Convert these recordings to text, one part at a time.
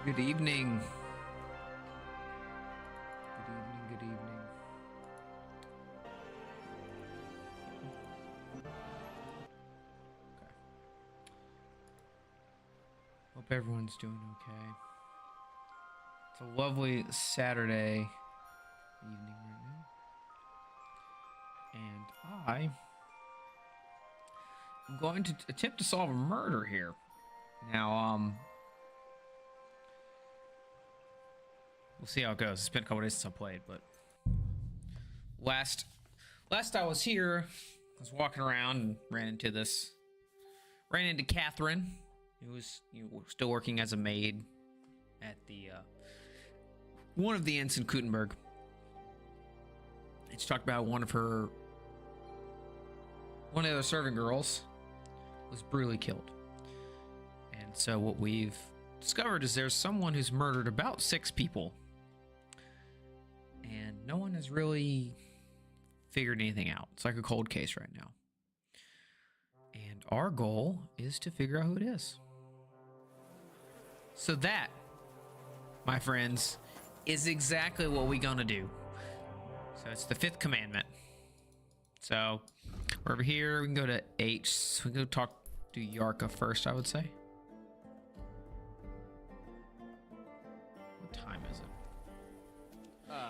Good evening. Good evening. Okay. Hope everyone's doing okay. It's a lovely Saturday evening right now. And I am going to attempt to solve a murder here. Now, we'll see how it goes. It's been a couple days since I played, but last I was here, I was walking around and ran into Catherine, who was still working as a maid at the one of the inns in Kuttenberg. And she talked about one of the other servant girls was brutally killed. And so what we've discovered is there's someone who's murdered about 6 people. And no one has really figured anything out. It's like a cold case right now. And our goal is to figure out who it is. So that, my friends, is exactly what we're gonna do. So it's the 5th commandment. So we're over here. We can go to H. So we can go talk to Yarka first, I would say. What time is it?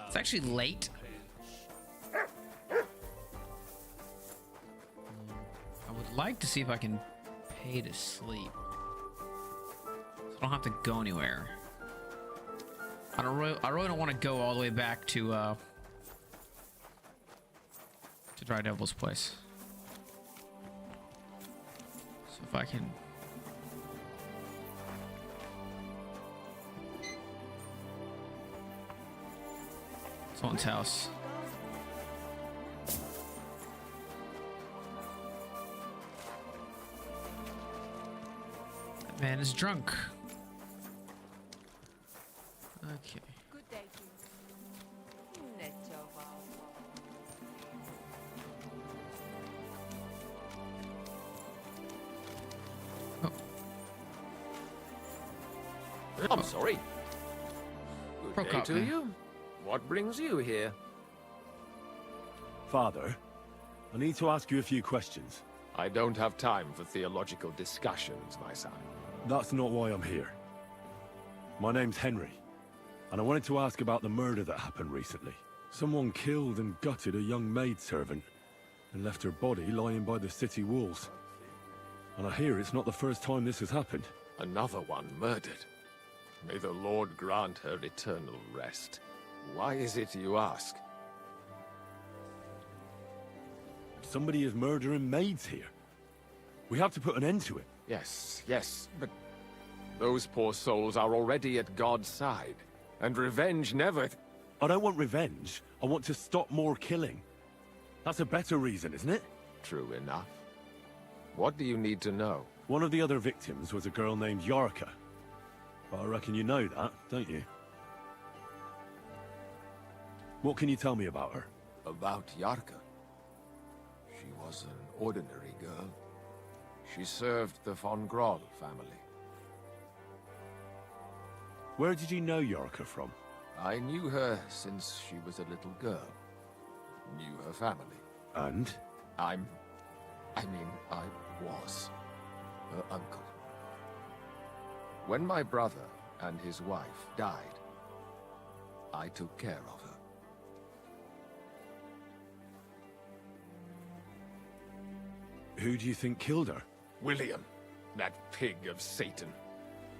It's actually late. I would like to see if I can pay to sleep, so I don't have to go anywhere. I really don't want to go all the way back to Dry Devil's place. So if I can. Someone's house. That man is drunk. Okay. Good day to you. Netto. Oh. I'm sorry. Good day to you. What brings you here? Father, I need to ask you a few questions. I don't have time for theological discussions, my son. That's not why I'm here. My name's Henry, and I wanted to ask about the murder that happened recently. Someone killed and gutted a young maidservant and left her body lying by the city walls. And I hear it's not the first time this has happened. Another one murdered. May the Lord grant her eternal rest. Why is it you ask? Somebody is murdering maids here. We have to put an end to it. Yes, but those poor souls are already at God's side, and revenge never... I don't want revenge. I want to stop more killing. That's a better reason, isn't it? True enough. What do you need to know? One of the other victims was a girl named Yarka. But I reckon you know that, don't you? What can you tell me about her? About Yarka. She was an ordinary girl. She served the von Groll family. Where did you know Yarka from? I knew her since she was a little girl. Knew her family. And? I was her uncle. When my brother and his wife died, I took care of her. Who do you think killed her? William, that pig of Satan.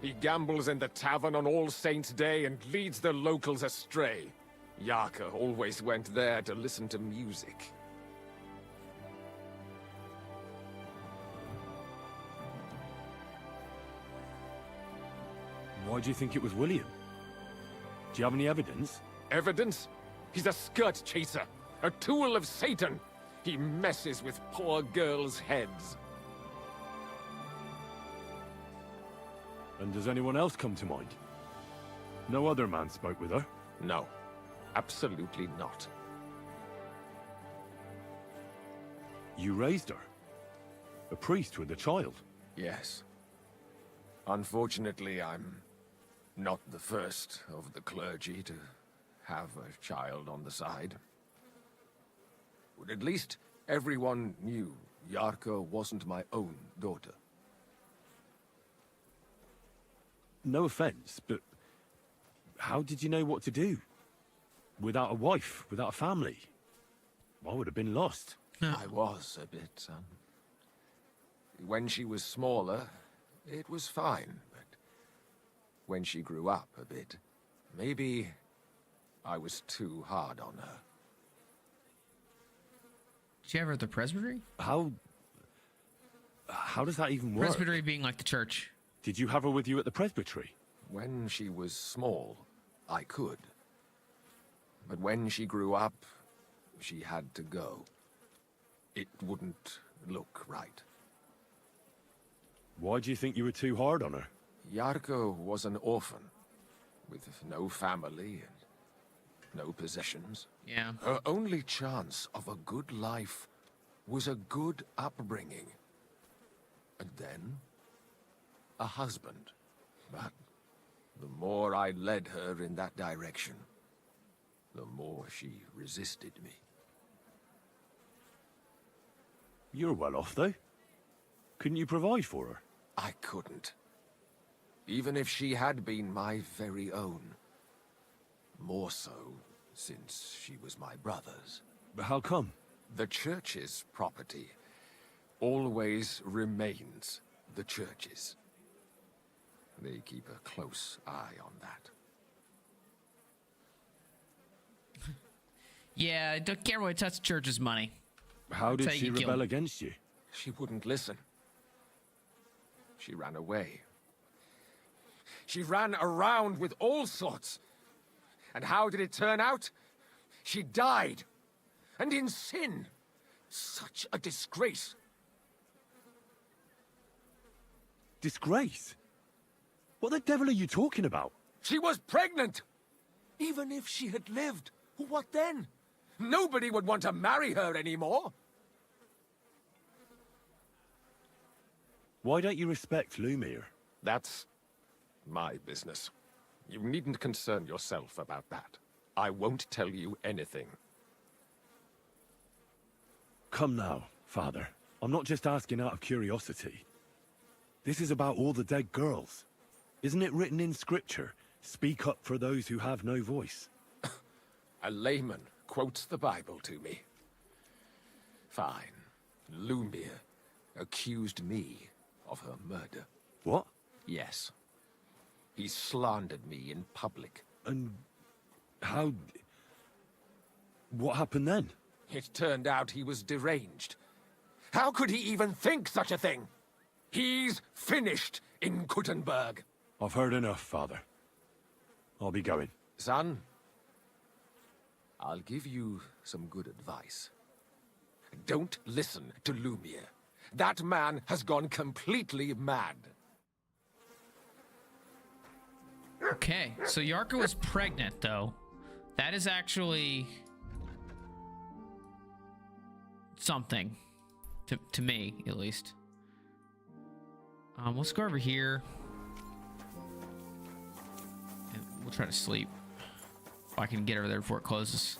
He gambles in the tavern on All Saints' Day and leads the locals astray. Yarka always went there to listen to music. Why do you think it was William? Do you have any evidence? Evidence? He's a skirt chaser, a tool of Satan. He messes with poor girls' heads. And does anyone else come to mind? No other man spoke with her? No, absolutely not. You raised her? A priest with a child? Yes. Unfortunately, I'm Not the first of the clergy to have a child on the side. But at least everyone knew Yarka wasn't my own daughter. No offense, but how did you know what to do? Without a wife, without a family? I would have been lost. I was a bit, son. When she was smaller, it was fine, but when she grew up a bit, maybe I was too hard on her. Did you have her at the presbytery? How does that even work? Presbytery being like the church. Did you have her with you at the presbytery? When she was small, I could. But when she grew up, she had to go. It wouldn't look right. Why do you think you were too hard on her? Yarko was an orphan, with no family and no possessions. Yeah. Her only chance of a good life was a good upbringing. And then, a husband. But the more I led her in that direction, the more she resisted me. You're well off, though. Couldn't you provide for her? I couldn't. Even if she had been my very own. More so, since she was my brother's. But how come? The church's property always remains the church's. They keep a close eye on that. Yeah, can't really touch the church's money. How did That's how she you kill rebel him. against you? She wouldn't listen. She ran away. She ran around with all sorts. And how did it turn out? She died. And in sin. Such a disgrace. Disgrace? What the devil are you talking about? She was pregnant. Even if she had lived, what then? Nobody would want to marry her anymore. Why don't you respect Lumiere? That's my business. You needn't concern yourself about that. I won't tell you anything. Come now, Father. I'm not just asking out of curiosity. This is about all the dead girls. Isn't it written in Scripture? Speak up for those who have no voice. A layman quotes the Bible to me. Fine. Lumiere accused me of her murder. What? Yes. He slandered me in public. And how... What happened then? It turned out he was deranged. How could he even think such a thing? He's finished in Kuttenberg. I've heard enough, Father. I'll be going. Son, I'll give you some good advice. Don't listen to Lumiere. That man has gone completely mad. Okay, so Yarka was pregnant, though. That is actually something, to me, at least. Let's go over here. And we'll try to sleep. If I can get over there before it closes.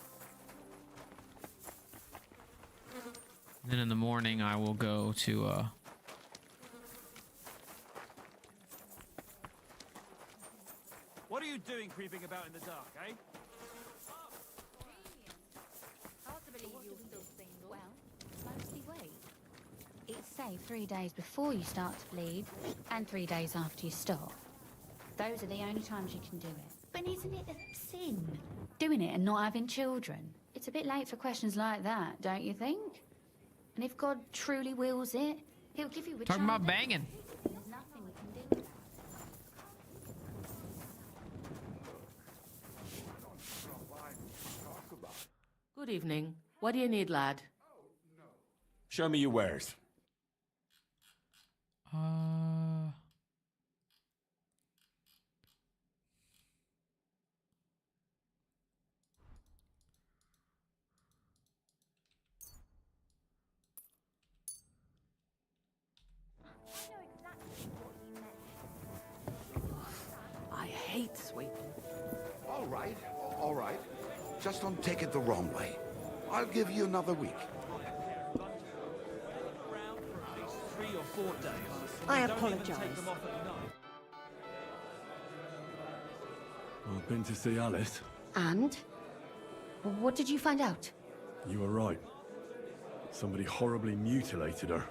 Then in the morning, I will go to, What are you doing creeping about in the dark, eh? Hard to believe you're still single. Well, mostly wait. It's safe 3 days before you start to bleed, and 3 days after you stop. Those are the only times you can do it. But isn't it a sin? Doing it and not having children? It's a bit late for questions like that, don't you think? And if God truly wills it, he'll give you a talking child. about banging. There's nothing you can do about it. Good evening. What do you need, lad? Show me your wares. I hate all right. Just don't take it the wrong way. I'll give you another week. Around for at least 3 or 4 days. I Don't even apologize. take them off at night. I've been to see Alice. And? What did you find out? You were right. Somebody horribly mutilated her.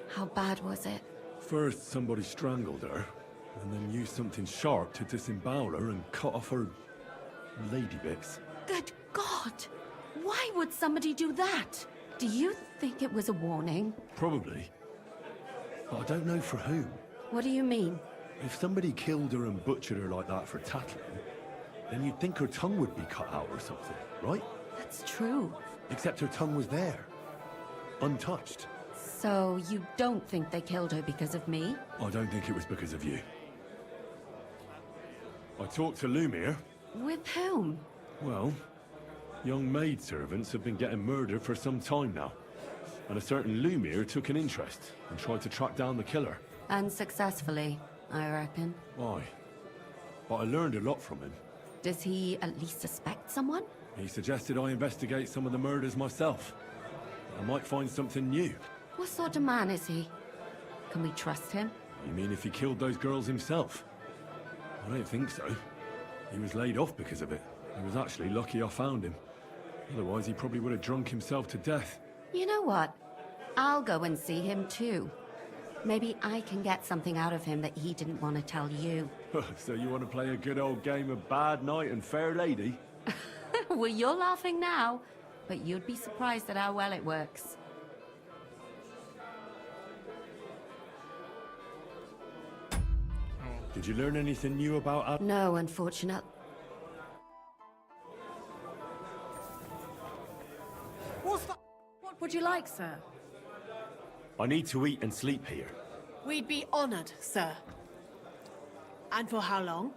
How bad was it? First, somebody strangled her, and then used something sharp to disembowel her and cut off her lady bits. Good God! Why would somebody do that? Do you think it was a warning? Probably. But I don't know for whom. What do you mean? If somebody killed her and butchered her like that for tattling, then you'd think her tongue would be cut out or something, right? That's true. Except her tongue was there. Untouched. So you don't think they killed her because of me? I don't think it was because of you. I talked to Lumiere. With whom? Well, young maidservants have been getting murdered for some time now. And a certain Lumiere took an interest and tried to track down the killer. Unsuccessfully, I reckon. Why? But I learned a lot from him. Does he at least suspect someone? He suggested I investigate some of the murders myself. I might find something new. What sort of man is he? Can we trust him? You mean if he killed those girls himself? I don't think so. He was laid off because of it. He was actually lucky I found him. Otherwise, he probably would have drunk himself to death. You know what? I'll go and see him too. Maybe I can get something out of him that he didn't want to tell you. So you want to play a good old game of bad knight and fair lady? Well, you're laughing now, but you'd be surprised at how well it works. Did you learn anything new about No, unfortunate. What's that? What would you like, sir? I need to eat and sleep here. We'd be honored, sir. And for how long?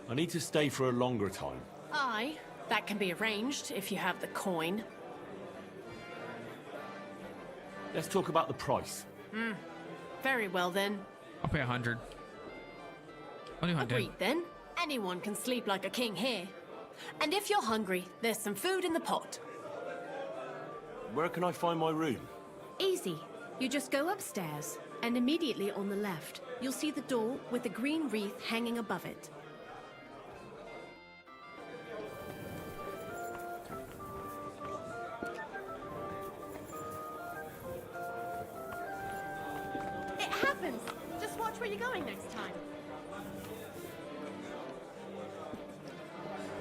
I need to stay for a longer time. Aye, that can be arranged if you have the coin. Let's talk about the price. Very well then. I'll pay 100. I'll do 100. Agreed then. Anyone can sleep like a king here. And if you're hungry, there's some food in the pot. Where can I find my room? Easy. You just go upstairs, and immediately on the left, you'll see the door with the green wreath hanging above it. It happens! Just watch where you're going next time.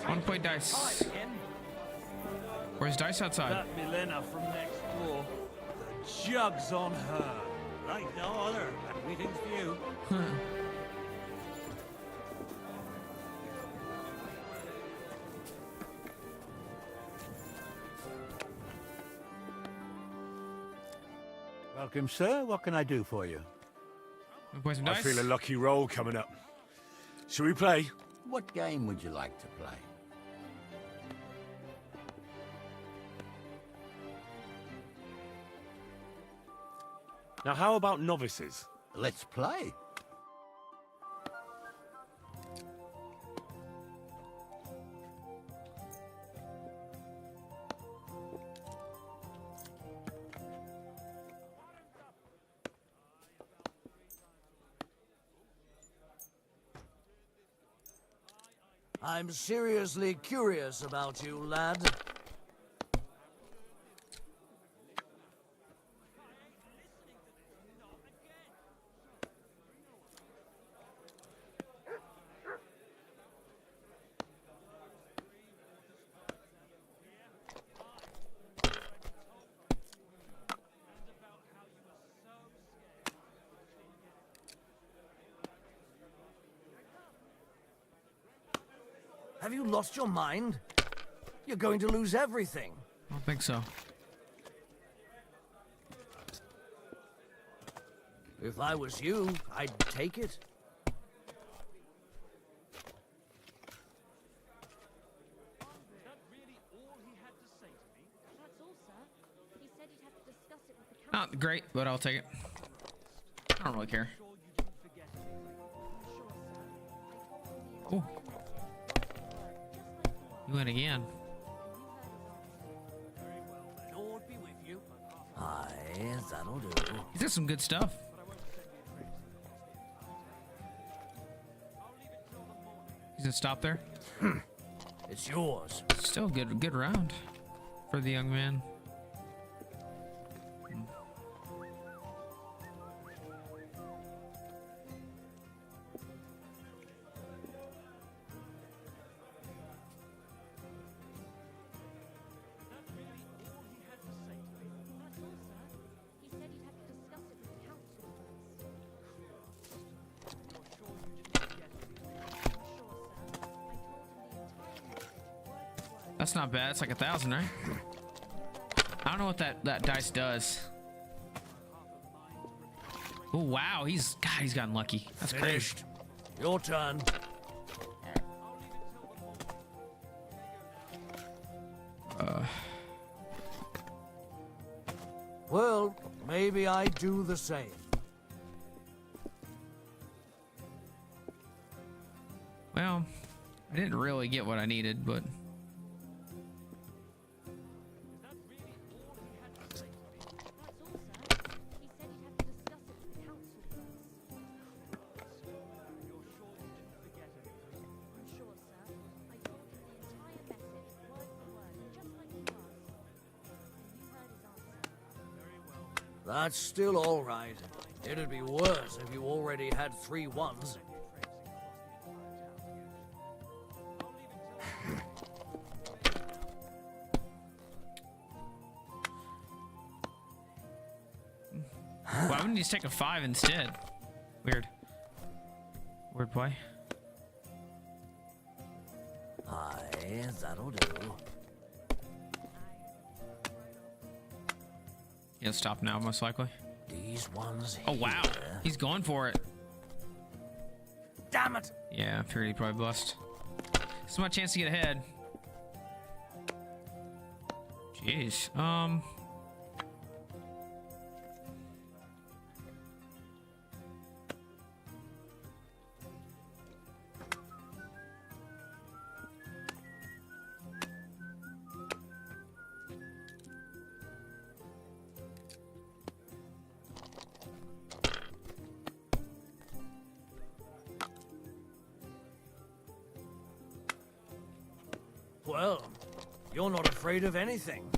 1 point dice. Where's dice outside? That Milena from next door. The jug's on her. Right, no other. Greetings to you. Welcome, sir. What can I do for you? Wanna play some I dice? feel a lucky roll coming up. Shall we play? What game would you like to play? Now, how about novices? Let's play. I'm seriously curious about you, lad. Have you lost your mind? You're going to lose everything. I don't think so. If I was you, I'd take it. That's all, sir. He said he'd have to discuss it with the council. Not great, but I'll take it. I don't really care. Oh. You win again. Lord be with you. Aye, that'll do. He's got some good stuff. He's gonna stop there. It's yours. Still good round for the young man. He said he'd have to discuss it with the council first. That's not bad. It's like 1,000, right? I don't know what that dice does. Oh wow, he's gotten lucky. That's finished. Your turn. Well, maybe I do the same. Well, I didn't really get what I needed, but That's still all right. It'd be worse if you already had 3 ones. why wouldn't he just take a 5 instead? Weird play. Aye, that'll do. He'll stop now, most likely. These ones Oh wow, here. he's going for it. Damn it! Yeah, I figured he probably bust. This is my chance to get ahead. Jeez. Well, you're not afraid of anything.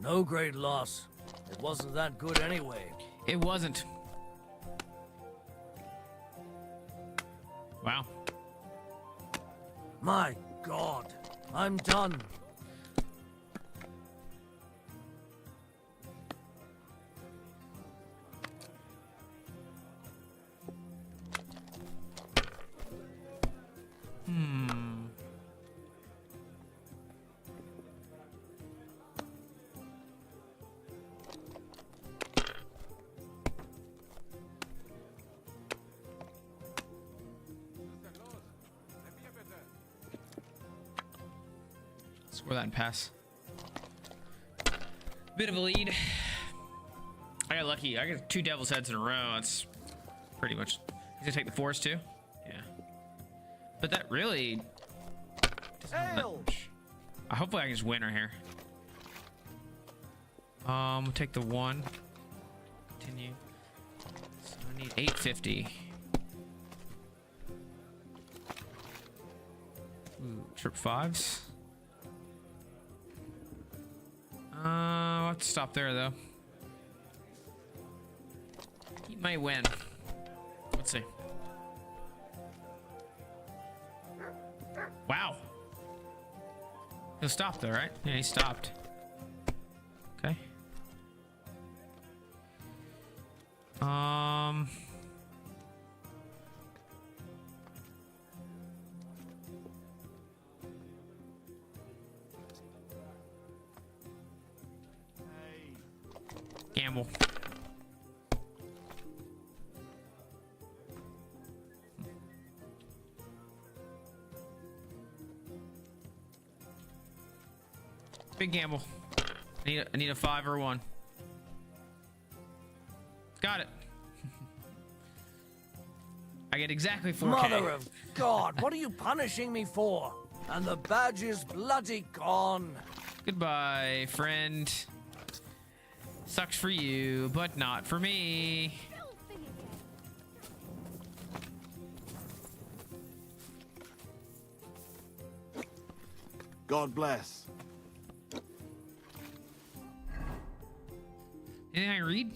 No great loss. It wasn't that good anyway. It wasn't. Wow. My God, I'm done. Score that and pass. Bit of a lead. I got lucky. I got 2 devil's heads in a row. That's pretty much. He's gonna take the 4s too. Yeah. But that really. Hopefully I can just win right here. We'll take the 1. Continue. So I need 850. Ooh, trip 5s. I'll have to stop there though. He might win. Let's see. Wow. He'll stop though, right? Yeah, he stopped. Okay. Gamble. Big gamble. I need a 5 or 1. Got it. I get exactly 4K. Mother of God, what are you punishing me for? And the badge is bloody gone. Goodbye, friend. Sucks for you, but not for me. God bless. Anything I read?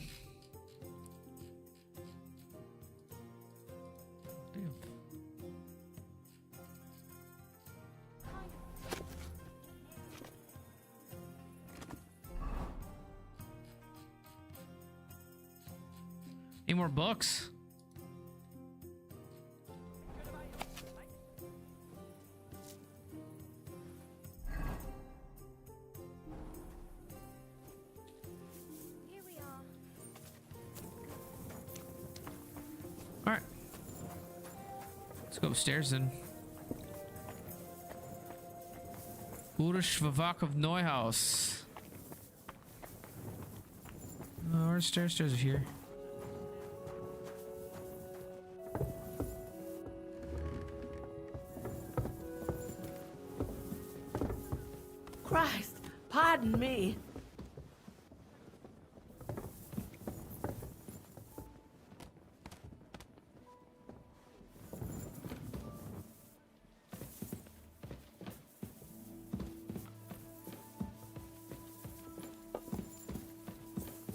Damn. Any more books? Here we are. All right. Let's go upstairs then. Urschwawak of Neuhaus. Where's stairs? Stairs are here. Christ, pardon me.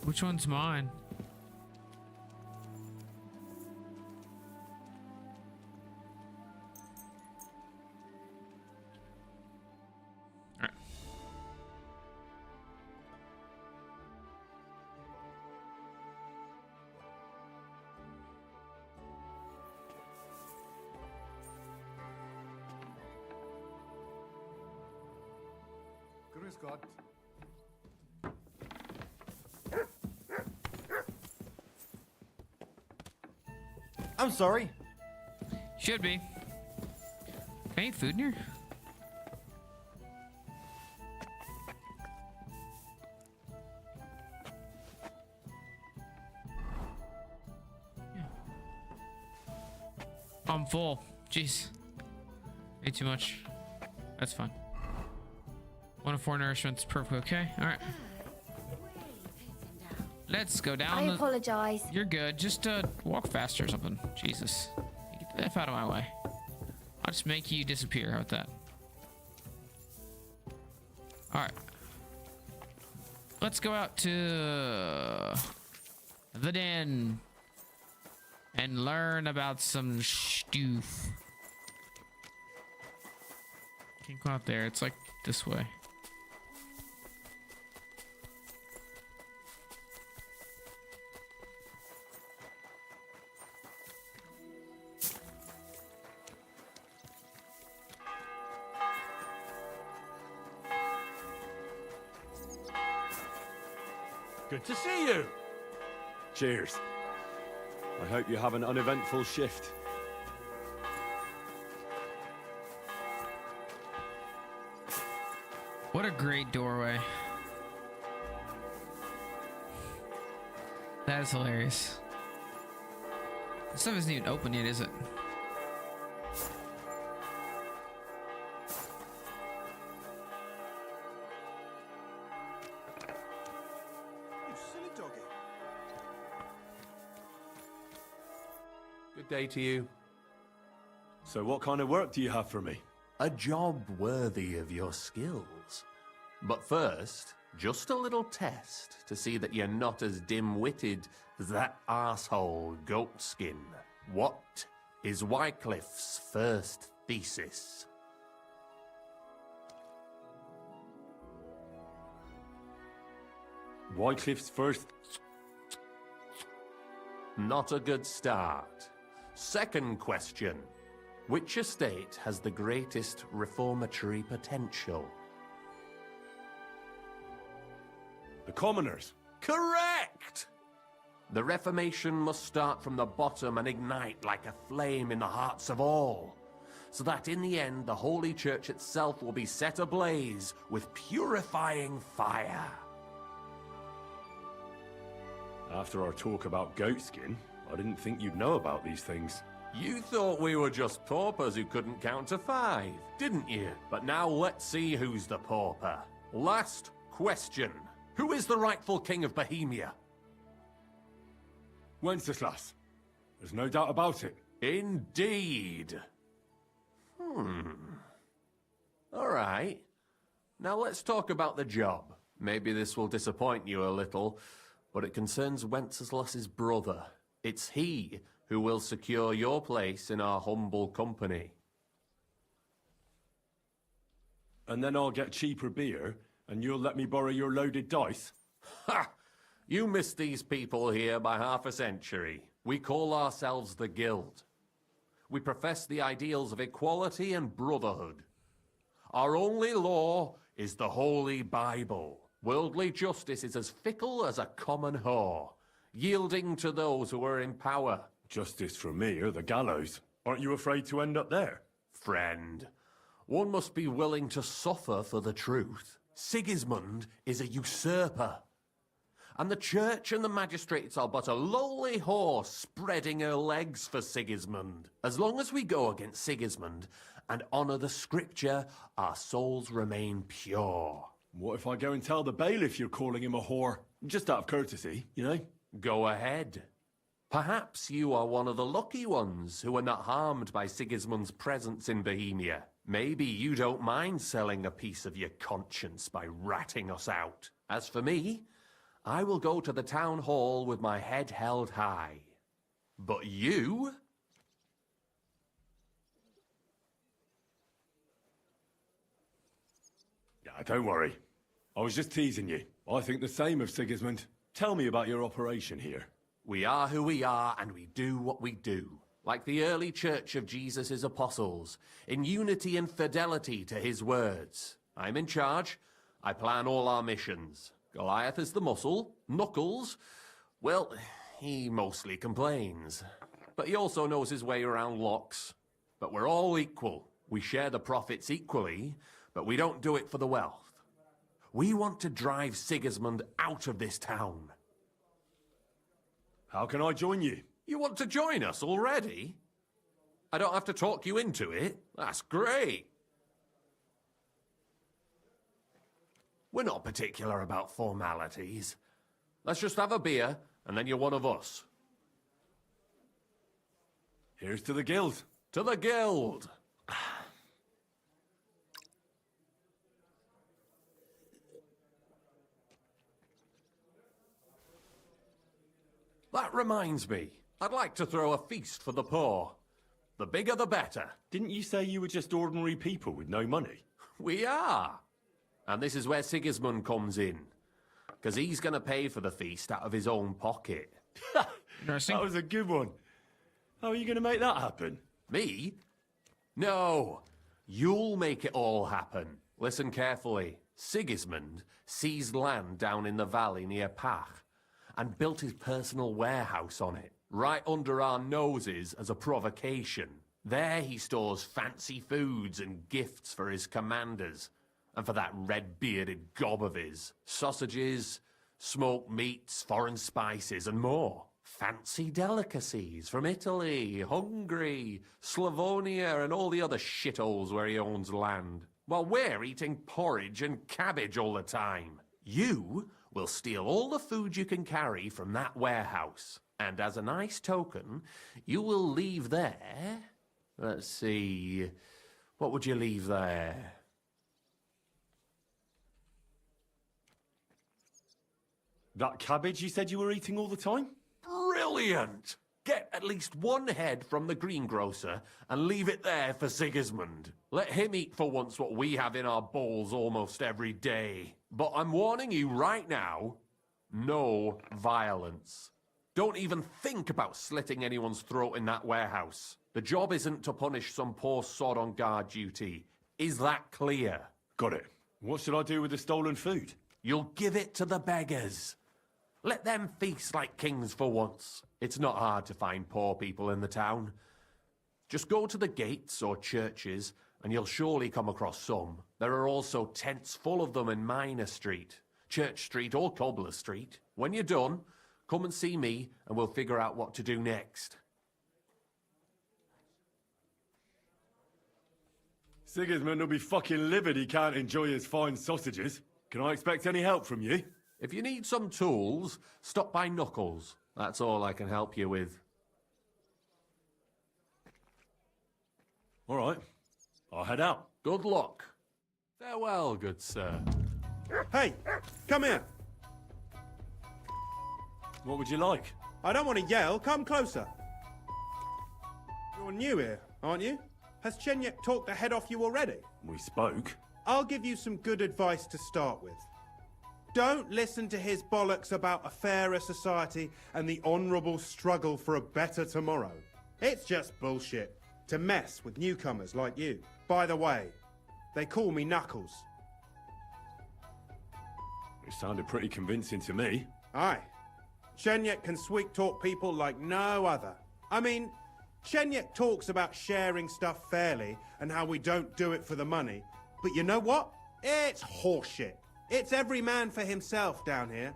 Which one's mine? All right. Grüß Gott. I'm sorry. Should be. Any food in here? Yeah. I'm full. Jeez. Ate too much. That's fine. 1 of 4 nourishment's perfectly okay. All right. Let's go down. I apologize. You're good. Just walk faster or something. Jesus. Get the F out of my way. I'll just make you disappear. How about that? Alright. Let's go out to the den and learn about some stoof. Can't go out there. It's like this way. Good to see you. Cheers. I hope you have an uneventful shift. What a great doorway. That is hilarious. This stuff isn't even open yet, is it? You silly doggy. Good day to you. So what kind of work do you have for me? A job worthy of your skills. But first, just a little test to see that you're not as dim-witted as that arsehole Goatskin. What is Wycliffe's first thesis? Wycliffe's first... Not a good start. Second question. Which estate has the greatest reformatory potential? The commoners. Correct! The Reformation must start from the bottom and ignite like a flame in the hearts of all, so that in the end the Holy Church itself will be set ablaze with purifying fire. After our talk about goatskin, I didn't think you'd know about these things. You thought we were just paupers who couldn't count to 5, didn't you? But now let's see who's the pauper. Last question. Who is the rightful king of Bohemia? Wenceslas. There's no doubt about it. Indeed. All right. Now let's talk about the job. Maybe this will disappoint you a little, but it concerns Wenceslas's brother. It's he who will secure your place in our humble company. And then I'll get cheaper beer, and you'll let me borrow your loaded dice? Ha! You missed these people here by half a century. We call ourselves the Guild. We profess the ideals of equality and brotherhood. Our only law is the Holy Bible. Worldly justice is as fickle as a common whore, yielding to those who are in power. Justice for me or the gallows. Aren't you afraid to end up there? Friend, one must be willing to suffer for the truth. Sigismund is a usurper. And the church and the magistrates are but a lowly horse spreading her legs for Sigismund. As long as we go against Sigismund and honour the scripture, our souls remain pure. What if I go and tell the bailiff you're calling him a whore? Just out of courtesy, you know? Go ahead. Perhaps you are one of the lucky ones who are not harmed by Sigismund's presence in Bohemia. Maybe you don't mind selling a piece of your conscience by ratting us out. As for me, I will go to the town hall with my head held high. But you? Yeah, don't worry. I was just teasing you. I think the same of Sigismund. Tell me about your operation here. We are who we are, and we do what we do. Like the early church of Jesus' apostles, in unity and fidelity to his words. I'm in charge. I plan all our missions. Goliath is the muscle. Knuckles, well, he mostly complains. But he also knows his way around locks. But we're all equal. We share the profits equally, but we don't do it for the wealth. We want to drive Sigismund out of this town. How can I join you? You want to join us already? I don't have to talk you into it. That's great. We're not particular about formalities. Let's just have a beer, and then you're one of us. Here's to the Guild. To the Guild! That reminds me, I'd like to throw a feast for the poor. The bigger the better. Didn't you say you were just ordinary people with no money? We are. And this is where Sigismund comes in. Because he's going to pay for the feast out of his own pocket. Interesting. That was a good one. How are you going to make that happen? Me? No. You'll make it all happen. Listen carefully. Sigismund seized land down in the valley near Pach and built his personal warehouse on it, right under our noses as a provocation. There he stores fancy foods and gifts for his commanders, and for that red-bearded gob of his. Sausages, smoked meats, foreign spices, and more. Fancy delicacies from Italy, Hungary, Slavonia, and all the other shitholes where he owns land. While we're eating porridge and cabbage all the time. You will steal all the food you can carry from that warehouse. And as a nice token, you will leave there... Let's see... What would you leave there? That cabbage you said you were eating all the time? Brilliant! Get at least one head from the greengrocer and leave it there for Sigismund. Let him eat for once what we have in our bowls almost every day. But I'm warning you right now, no violence. Don't even think about slitting anyone's throat in that warehouse. The job isn't to punish some poor sod on guard duty. Is that clear? Got it. What should I do with the stolen food? You'll give it to the beggars. Let them feast like kings for once. It's not hard to find poor people in the town. Just go to the gates or churches and you'll surely come across some. There are also tents full of them in Minor Street, Church Street or Cobbler Street. When you're done, come and see me and we'll figure out what to do next. Sigismund will be fucking livid he can't enjoy his fine sausages. Can I expect any help from you? If you need some tools, stop by Knuckles. That's all I can help you with. All right. I'll head out. Good luck. Farewell, good sir. Hey, come here. What would you like? I don't want to yell. Come closer. You're new here, aren't you? Has Chenyek talked the head off you already? We spoke. I'll give you some good advice to start with. Don't listen to his bollocks about a fairer society and the honourable struggle for a better tomorrow. It's just bullshit to mess with newcomers like you. By the way, they call me Knuckles. It sounded pretty convincing to me. Aye. Chenyek can sweet-talk people like no other. I mean, Chenyek talks about sharing stuff fairly and how we don't do it for the money. But you know what? It's horseshit. It's every man for himself down here,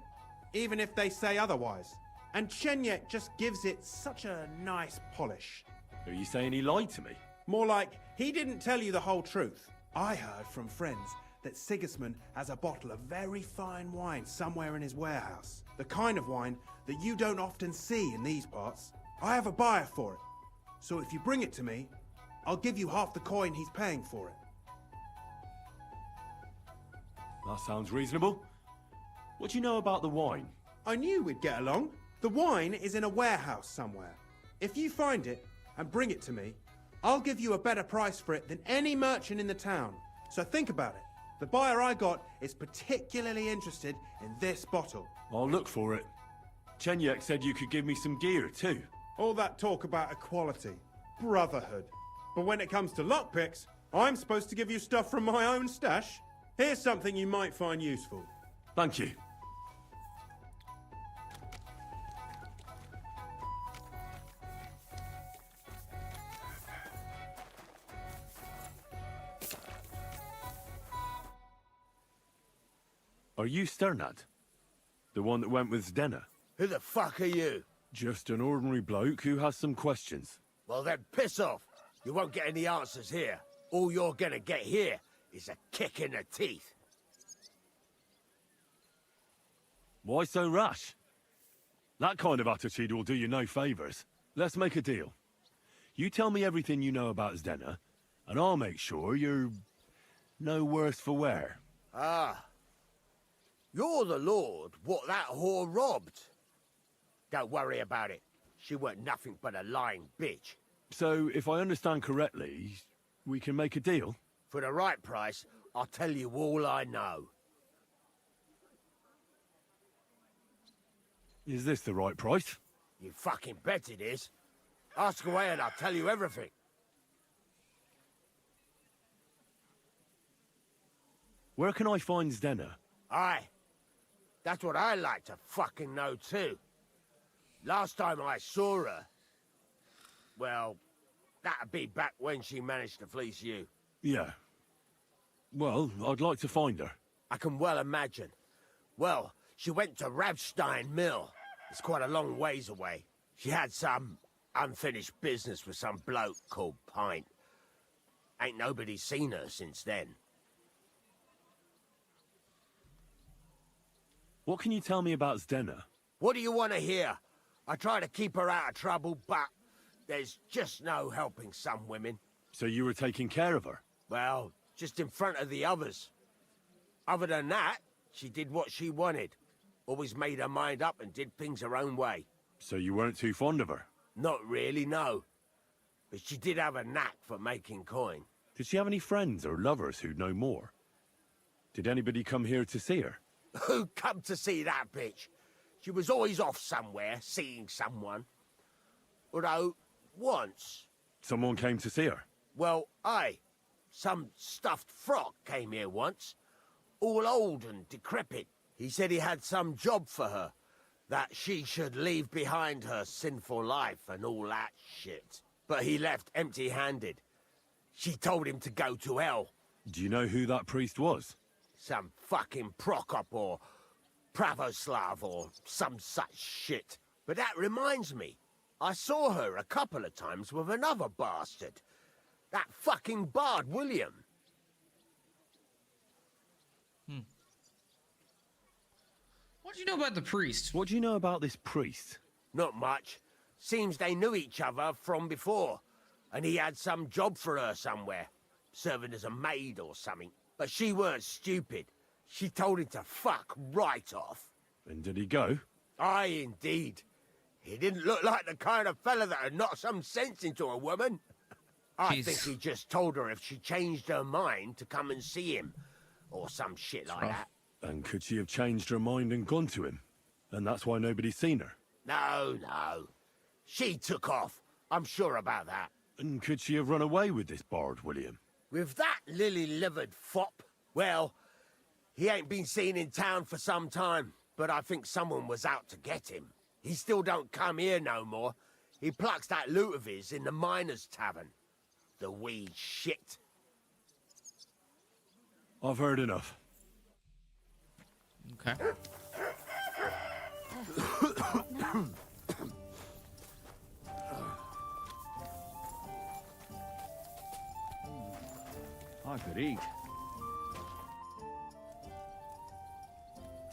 even if they say otherwise. And Chenyek just gives it such a nice polish. Are you saying he lied to me? More like, he didn't tell you the whole truth. I heard from friends that Sigismund has a bottle of very fine wine somewhere in his warehouse. The kind of wine that you don't often see in these parts. I have a buyer for it. So if you bring it to me, I'll give you half the coin he's paying for it. That sounds reasonable. What do you know about the wine? I knew we'd get along. The wine is in a warehouse somewhere. If you find it and bring it to me, I'll give you a better price for it than any merchant in the town. So think about it. The buyer I got is particularly interested in this bottle. I'll look for it. Chenyek said you could give me some gear too. All that talk about equality, brotherhood. But when it comes to lockpicks, I'm supposed to give you stuff from my own stash. Here's something you might find useful. Thank you. Are you Sternad? The one that went with Zdenna? Who the fuck are you? Just an ordinary bloke who has some questions. Well then, piss off. You won't get any answers here. All you're gonna get here is a kick in the teeth. Why so rash? That kind of attitude will do you no favours. Let's make a deal. You tell me everything you know about Zdenna, and I'll make sure you're no worse for wear. Ah. You're the lord what that whore robbed. Don't worry about it. She weren't nothing but a lying bitch. So, if I understand correctly, we can make a deal? For the right price, I'll tell you all I know. Is this the right price? You fucking bet it is. Ask away and I'll tell you everything. Where can I find Zdenna? Aye. That's what I like to fucking know too. Last time I saw her... Well, that'd be back when she managed to fleece you. Yeah. Well, I'd like to find her. I can well imagine. Well, she went to Rabstein Mill. It's quite a long ways away. She had some unfinished business with some bloke called Pint. Ain't nobody seen her since then. What can you tell me about Zdenna? What do you want to hear? I try to keep her out of trouble, but there's just no helping some women. So you were taking care of her? Well, just in front of the others. Other than that, she did what she wanted. Always made her mind up and did things her own way. So you weren't too fond of her? Not really, no. But she did have a knack for making coin. Did she have any friends or lovers who'd know more? Did anybody come here to see her? Who come to see that bitch? She was always off somewhere, seeing someone. Although, once... Someone came to see her? Well, aye. Some stuffed frock came here once. All old and decrepit. He said he had some job for her. That she should leave behind her sinful life and all that shit. But he left empty-handed. She told him to go to hell. Do you know who that priest was? Some fucking Prokop or Pravoslav or some such shit. But that reminds me, I saw her a couple of times with another bastard. That fucking bard, William. How'd you know about the priest? What do you know about this priest? Not much. Seems they knew each other from before, and he had some job for her somewhere, serving as a maid or something. But she weren't stupid. She told him to fuck right off. And did he go? Aye, indeed. He didn't look like the kind of fella that would knock some sense into a woman. I think he just told her if she changed her mind to come and see him, or some shit like that. And could she have changed her mind and gone to him? And that's why nobody's seen her? No, no. She took off. I'm sure about that. And could she have run away with this bard, William? With that lily-livered fop? Well, he ain't been seen in town for some time, but I think someone was out to get him. He still don't come here no more. He plucks that loot of his in the miners' tavern. The wee shit. I've heard enough. Okay. I could eat.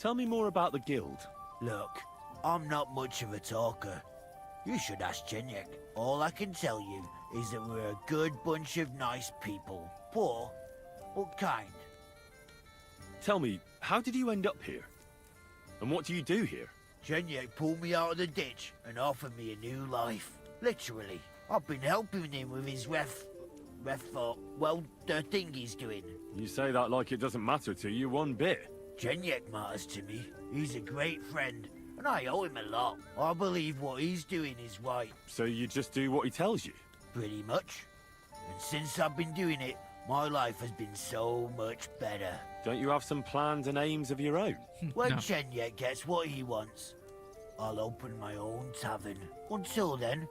Tell me more about the guild. Look, I'm not much of a talker. You should ask Chenyek. All I can tell you is that we're a good bunch of nice people. Poor, but kind. Tell me, how did you end up here? And what do you do here? Chenyek pulled me out of the ditch and offered me a new life. Literally. I've been helping him with his the thing he's doing. You say that like it doesn't matter to you one bit. Chenyek matters to me. He's a great friend, and I owe him a lot. I believe what he's doing is right. So you just do what he tells you? Pretty much. And since I've been doing it, my life has been so much better. Don't you have some plans and aims of your own? When Chenyek gets what he wants, I'll open my own tavern. Until then,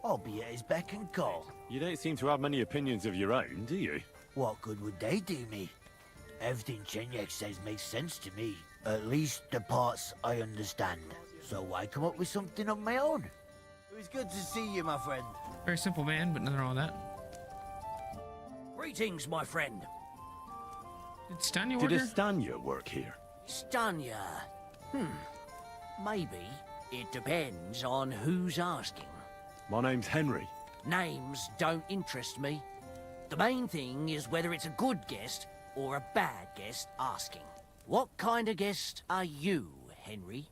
I'll be at his beck and call. You don't seem to have many opinions of your own, do you? What good would they do me? Everything Chenyek says makes sense to me. At least the parts I understand. So why come up with something of my own? It was good to see you, my friend. Very simple man, but nothing wrong with that. Greetings, my friend. Did Stanya work Did here? Estanya work here? Stanya. Maybe. It depends on who's asking. My name's Henry. Names don't interest me. The main thing is whether it's a good guest or a bad guest asking. What kind of guest are you, Henry?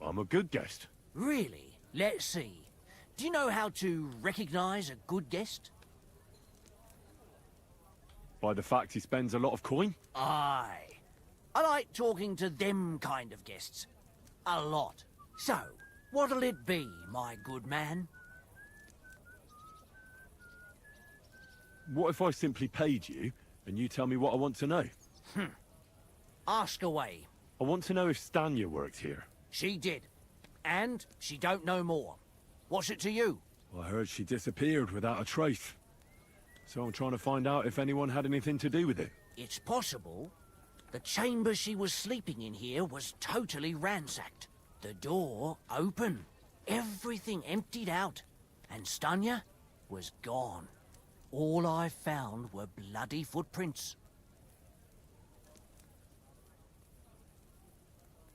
I'm a good guest. Really? Let's see. Do you know how to recognize a good guest? By the fact he spends a lot of coin? Aye. I like talking to them kind of guests. A lot. So, what'll it be, my good man? What if I simply paid you, and you tell me what I want to know? Ask away. I want to know if Stanya worked here. She did. And she don't know more. What's it to you? I heard she disappeared without a trace. So I'm trying to find out if anyone had anything to do with it. It's possible. The chamber she was sleeping in here was totally ransacked. The door open. Everything emptied out. And Stanya was gone. All I found were bloody footprints.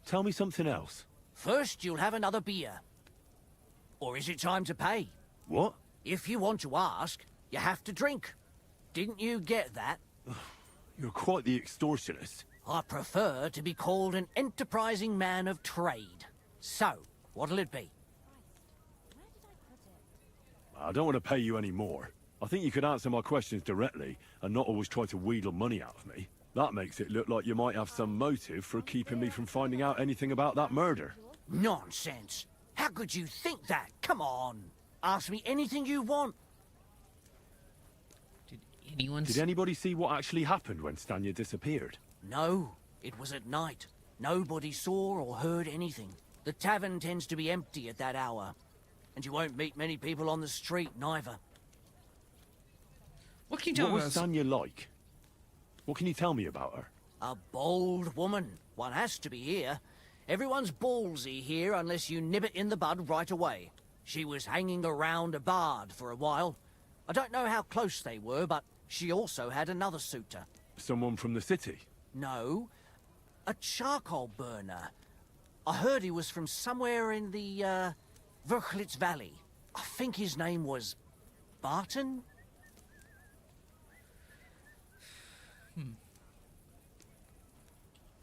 Tell me something else. First, you'll have another beer. Or is it time to pay? What? If you want to ask, you have to drink. Didn't you get that? You're quite the extortionist. I prefer to be called an enterprising man of trade. So, what'll it be? I don't want to pay you any more. I think you could answer my questions directly and not always try to wheedle money out of me. That makes it look like you might have some motive for keeping me from finding out anything about that murder. Nonsense. How could you think that? Come on. Ask me anything you want. Did anybody see what actually happened when Stanya disappeared? No, it was at night. Nobody saw or heard anything. The tavern tends to be empty at that hour. And you won't meet many people on the street, neither. What can you tell What us? was Stanya like? What can you tell me about her? A bold woman. One has to be here. Everyone's ballsy here unless you nib it in the bud right away. She was hanging around a bard for a while. I don't know how close they were, but she also had another suitor. Someone from the city? No, A charcoal burner. I heard he was from somewhere in the, Verchlitz Valley. I think his name was Barton?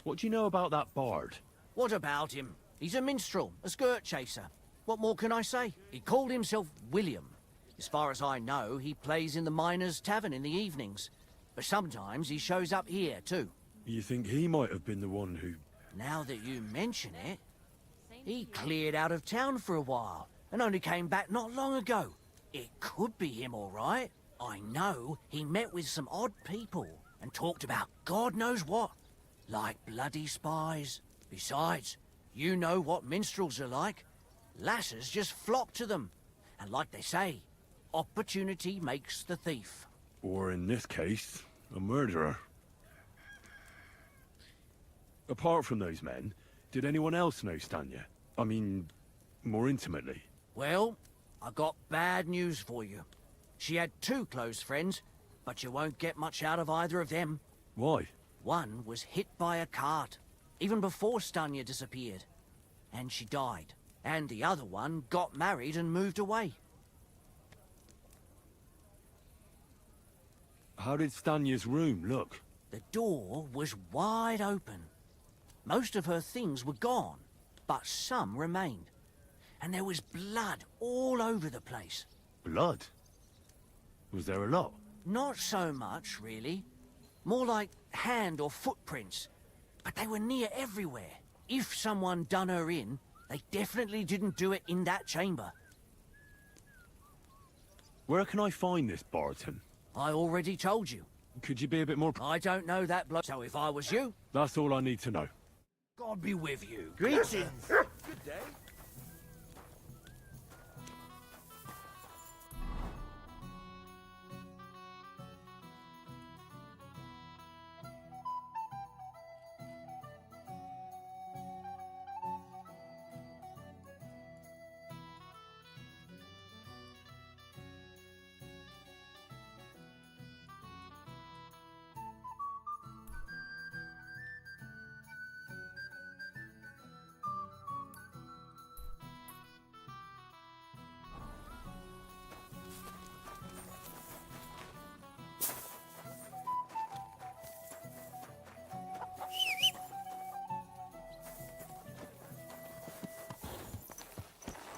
What do you know about that bard? What about him? He's a minstrel, a skirt chaser. What more can I say? He called himself William. As far as I know, he plays in the Miners' Tavern in the evenings. But sometimes he shows up here, too. You think he might have been the one who... Now that you mention it, he cleared out of town for a while and only came back not long ago. It could be him, all right. I know he met with some odd people and talked about God knows what, like bloody spies. Besides, you know what minstrels are like. Lasses just flock to them. And like they say, opportunity makes the thief. Or in this case, a murderer. Apart from those men, did anyone else know Stanya? I mean, more intimately. Well, I got bad news for you. She had 2 close friends, but you won't get much out of either of them. Why? One was hit by a cart, even before Stanya disappeared. And she died. And the other one got married and moved away. How did Stanya's room look? The door was wide open. Most of her things were gone, but some remained. And there was blood all over the place. Blood? Was there a lot? Not so much, really. More like hand or footprints. But they were near everywhere. If someone done her in, they definitely didn't do it in that chamber. Where can I find this Barton? I already told you. Could you be a bit more... I don't know that bloke, so if I was you... That's all I need to know. God be with you. Greetings. Good day.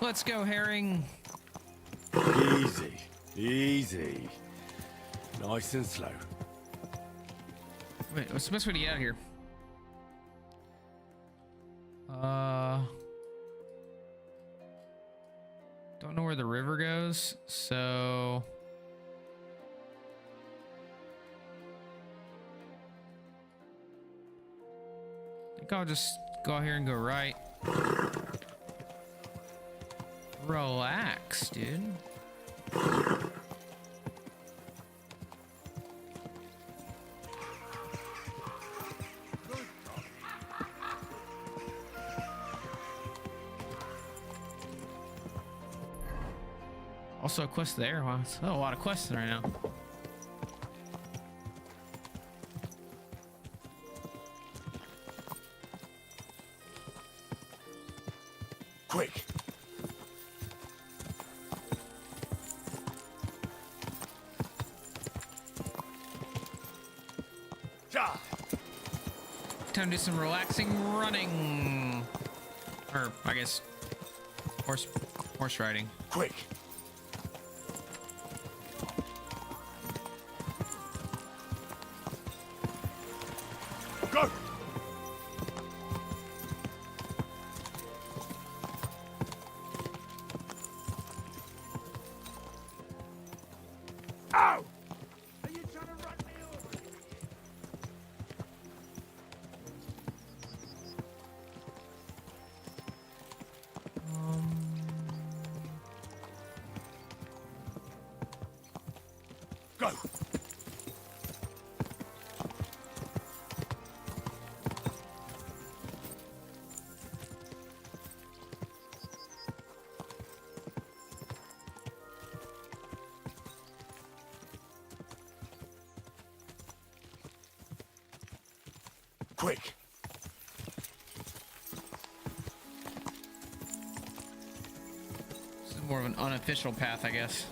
Let's go, Herring. Easy. Easy. Nice and slow. Wait, what's the best way to get out of here? Don't know where the river goes, so... I think I'll just go out here and go right. Relax, dude. Also a quest there. Wow, it's a lot of quests right now. Quick. Time to do some relaxing running. Or, I guess, horse riding. Quick. Go. Ow! Are you trying to run me over? Go. Quick. more of an unofficial path, I guess.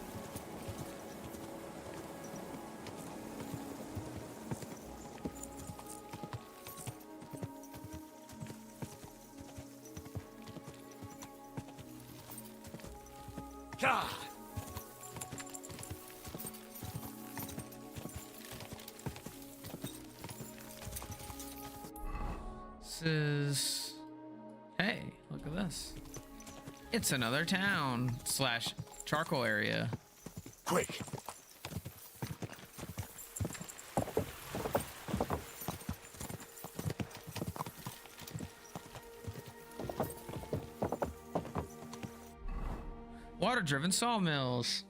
God! This is... Hey, look at this. It's another town slash charcoal area. Quick! Water-driven sawmills.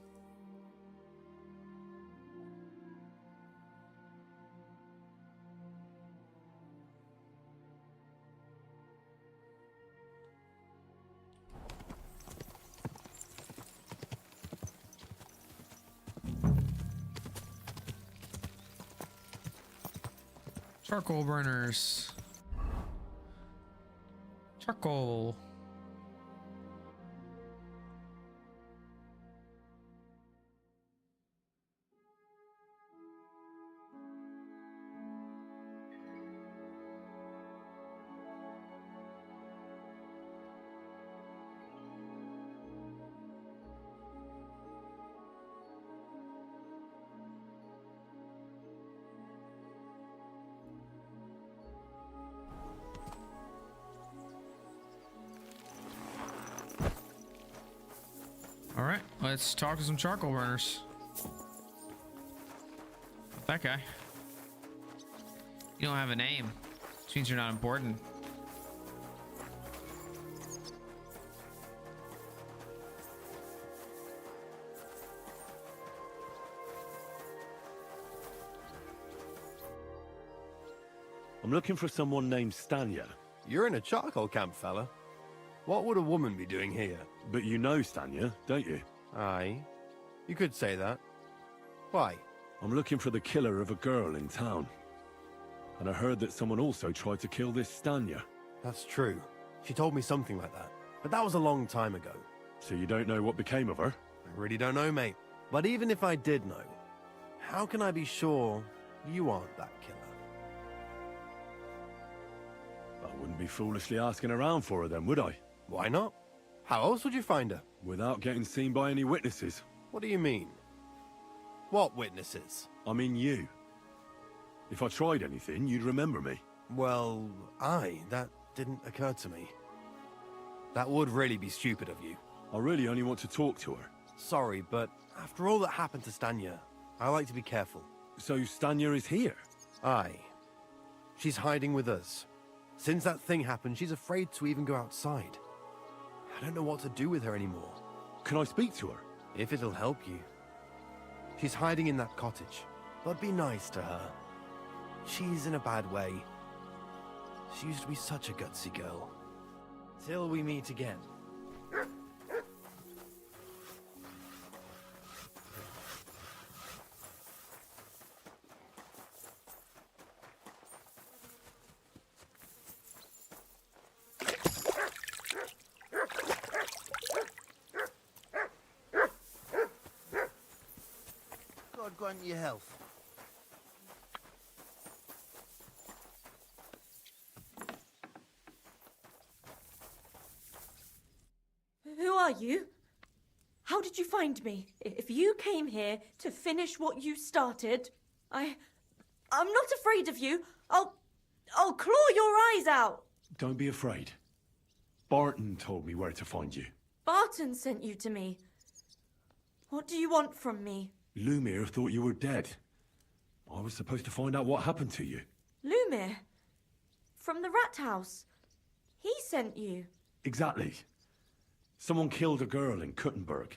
Charcoal burners. Charcoal. All right, let's talk to some charcoal burners. That guy. You don't have a name, which means you're not important. I'm looking for someone named Stanya. You're in a charcoal camp, fella. What would a woman be doing here? But you know Stanya, don't you? Aye. You could say that. Why? I'm looking for the killer of a girl in town. And I heard that someone also tried to kill this Stanya. That's true. She told me something like that. But that was a long time ago. So you don't know what became of her? I really don't know, mate. But even if I did know, how can I be sure you aren't that killer? I wouldn't be foolishly asking around for her then, would I? Why not? How else would you find her? Without getting seen by any witnesses. What do you mean? What witnesses? I mean you. If I tried anything, you'd remember me. Well, that didn't occur to me. That would really be stupid of you. I really only want to talk to her. Sorry, but after all that happened to Stanya, I like to be careful. So Stanya is here? Aye. She's hiding with us. Since that thing happened, she's afraid to even go outside. I don't know what to do with her anymore. Can I speak to her? If it'll help you. She's hiding in that cottage, but be nice to her. She's in a bad way. She used to be such a gutsy girl. Till we meet again. God grant you health. Who are you? How did you find me? If you came here to finish what you started, I'm not afraid of you. I'll claw your eyes out. Don't be afraid. Barton told me where to find you. Barton sent you to me. What do you want from me? Lumir thought you were dead. I was supposed to find out what happened to you. Lumir? From the rat house. He sent you. Exactly. Someone killed a girl in Kuttenberg.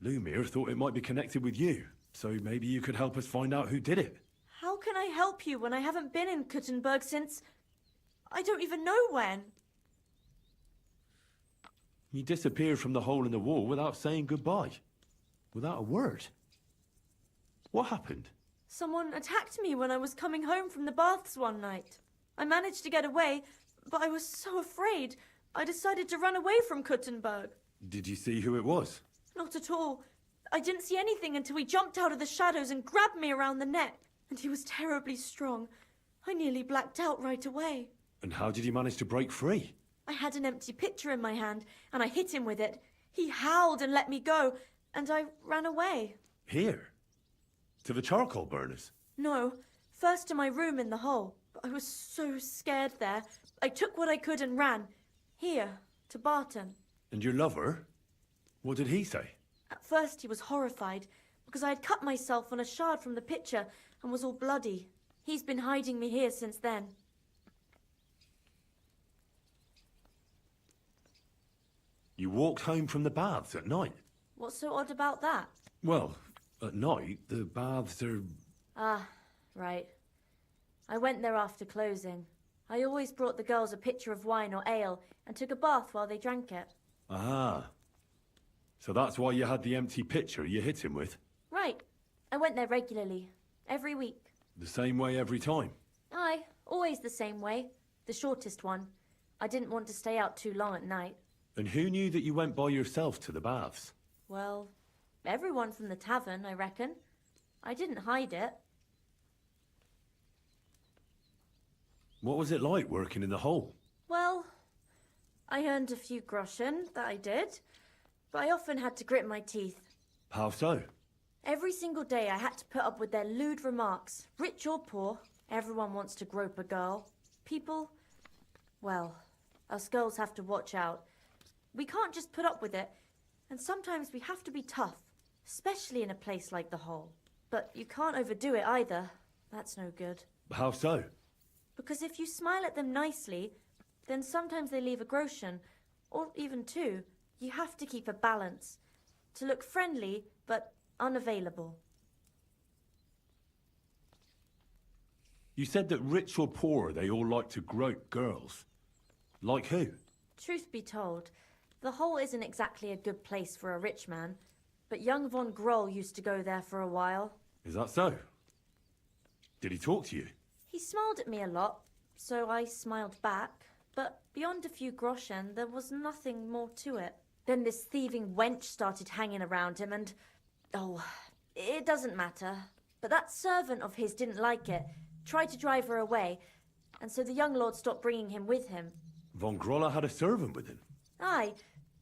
Lumir thought it might be connected with you, so maybe you could help us find out who did it. How can I help you when I haven't been in Kuttenberg since... I don't even know when. You disappeared from the hole in the wall without saying goodbye. Without a word. What happened? Someone attacked me when I was coming home from the baths one night. I managed to get away, but I was so afraid, I decided to run away from Kuttenberg. Did you see who it was? Not at all. I didn't see anything until he jumped out of the shadows and grabbed me around the neck. And he was terribly strong. I nearly blacked out right away. And how did you manage to break free? I had an empty pitcher in my hand, and I hit him with it. He howled and let me go, and I ran away. Here? To the charcoal burners? No, first to my room in the hole. But I was so scared there. I took what I could and ran. Here, to Barton. And your lover? What did he say? At first he was horrified, because I had cut myself on a shard from the pitcher and was all bloody. He's been hiding me here since then. You walked home from the baths at night? What's so odd about that? Well, at night, the baths are... Ah, right. I went there after closing. I always brought the girls a pitcher of wine or ale and took a bath while they drank it. Ah. So that's why you had the empty pitcher you hit him with? Right. I went there regularly. Every week. The same way every time? Aye, always the same way. The shortest one. I didn't want to stay out too long at night. And who knew that you went by yourself to the baths? Well, everyone from the tavern, I reckon. I didn't hide it. What was it like working in the hole? Well, I earned a few groschen, that I did. But I often had to grit my teeth. How so? Every single day I had to put up with their lewd remarks. Rich or poor, everyone wants to grope a girl. People, well, us girls have to watch out. We can't just put up with it, and sometimes we have to be tough, especially in a place like the hole. But you can't overdo it either. That's no good. How so? Because if you smile at them nicely, then sometimes they leave a groschen, or even two. You have to keep a balance. To look friendly, but unavailable. You said that rich or poor, they all like to grope girls. Like who? Truth be told, the hole isn't exactly a good place for a rich man, but young von Groll used to go there for a while. Is that so? Did he talk to you? He smiled at me a lot, so I smiled back, but beyond a few groschen, there was nothing more to it. Then this thieving wench started hanging around him and... oh, it doesn't matter. But that servant of his didn't like it, tried to drive her away, and so the young lord stopped bringing him with him. Von Groller had a servant with him? Aye,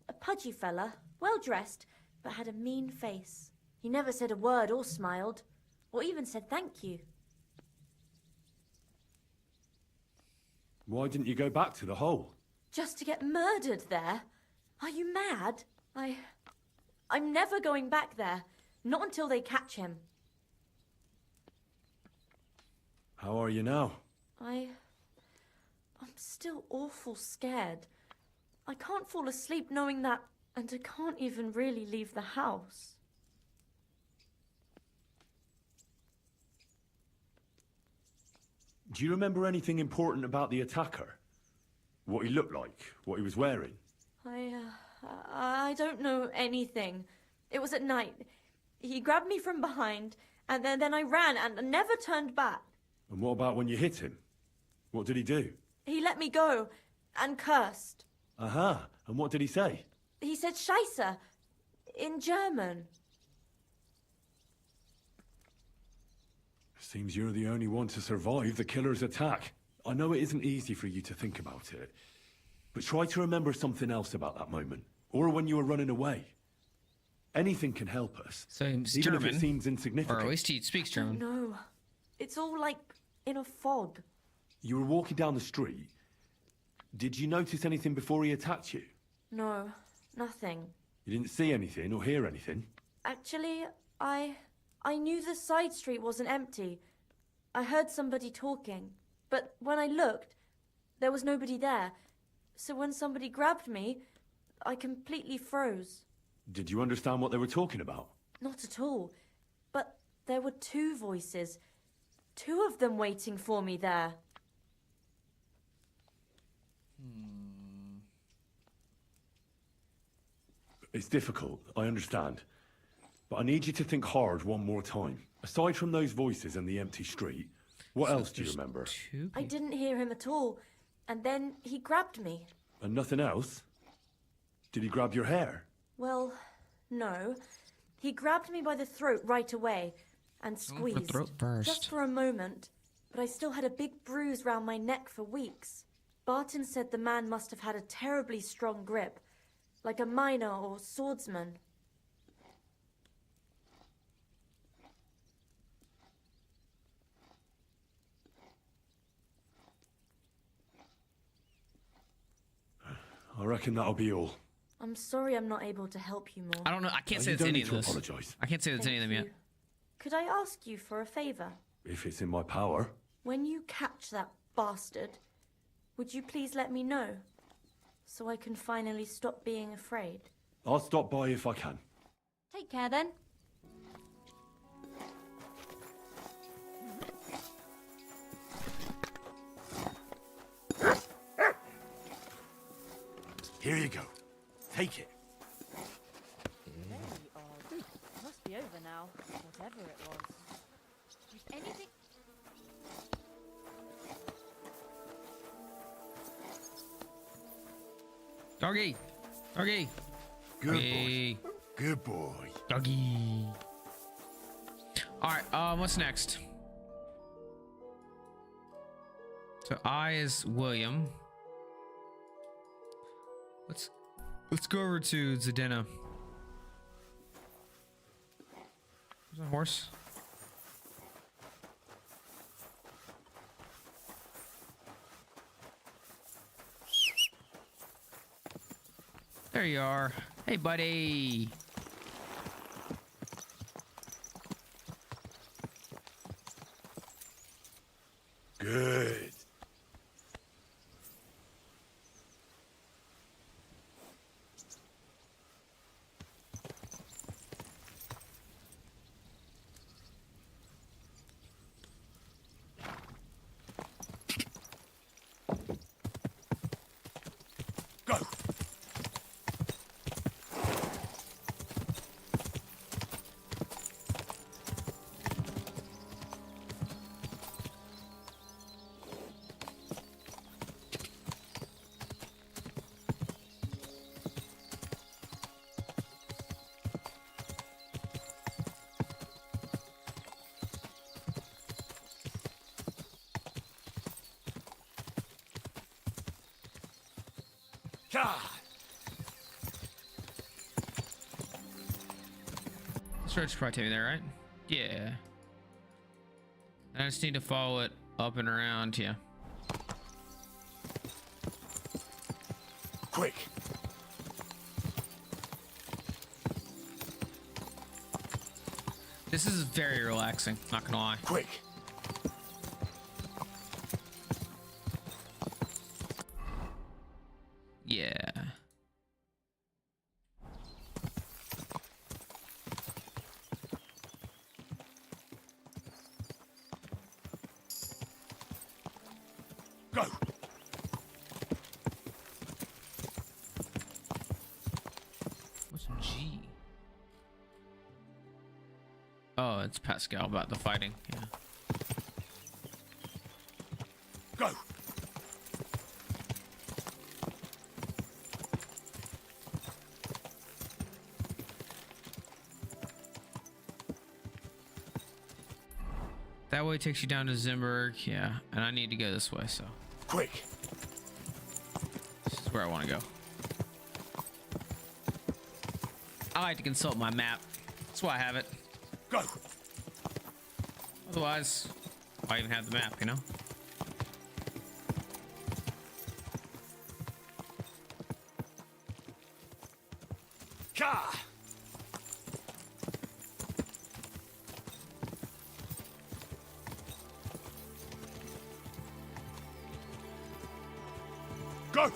a pudgy fella, well-dressed, but had a mean face. He never said a word or smiled, or even said thank you. Why didn't you go back to the hole? Just to get murdered there? Are you mad? I'm never going back there. Not until they catch him. How are you now? I'm still awful scared. I can't fall asleep knowing that, and I can't even really leave the house. Do you remember anything important about the attacker? What he looked like? What he was wearing? I don't know anything. It was at night. He grabbed me from behind, and then I ran and never turned back. And what about when you hit him? What did he do? He let me go, and cursed. Aha, and what did he say? He said Scheisse, in German. Seems you're the only one to survive the killer's attack. I know it isn't easy for you to think about it, but try to remember something else about that moment, or when you were running away. Anything can help us, So he's even German, if it seems insignificant. or at least he speaks German. No, it's all like in a fog. You were walking down the street. Did you notice anything before he attacked you? No, nothing. You didn't see anything or hear anything? Actually, I knew the side street wasn't empty. I heard somebody talking, but when I looked, there was nobody there. So when somebody grabbed me, I completely froze. Did you understand what they were talking about? Not at all. But there were two voices. Two of them waiting for me there. It's difficult, I understand. But I need you to think hard one more time. Aside from those voices and the empty street, what else do you remember? I didn't hear him at all. And then he grabbed me. And nothing else? Did he grab your hair? Well, no. He grabbed me by the throat right away and squeezed. throat first. Just for a moment. But I still had a big bruise round my neck for weeks. Barton said the man must have had a terribly strong grip, like a miner or swordsman. I reckon that'll be all. I'm sorry I'm not able to help you more. I don't know. I can't say you it's don't any need of to this. apologise. I can't say it's any of them yet. Could I ask you for a favor? If it's in my power. When you catch that bastard, would you please let me know? So I can finally stop being afraid. I'll stop by if I can. Take care then. Here you go. Take it. Very odd. Must be over now, whatever it was. Anything? Doggy. Doggy. Good Doggy. boy. Good boy. Doggy. All right. What's next? So I is William. Let's go over to Zdena. There's a horse. There you are. Hey, buddy. Good. Go! God. Search probably take me there, right? Yeah. I just need to follow it up and around, yeah. Quick! This is very relaxing, not gonna lie. Quick! Yeah. Go! What's G? Oh, it's Pascal about the fighting, yeah. Go! That way takes you down to Zimberg, yeah. And I need to go this way, so. Quick! This is where I want to go. I like to consult my map. That's why I have it. Go! Otherwise, why even have the map, you know? Ka! Go!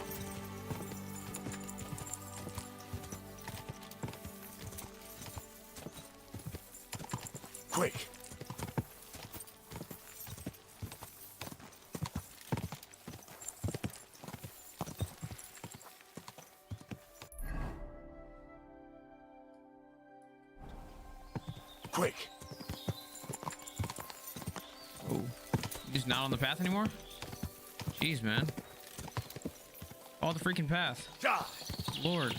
Quick! Quick! Oh, you just not on the path anymore? Jeez, man. All the freaking path. Die! Lord.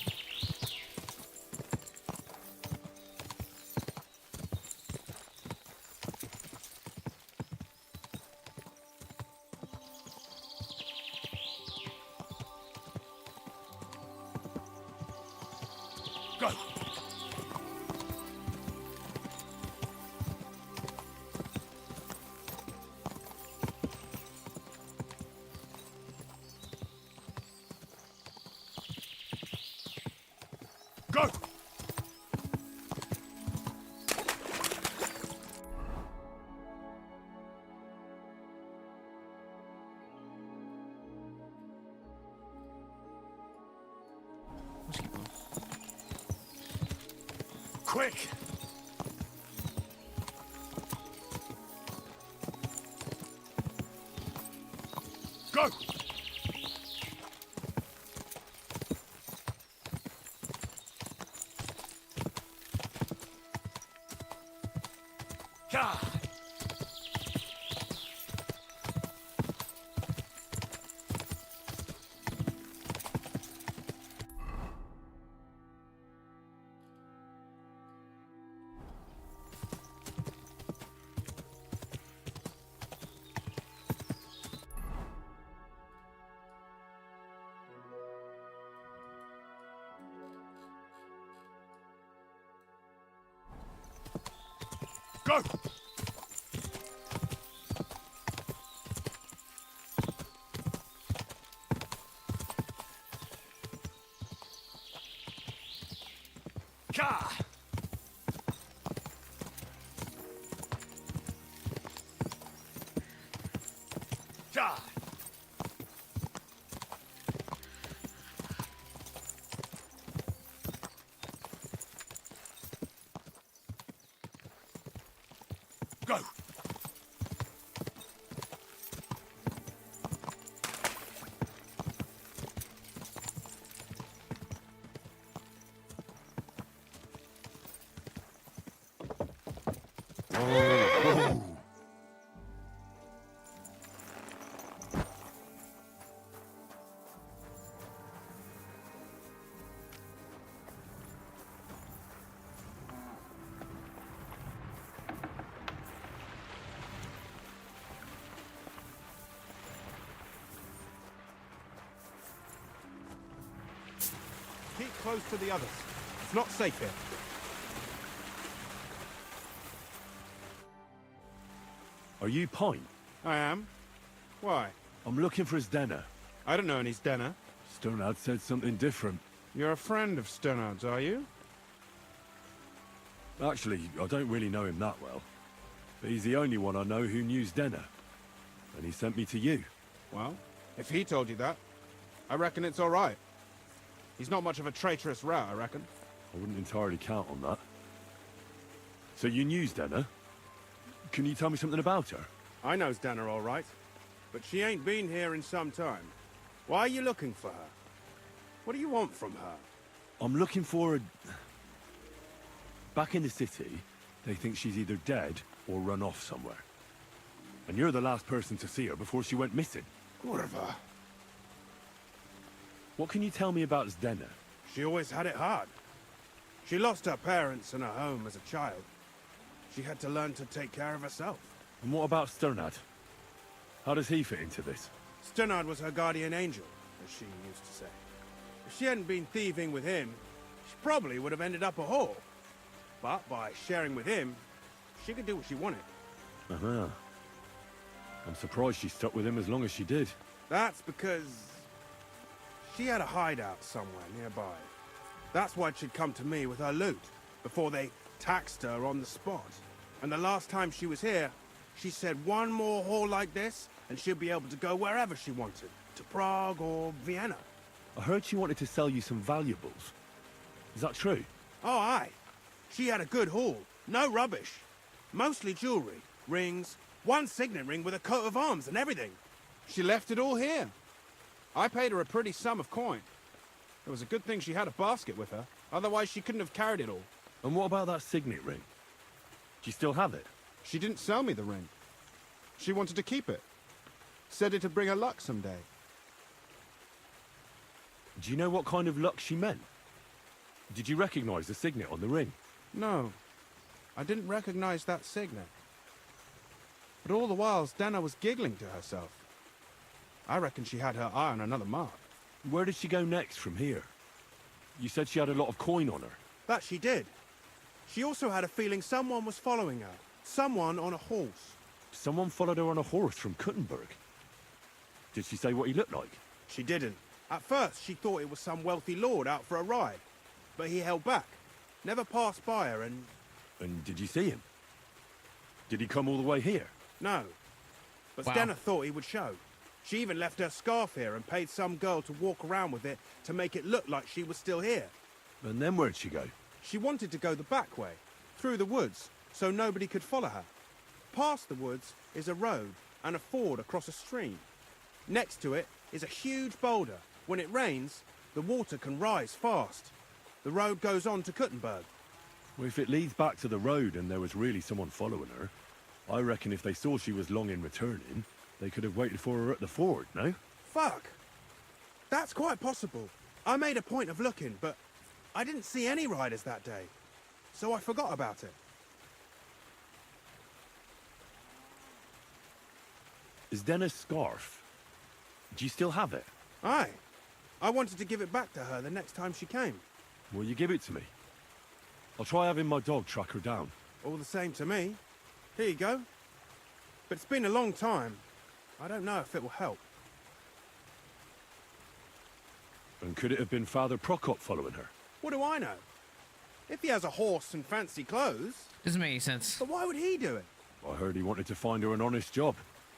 Go! Go! Quick! Go! Yeah! Go! Ka! Ja! Go! Keep close to the others. It's not safe here. Are you Pint? I am. Why? I'm looking for Zdena. I don't know any Stenner. Sternad said something different. You're a friend of Sternard's, are you? Actually, I don't really know him that well. But he's the only one I know who knew Zdena. And he sent me to you. Well, if he told you that, I reckon it's all right. He's not much of a traitorous rat, I reckon. I wouldn't entirely count on that. So you knew Zdena? Can you tell me something about her? I know Stenner all right, but she ain't been here in some time. Why are you looking for her? What do you want from her? I'm looking for a... Back in the city, they think she's either dead or run off somewhere. And you're the last person to see her before she went missing. Kurva. What can you tell me about Zdena? She always had it hard. She lost her parents and her home as a child. She had to learn to take care of herself. And what about Sternad? How does he fit into this? Sternard was her guardian angel, as she used to say. If she hadn't been thieving with him, she probably would have ended up a whore. But by sharing with him, she could do what she wanted. Uh-huh. I'm surprised she stuck with him as long as she did. That's because she had a hideout somewhere nearby. That's why she'd come to me with her loot, before they taxed her on the spot. And the last time she was here, she said one more haul like this, and she'll be able to go wherever she wanted. To Prague or Vienna. I heard she wanted to sell you some valuables. Is that true? Oh, aye. She had a good haul. No rubbish. Mostly jewelry, rings, one signet ring with a coat of arms and everything. She left it all here. I paid her a pretty sum of coin. It was a good thing she had a basket with her. Otherwise, she couldn't have carried it all. And what about that signet ring? Do you still have it? She didn't sell me the ring. She wanted to keep it. Said it'd bring her luck someday. Do you know what kind of luck she meant? Did you recognize the signet on the ring? No. I didn't recognize that signet. But all the while, Stena was giggling to herself. I reckon she had her eye on another mark. Where did she go next from here? You said she had a lot of coin on her. That she did. She also had a feeling someone was following her. Someone on a horse. Someone followed her on a horse from Kuttenberg. Did she say what he looked like? She didn't. At first, she thought it was some wealthy lord out for a ride. But he held back. Never passed by her and... And did you see him? Did he come all the way here? No. But Wow. Stenna thought he would show. She even left her scarf here and paid some girl to walk around with it to make it look like she was still here. And then where'd she go? She wanted to go the back way, through the woods, so nobody could follow her. Past the woods is a road and a ford across a stream. Next to it is a huge boulder. When it rains, the water can rise fast. The road goes on to Kuttenberg. Well, if it leads back to the road and there was really someone following her, I reckon if they saw she was long in returning, they could have waited for her at the ford, no? Fuck! That's quite possible. I made a point of looking, but I didn't see any riders that day, so I forgot about it. Is Denna's scarf? Do you still have it? Aye. I wanted to give it back to her the next time she came. Will you give it to me? I'll try having my dog track her down. All the same to me. Here you go. But it's been a long time. I don't know if it will help. And could it have been Father Prokop following her? What do I know? If he has a horse and fancy clothes... Doesn't make any sense. But why would he do it? I heard he wanted to find her an honest job,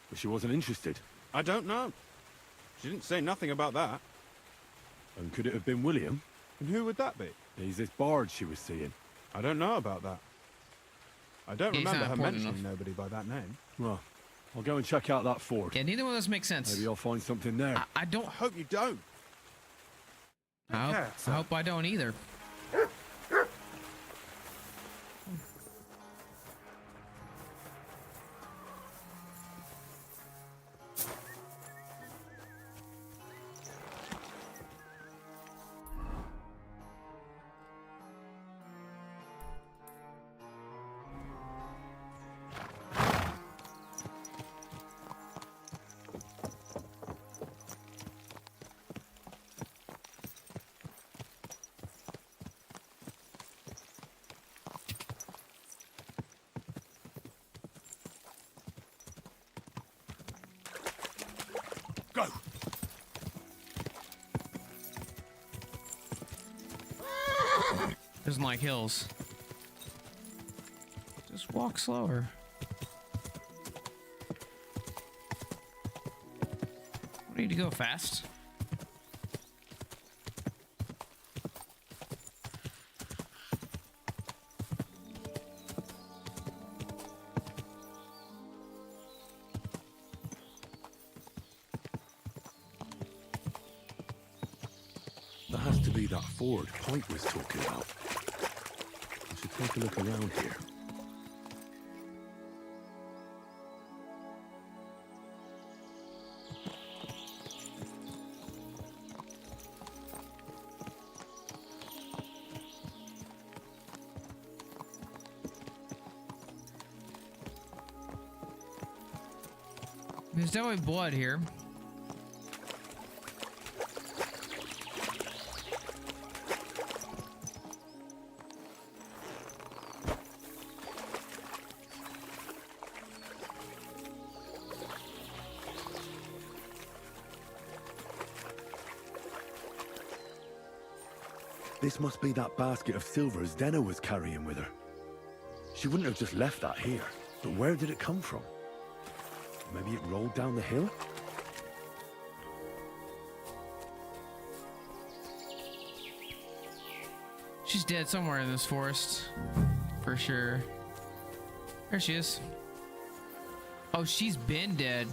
but she wasn't interested. I don't know. She didn't say nothing about that. And could it have been William? And who would that be? He's this bard she was seeing. I don't know about that. I don't He's remember not her important mentioning enough. nobody by that name. Well, I'll go and check out that ford. Yeah, neither one of those make sense. Maybe I'll find something there. I don't. I hope you don't. I hope I don't either. Go! Doesn't like hills. Just walk slower. I need to go fast. That has to be that ford Pike was talking about. I should take a look around here. There's definitely blood here. This must be that basket of silver Denna was carrying with her. She wouldn't have just left that here. But where did it come from? Maybe it rolled down the hill? She's dead somewhere in this forest. For sure. There she is. Oh, she's been dead.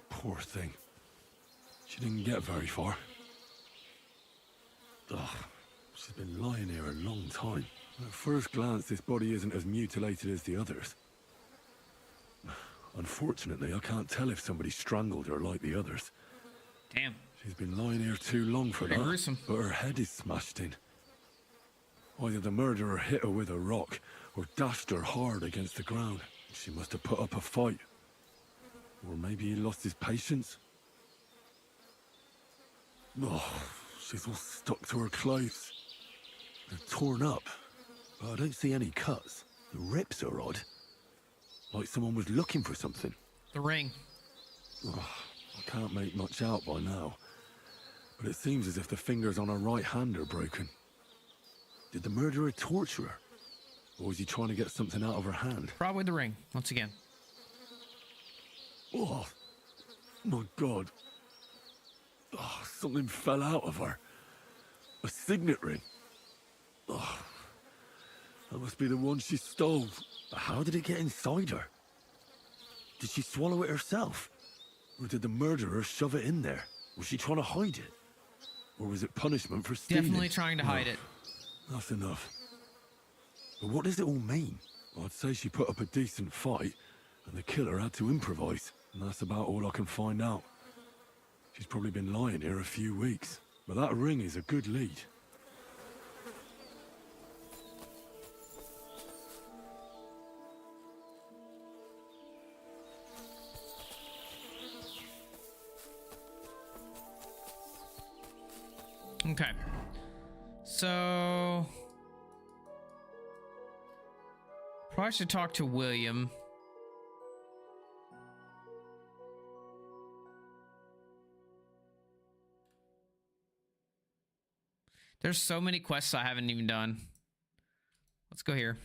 Poor thing. She didn't get very far. Ugh, she's been lying here a long time. At first glance, this body isn't as mutilated as the others. Unfortunately, I can't tell if somebody strangled her like the others. Damn. She's been lying here too long for Pretty that. gruesome. But her head is smashed in. Either the murderer hit her with a rock or dashed her hard against the ground. She must have put up a fight. Or maybe he lost his patience. Oh, she's all stuck to her clothes. They're torn up, but I don't see any cuts. The rips are odd. Like someone was looking for something. The ring. Ugh, I can't make much out by now. But it seems as if the fingers on her right hand are broken. Did the murderer torture her? Or was he trying to get something out of her hand? Probably the ring, once again. Oh, my God. Oh, something fell out of her. A signet ring. Oh, that must be the one she stole. But how did it get inside her? Did she swallow it herself? Or did the murderer shove it in there? Was she trying to hide it? Or was it punishment for stealing? Definitely trying to hide it. That's enough. But what does it all mean? I'd say she put up a decent fight, and the killer had to improvise. And that's about all I can find out. She's probably been lying here a few weeks. But that ring is a good lead. Okay. So... probably should talk to William. There's so many quests I haven't even done. Let's go here.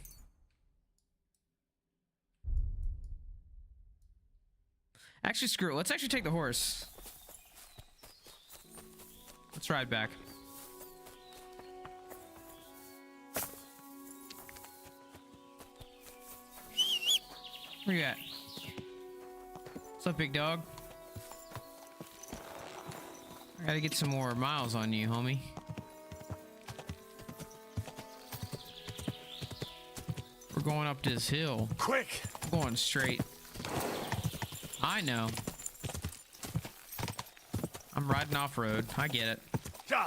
Actually, screw it. Let's actually take the horse. Let's ride back. Where you at? What's up, big dog? I gotta get some more miles on you, homie. We're going up this hill. Quick! We're going straight. I know. I'm riding off-road. I get it. Ja!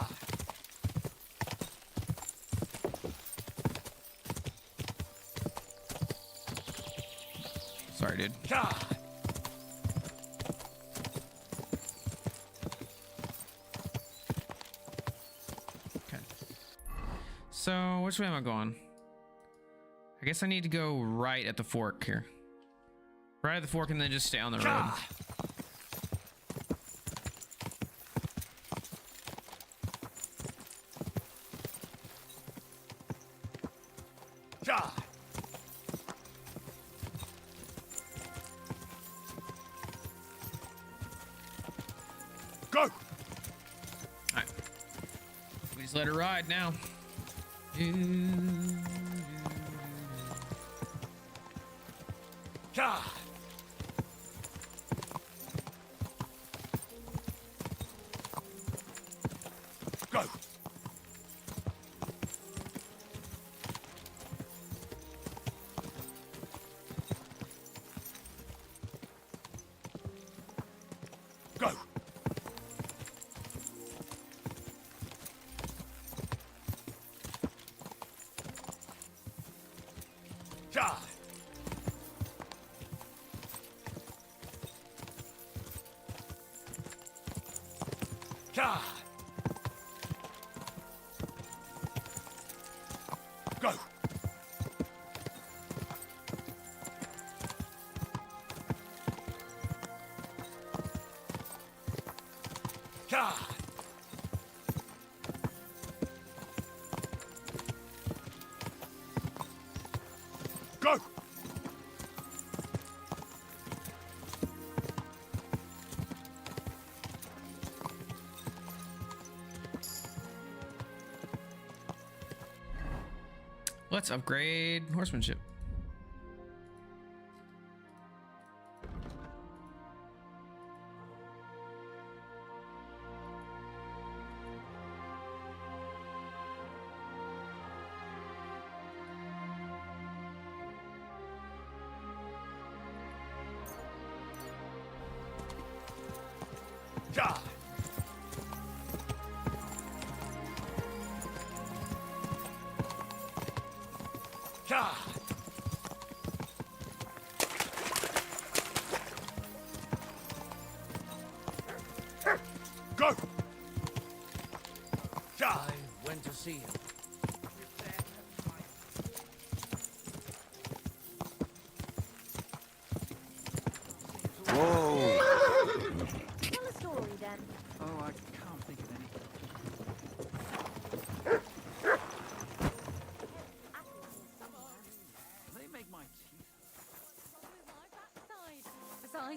Sorry, dude. Ja! Okay. So, which way am I going? I guess I need to go right at the fork here. Right at the fork and then just stay on the road. Ja! Ja! Go! Alright. We just let her ride now. Ja! Go! Go! Ja! Ja! Go! Ja! Go! Let's upgrade horsemanship. Ja! Ja! Go! Ja! I went to see him.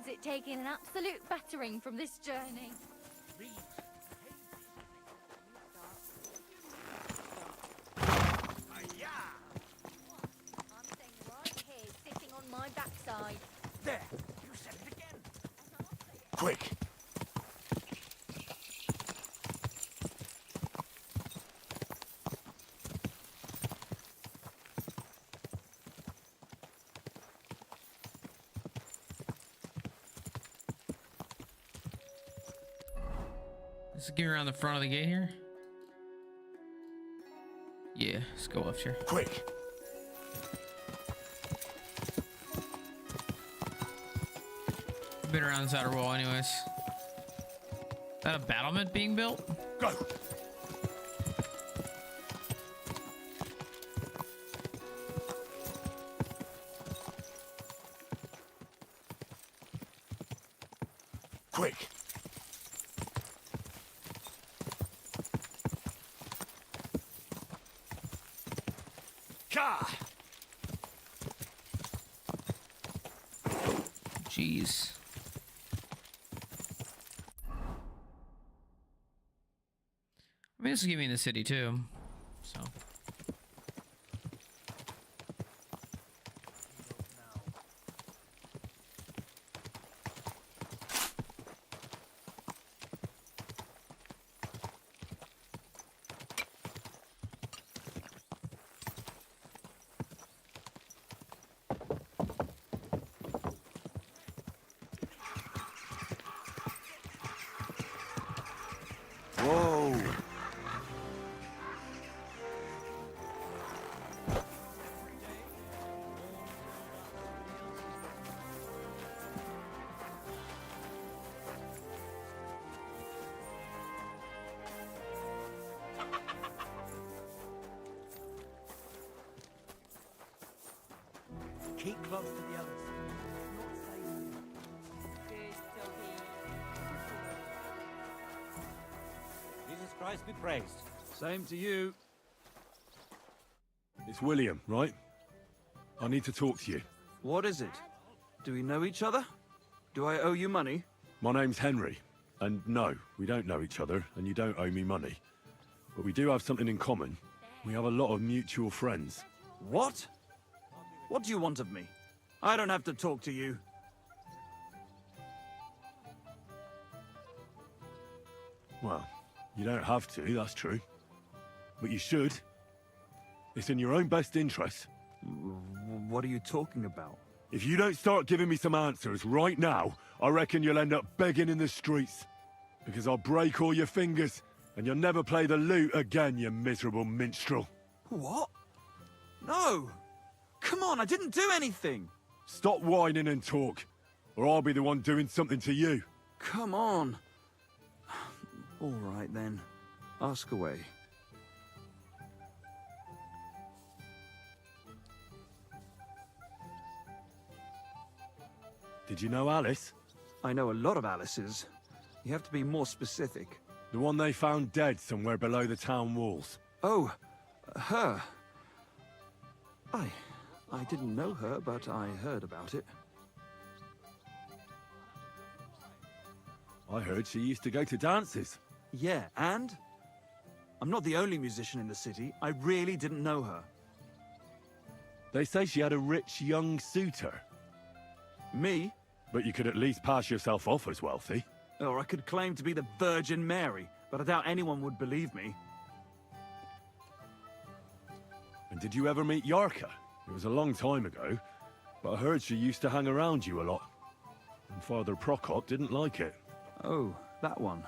finds it taking an absolute battering from this journey. I'm staying right here, sitting on my backside. There, you said it again. Quick. Let's get around the front of the gate here. Yeah, let's go up here. Quick. Been around this outer wall anyways. Is that a battlement being built? Go. Quick. Car. Jeez. I mean, this is giving me the city too, so. Whoa! Keep close to the others. Jesus Christ be praised. Same to you. It's William, right? I need to talk to you. What is it? Do we know each other? Do I owe you money? My name's Henry, and no, we don't know each other, and you don't owe me money. But we do have something in common. We have a lot of mutual friends. What? What do you want of me? I don't have to talk to you. Well, you don't have to, that's true. But you should. It's in your own best interest. What are you talking about? If you don't start giving me some answers right now, I reckon you'll end up begging in the streets. Because I'll break all your fingers, and you'll never play the lute again, you miserable minstrel. What? No! Come on, I didn't do anything! Stop whining and talk, or I'll be the one doing something to you. Come on. All right then. Ask away. Did you know Alice? I know a lot of Alices. You have to be more specific. The one they found dead somewhere below the town walls. Oh, her. I didn't know her, but I heard about it. I heard she used to go to dances. Yeah, and? I'm not the only musician in the city. I really didn't know her. They say she had a rich young suitor. Me? But you could at least pass yourself off as wealthy. Or I could claim to be the Virgin Mary, but I doubt anyone would believe me. And did you ever meet Yarka? It was a long time ago, but I heard she used to hang around you a lot. And Father Prokop didn't like it. Oh, that one.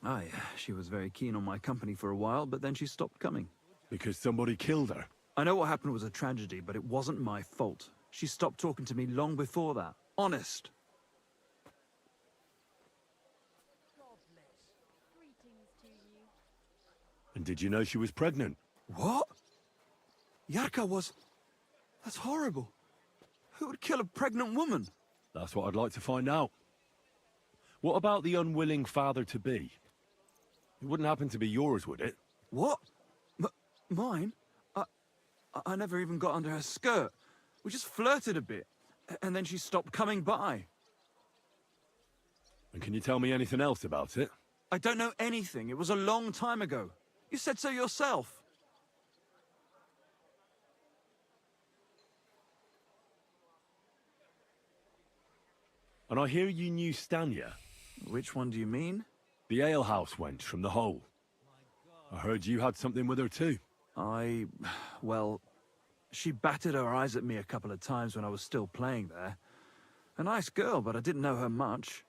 Aye, she was very keen on my company for a while, but then she stopped coming. Because somebody killed her? I know what happened was a tragedy, but it wasn't my fault. She stopped talking to me long before that. Honest. And did you know she was pregnant? What? Yarka was... That's horrible. Who would kill a pregnant woman? That's what I'd like to find out. What about the unwilling father-to-be? It wouldn't happen to be yours, would it? What? Mine? I never even got under her skirt. We just flirted a bit. and then she stopped coming by. And can you tell me anything else about it? I don't know anything. It was a long time ago. You said so yourself. And I hear you knew Stanya. Which one do you mean? The alehouse wench from the hole. I heard you had something with her too. Well, she batted her eyes at me a couple of times when I was still playing there. A nice girl, but I didn't know her much.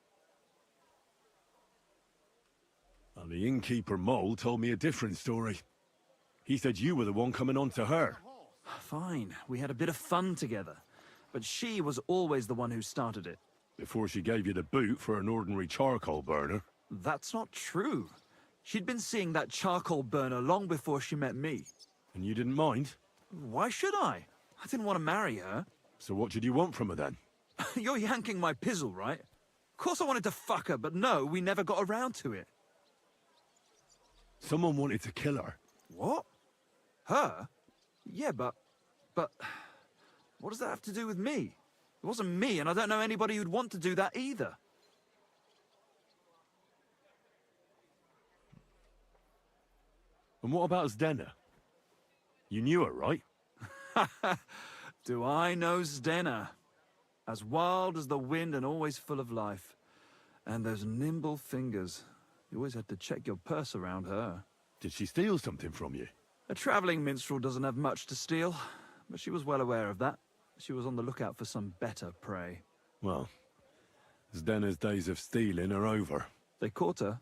And the innkeeper Mole told me a different story. He said you were the one coming on to her. Fine, we had a bit of fun together. But she was always the one who started it. Before she gave you the boot for an ordinary charcoal burner. That's not true. She'd been seeing that charcoal burner long before she met me. And you didn't mind? Why should I? I didn't want to marry her. So what did you want from her then? You're yanking my pizzle, right? Of course I wanted to fuck her, but no, we never got around to it. Someone wanted to kill her. What? Her? Yeah, but... What does that have to do with me? It wasn't me, and I don't know anybody who'd want to do that either. And what about Zdena? You knew her, right? Do I know Zdena? As wild as the wind and always full of life. And those nimble fingers. You always had to check your purse around her. Did she steal something from you? A traveling minstrel doesn't have much to steal, but she was well aware of that. She was on the lookout for some better prey. Well, Zdena's days of stealing are over. They caught her.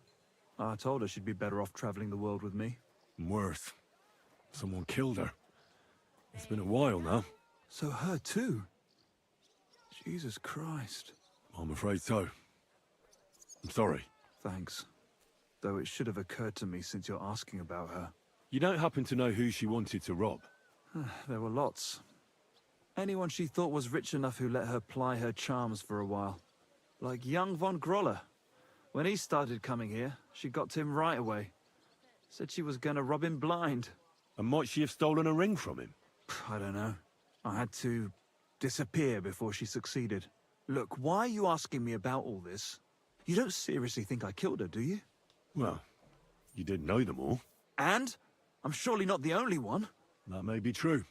I told her she'd be better off traveling the world with me. And worse. Someone killed her. It's been a while now. So her too? Jesus Christ. I'm afraid so. I'm sorry. Thanks. Though it should have occurred to me since you're asking about her. You don't happen to know who she wanted to rob? There were lots. Anyone she thought was rich enough who let her ply her charms for a while. Like young von Groller. When he started coming here, she got to him right away. Said she was gonna rob him blind. And might she have stolen a ring from him? I don't know. I had to disappear before she succeeded. Look, why are you asking me about all this? You don't seriously think I killed her, do you? Well, you did know them all. And? I'm surely not the only one. That may be true.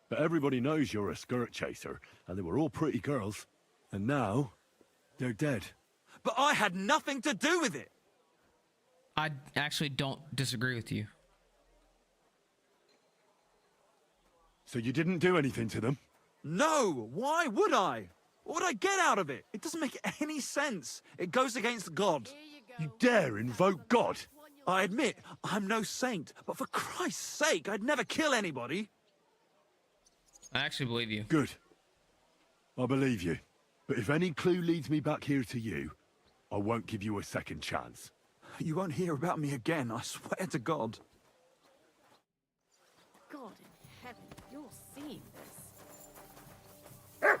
But everybody knows you're a skirt chaser, and they were all pretty girls. And now, they're dead. But I had nothing to do with it! I actually don't disagree with you. So you didn't do anything to them? No! Why would I? What would I get out of it? It doesn't make any sense. It goes against God. You dare invoke God? I admit, I'm no saint, but for Christ's sake, I'd never kill anybody. I actually believe you. Good. I believe you. But if any clue leads me back here to you, I won't give you a second chance. You won't hear about me again, I swear to God. God in heaven, you're seeing this.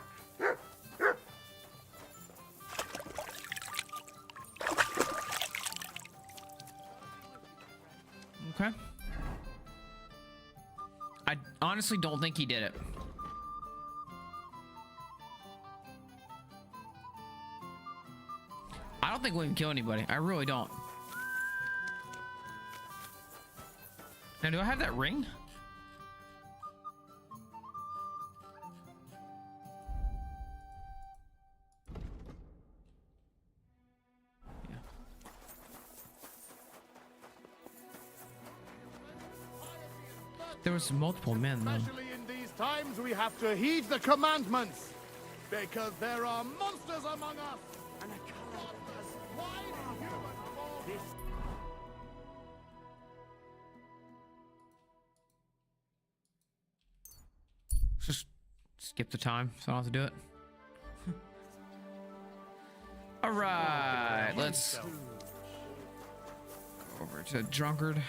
Okay. I honestly don't think he did it. I don't think William killed anybody. I really don't. Now, do I have that ring? Yeah. There was multiple men, though. Especially in these times, we have to heed the commandments. Because there are monsters among us. And a cannot as wide a human for this. Just skip the time so I don't have to do it. All right, let's go over to Drunkard.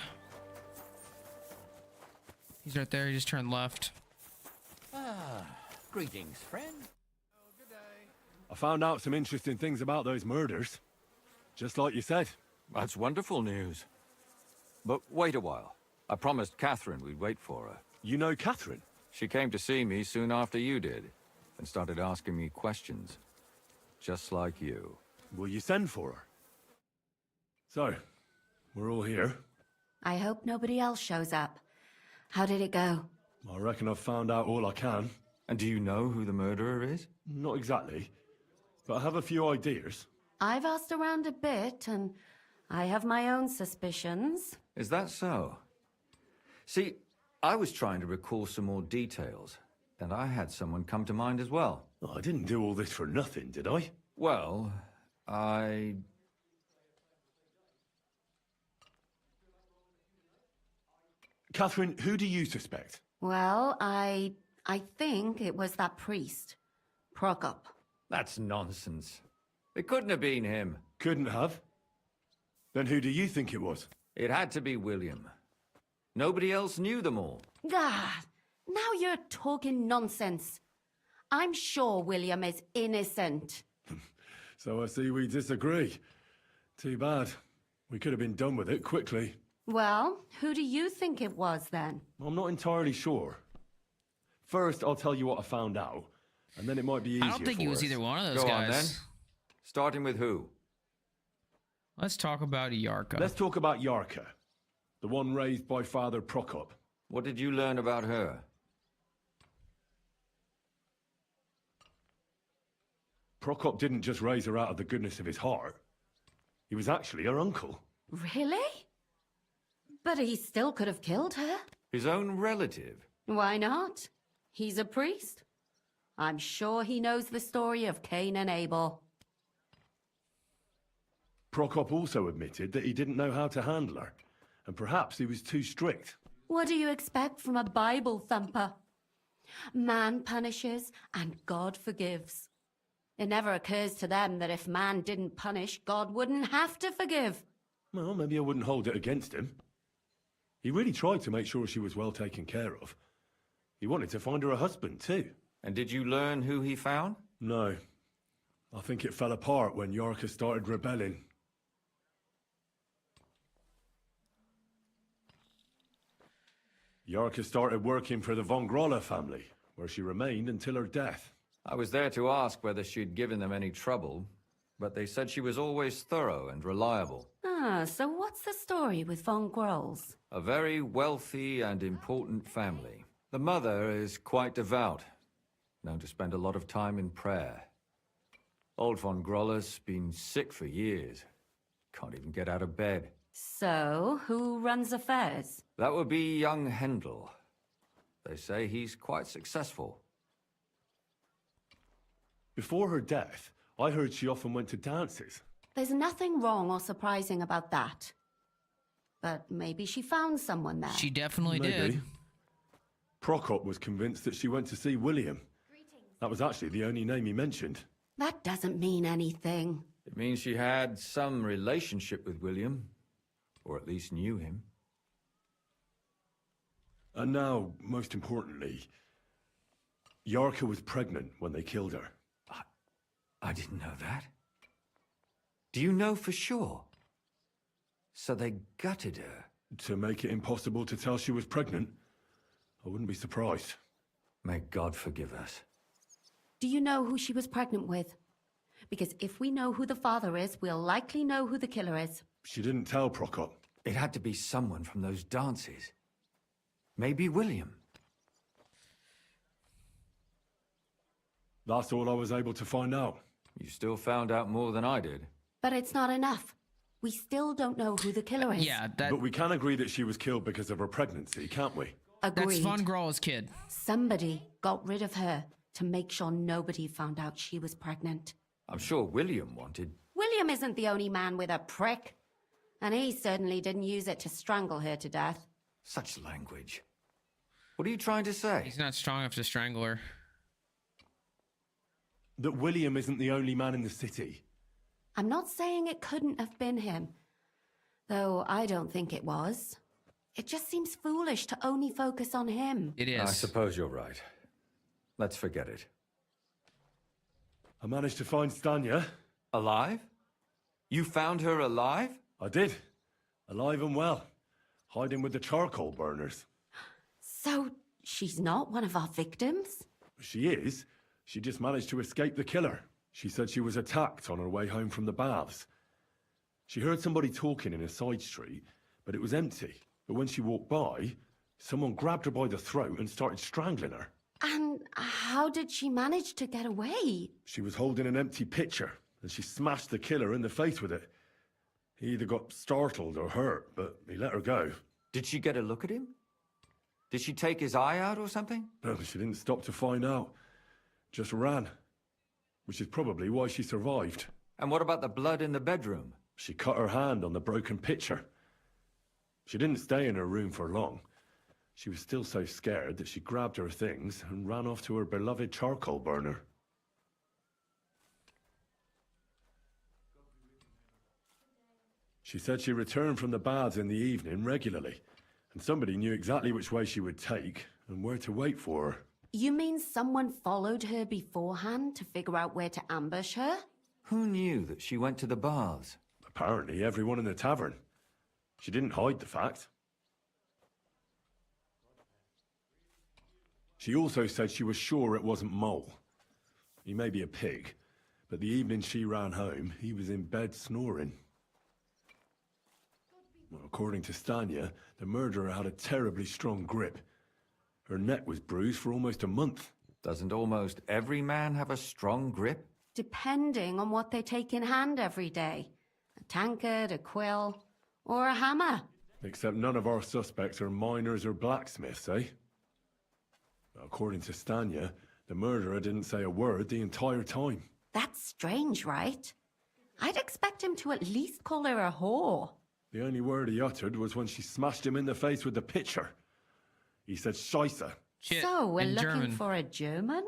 He's right there. He just turned left. Greetings, friend. I found out some interesting things about those murders. Just like you said. That's wonderful news. But wait a while. I promised Catherine we'd wait for her. You know Catherine? She came to see me soon after you did. and started asking me questions. Just like you. Will you send for her? So, we're all here. I hope nobody else shows up. How did it go? I reckon I've found out all I can. And do you know who the murderer is? Not exactly, but I have a few ideas. I've asked around a bit, and I have my own suspicions. Is that so? See, I was trying to recall some more details, and I had someone come to mind as well. I didn't do all this for nothing, did I? Well, I... Catherine, who do you suspect? Well, I think it was that priest, Prokop. That's nonsense. It couldn't have been him. Couldn't have? Then who do you think it was? It had to be William. Nobody else knew them all. God, now you're talking nonsense. I'm sure William is innocent. So I see we disagree. Too bad. We could have been done with it quickly. Well, who do you think it was then? I'm not entirely sure. First, I'll tell you what I found out, and then it might be easier. I don't think he was either one of those Go guys. on, then. Starting with who? Let's talk about Yarka. Let's talk about Yarka, the one raised by Father Prokop. What did you learn about her? Prokop didn't just raise her out of the goodness of his heart. He was actually her uncle. Really? But he still could have killed her. His own relative? Why not? He's a priest. I'm sure he knows the story of Cain and Abel. Prokop also admitted that he didn't know how to handle her, and perhaps he was too strict. What do you expect from a Bible thumper? Man punishes and God forgives. It never occurs to them that if man didn't punish, God wouldn't have to forgive. Well, maybe I wouldn't hold it against him. He really tried to make sure she was well taken care of. He wanted to find her a husband, too. And did you learn who he found? No. I think it fell apart when Yarka started rebelling. Yarka started working for the von Groller family, where she remained until her death. I was there to ask whether she'd given them any trouble, but they said she was always thorough and reliable. Ah, so what's the story with von Grolls? A very wealthy and important family. The mother is quite devout, known to spend a lot of time in prayer. Old von Groller's been sick for years. Can't even get out of bed. So, who runs affairs? That would be young Hendel. They say he's quite successful. Before her death, I heard she often went to dances. There's nothing wrong or surprising about that. But maybe she found someone there. She definitely Maybe. did. Prokop was convinced that she went to see William. That was actually the only name he mentioned. That doesn't mean anything. It means she had some relationship with William, or at least knew him. And now, most importantly, Yarka was pregnant when they killed her. I didn't know that. Do you know for sure? So they gutted her? To make it impossible to tell she was pregnant? I wouldn't be surprised. May God forgive us. Do you know who she was pregnant with? Because if we know who the father is, we'll likely know who the killer is. She didn't tell Prokop. It had to be someone from those dances. Maybe William. That's all I was able to find out. You still found out more than I did. But it's not enough. We still don't know who the killer is. Yeah, that... But we can agree that she was killed because of her pregnancy, can't we? Agreed. That's Von Groll's kid. Somebody got rid of her to make sure nobody found out she was pregnant. I'm sure William wanted... William isn't the only man with a prick. And he certainly didn't use it to strangle her to death. Such language. What are you trying to say? He's not strong enough to strangle her. That William isn't the only man in the city. I'm not saying it couldn't have been him. Though I don't think it was. It just seems foolish to only focus on him. It is. I suppose you're right. Let's forget it. I managed to find Stanya. Alive? You found her alive? I did. Alive and well. Hiding with the charcoal burners. So, she's not one of our victims? She is, She just managed to escape the killer. She said she was attacked on her way home from the baths. She heard somebody talking in a side street, but it was empty. But when she walked by, someone grabbed her by the throat and started strangling her. And how did she manage to get away? She was holding an empty pitcher, and she smashed the killer in the face with it. He either got startled or hurt, but he let her go. Did she get a look at him? Did she take his eye out or something? No, she didn't stop to find out. Just ran. Which is probably why she survived. And what about the blood in the bedroom? She cut her hand on the broken pitcher. She didn't stay in her room for long. She was still so scared that she grabbed her things and ran off to her beloved charcoal burner. She said she returned from the baths in the evening regularly, and somebody knew exactly which way she would take and where to wait for her. You mean someone followed her beforehand to figure out where to ambush her? Who knew that she went to the baths? Apparently everyone in the tavern. She didn't hide the fact. She also said she was sure it wasn't Mole. He may be a pig, but the evening she ran home, he was in bed snoring. Well, according to Stanya, the murderer had a terribly strong grip. Her neck was bruised for almost a month. Doesn't almost every man have a strong grip? Depending on what they take in hand every day. A tankard, a quill, or a hammer. Except none of our suspects are miners or blacksmiths, eh? According to Stanya, the murderer didn't say a word the entire time. That's strange, right? I'd expect him to at least call her a whore. The only word he uttered was when she smashed him in the face with the pitcher. He said Scheisse. So, we're looking for a German?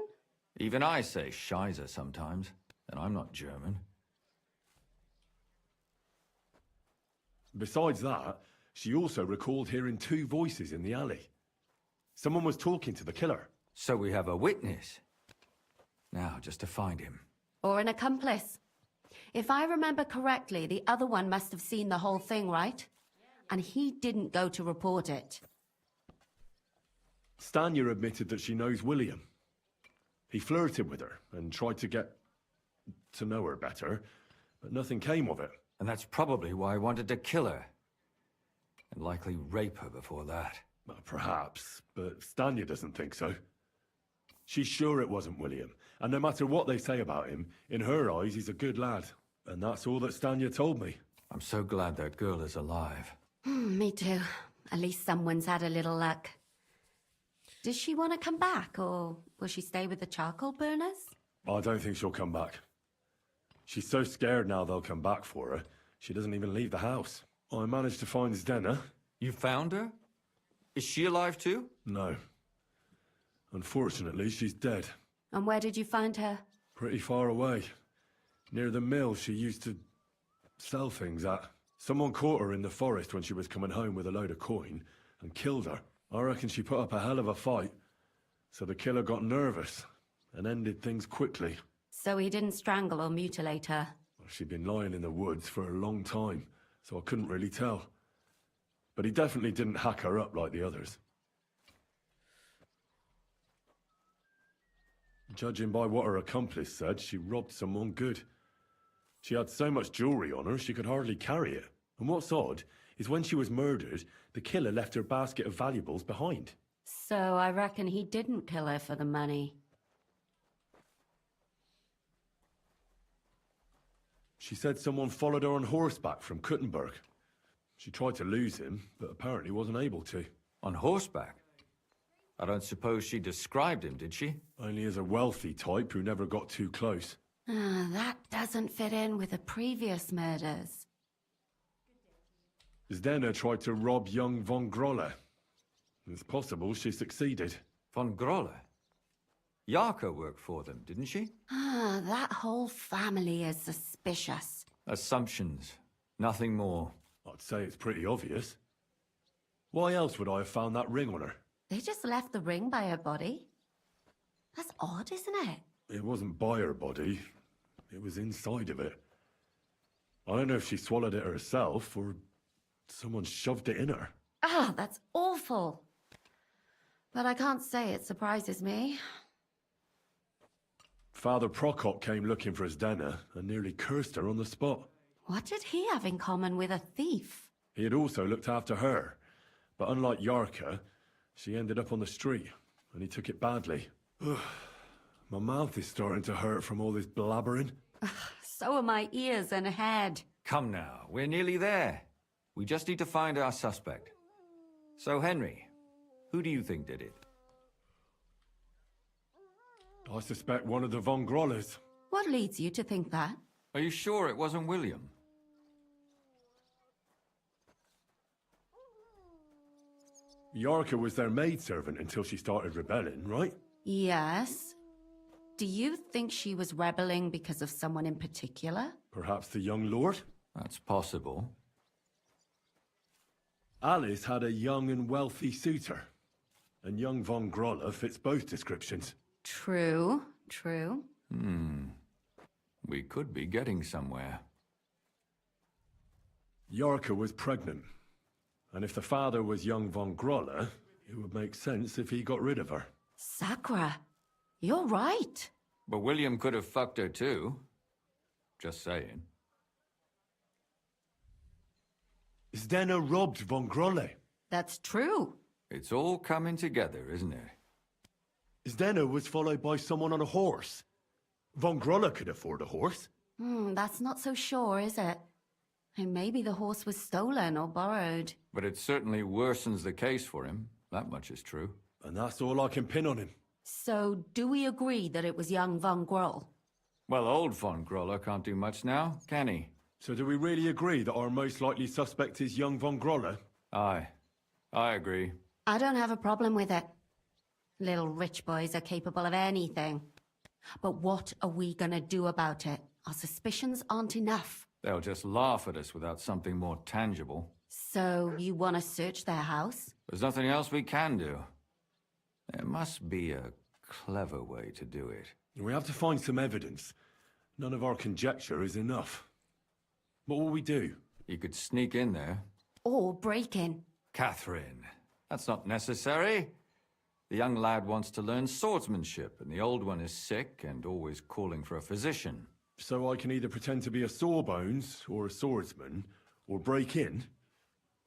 Even I say Scheisse sometimes, and I'm not German. Besides that, she also recalled hearing two voices in the alley. Someone was talking to the killer. So we have a witness. Now, just to find him. Or an accomplice. If I remember correctly, the other one must have seen the whole thing, right? And he didn't go to report it. Stanya admitted that she knows William. He flirted with her and tried to get to know her better, but nothing came of it. And that's probably why I wanted to kill her. And likely rape her before that. Well, perhaps, but Stanya doesn't think so. She's sure it wasn't William, and no matter what they say about him, in her eyes he's a good lad. And that's all that Stanya told me. I'm so glad that girl is alive. Me too. At least someone's had a little luck. Does she want to come back, or will she stay with the charcoal burners? I don't think she'll come back. She's so scared now they'll come back for her, she doesn't even leave the house. I managed to find Zdena. You found her? Is she alive too? No. Unfortunately, she's dead. And where did you find her? Pretty far away. Near the mill she used to sell things at. Someone caught her in the forest when she was coming home with a load of coin and killed her. I reckon she put up a hell of a fight. So the killer got nervous and ended things quickly. So he didn't strangle or mutilate her? She'd been lying in the woods for a long time, so I couldn't really tell. But he definitely didn't hack her up like the others. Judging by what her accomplice said, she robbed someone good. She had so much jewelry on her, she could hardly carry it. And what's odd is when she was murdered, the killer left her basket of valuables behind. So I reckon he didn't kill her for the money. She said someone followed her on horseback from Kuttenberg. She tried to lose him, but apparently wasn't able to. On horseback? I don't suppose she described him, did she? Only as a wealthy type who never got too close. That doesn't fit in with the previous murders. Zdena tried to rob young von Grolle. It's possible she succeeded. Von Grolle? Yarka worked for them, didn't she? That whole family is suspicious. Assumptions. Nothing more. I'd say it's pretty obvious. Why else would I have found that ring on her? They just left the ring by her body? That's odd, isn't it? It wasn't by her body. It was inside of it. I don't know if she swallowed it herself or someone shoved it in her. That's awful. But I can't say it surprises me. Father Prokop came looking for Zdena and nearly cursed her on the spot. What did he have in common with a thief? He had also looked after her, but unlike Yarka, she ended up on the street, and he took it badly. My mouth is starting to hurt from all this blabbering. So are my ears and head. Come now, we're nearly there. We just need to find our suspect. So, Henry, who do you think did it? I suspect one of the Von Grollers. What leads you to think that? Are you sure it wasn't William? Yarka was their maidservant until she started rebelling, right? Yes. Do you think she was rebelling because of someone in particular? Perhaps the young lord? That's possible. Alice had a young and wealthy suitor, and young Von Groller fits both descriptions. True, true. We could be getting somewhere. Yarka was pregnant, and if the father was young Von Groller, it would make sense if he got rid of her. Sakra, you're right. But William could have fucked her too. Just saying. Zdena robbed Von Grolle. That's true. It's all coming together, isn't it? Zdena was followed by someone on a horse. Von Groller could afford a horse. That's not so sure, is it? And maybe the horse was stolen or borrowed. But it certainly worsens the case for him. That much is true. And that's all I can pin on him. So, do we agree that it was young Von Groll? Well, old Von Groller can't do much now, can he? So do we really agree that our most likely suspect is young Von Groller? Aye. I agree. I don't have a problem with it. Little rich boys are capable of anything. But what are we gonna do about it? Our suspicions aren't enough. They'll just laugh at us without something more tangible. So, you want to search their house? There's nothing else we can do. There must be a clever way to do it. We have to find some evidence. None of our conjecture is enough. What will we do? You could sneak in there. Or break in. Catherine, that's not necessary. The young lad wants to learn swordsmanship, and the old one is sick and always calling for a physician. So I can either pretend to be a sawbones, or a swordsman, or break in?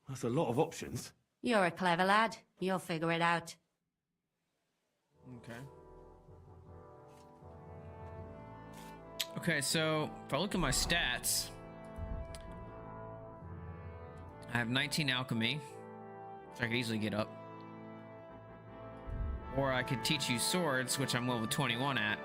That's a lot of options. You're a clever lad. You'll figure it out. Okay. Okay, so if I look at my stats, I have 19 alchemy, which I could easily get up. Or I could teach you swords, which I'm level 21 at.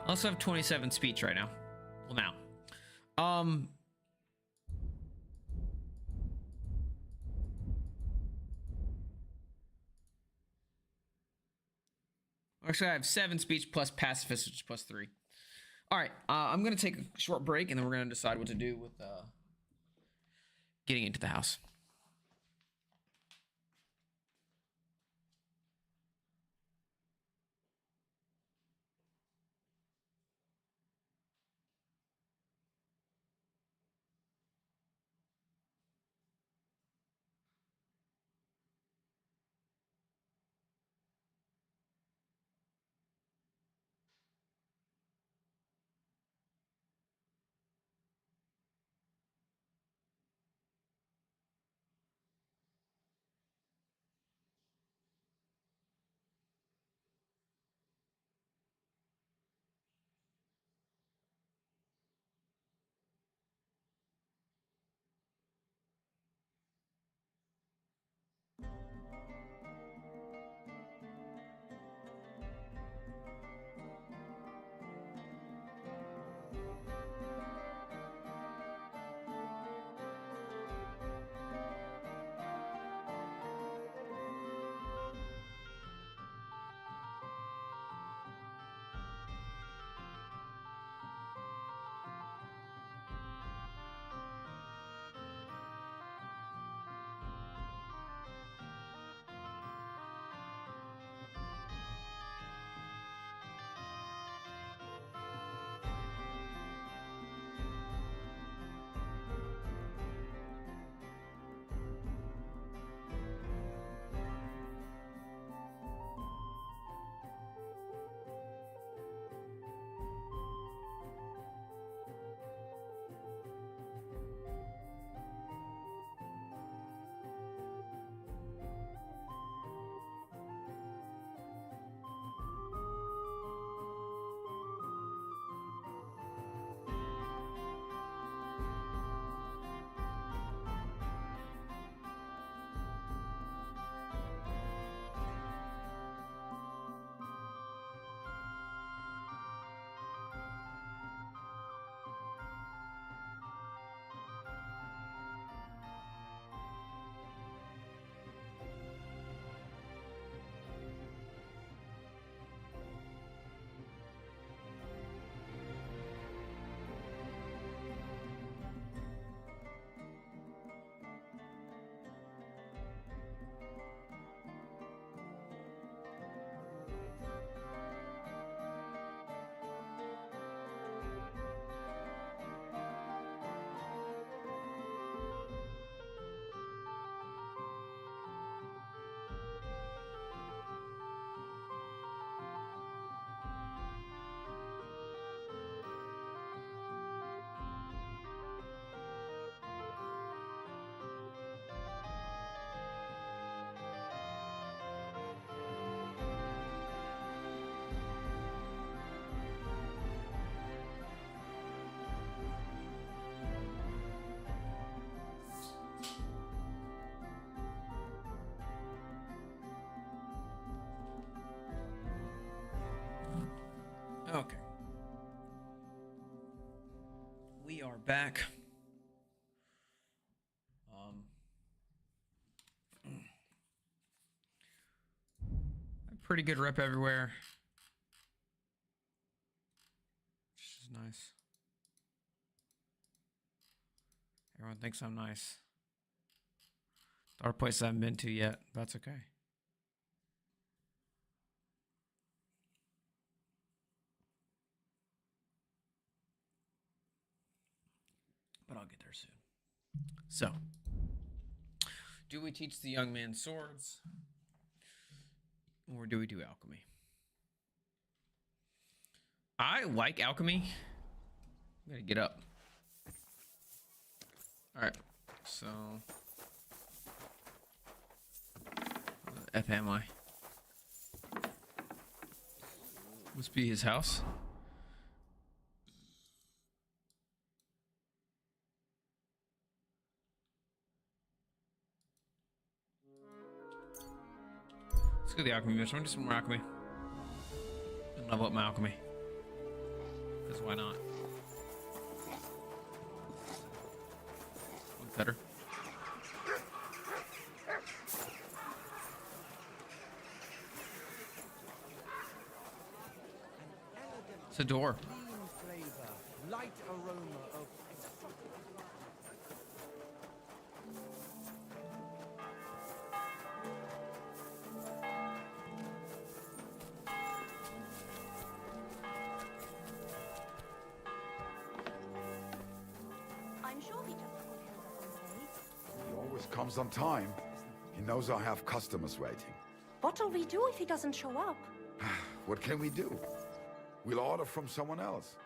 I also have 27 speech right now. Well, now. Actually, I have 7 speech plus pacifist, which is plus 3. All right, I'm going to take a short break, and then we're going to decide what to do with getting into the house. Okay. We are back. A pretty good rep everywhere. Which is nice. Everyone thinks I'm nice. There are places I haven't been to yet. That's okay. But I'll get there soon. So, do we teach the young man swords? Or do we do alchemy? I like alchemy. I'm gonna get up. Alright, so F am I? Must be his house. Let's go to the alchemy mission. I'm just some more alchemy. And level up my alchemy. Because why not? Better. It's a door. Light aroma of I'm sure he just took care of us on the He always comes on time. He knows I have customers waiting. What'll we do if he doesn't show up? What can we do? We'll order from someone else.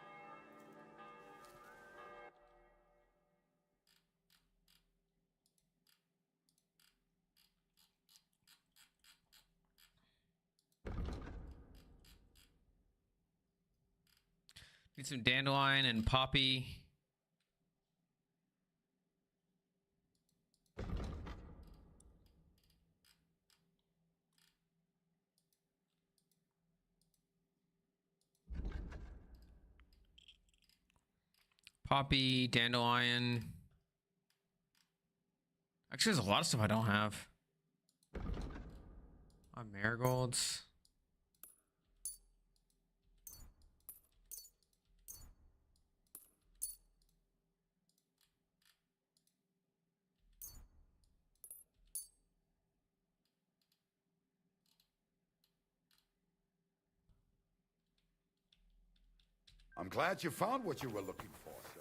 Need some dandelion and poppy. Poppy, dandelion. Actually, there's a lot of stuff I don't have. Marigolds. I'm glad you found what you were looking for, sir.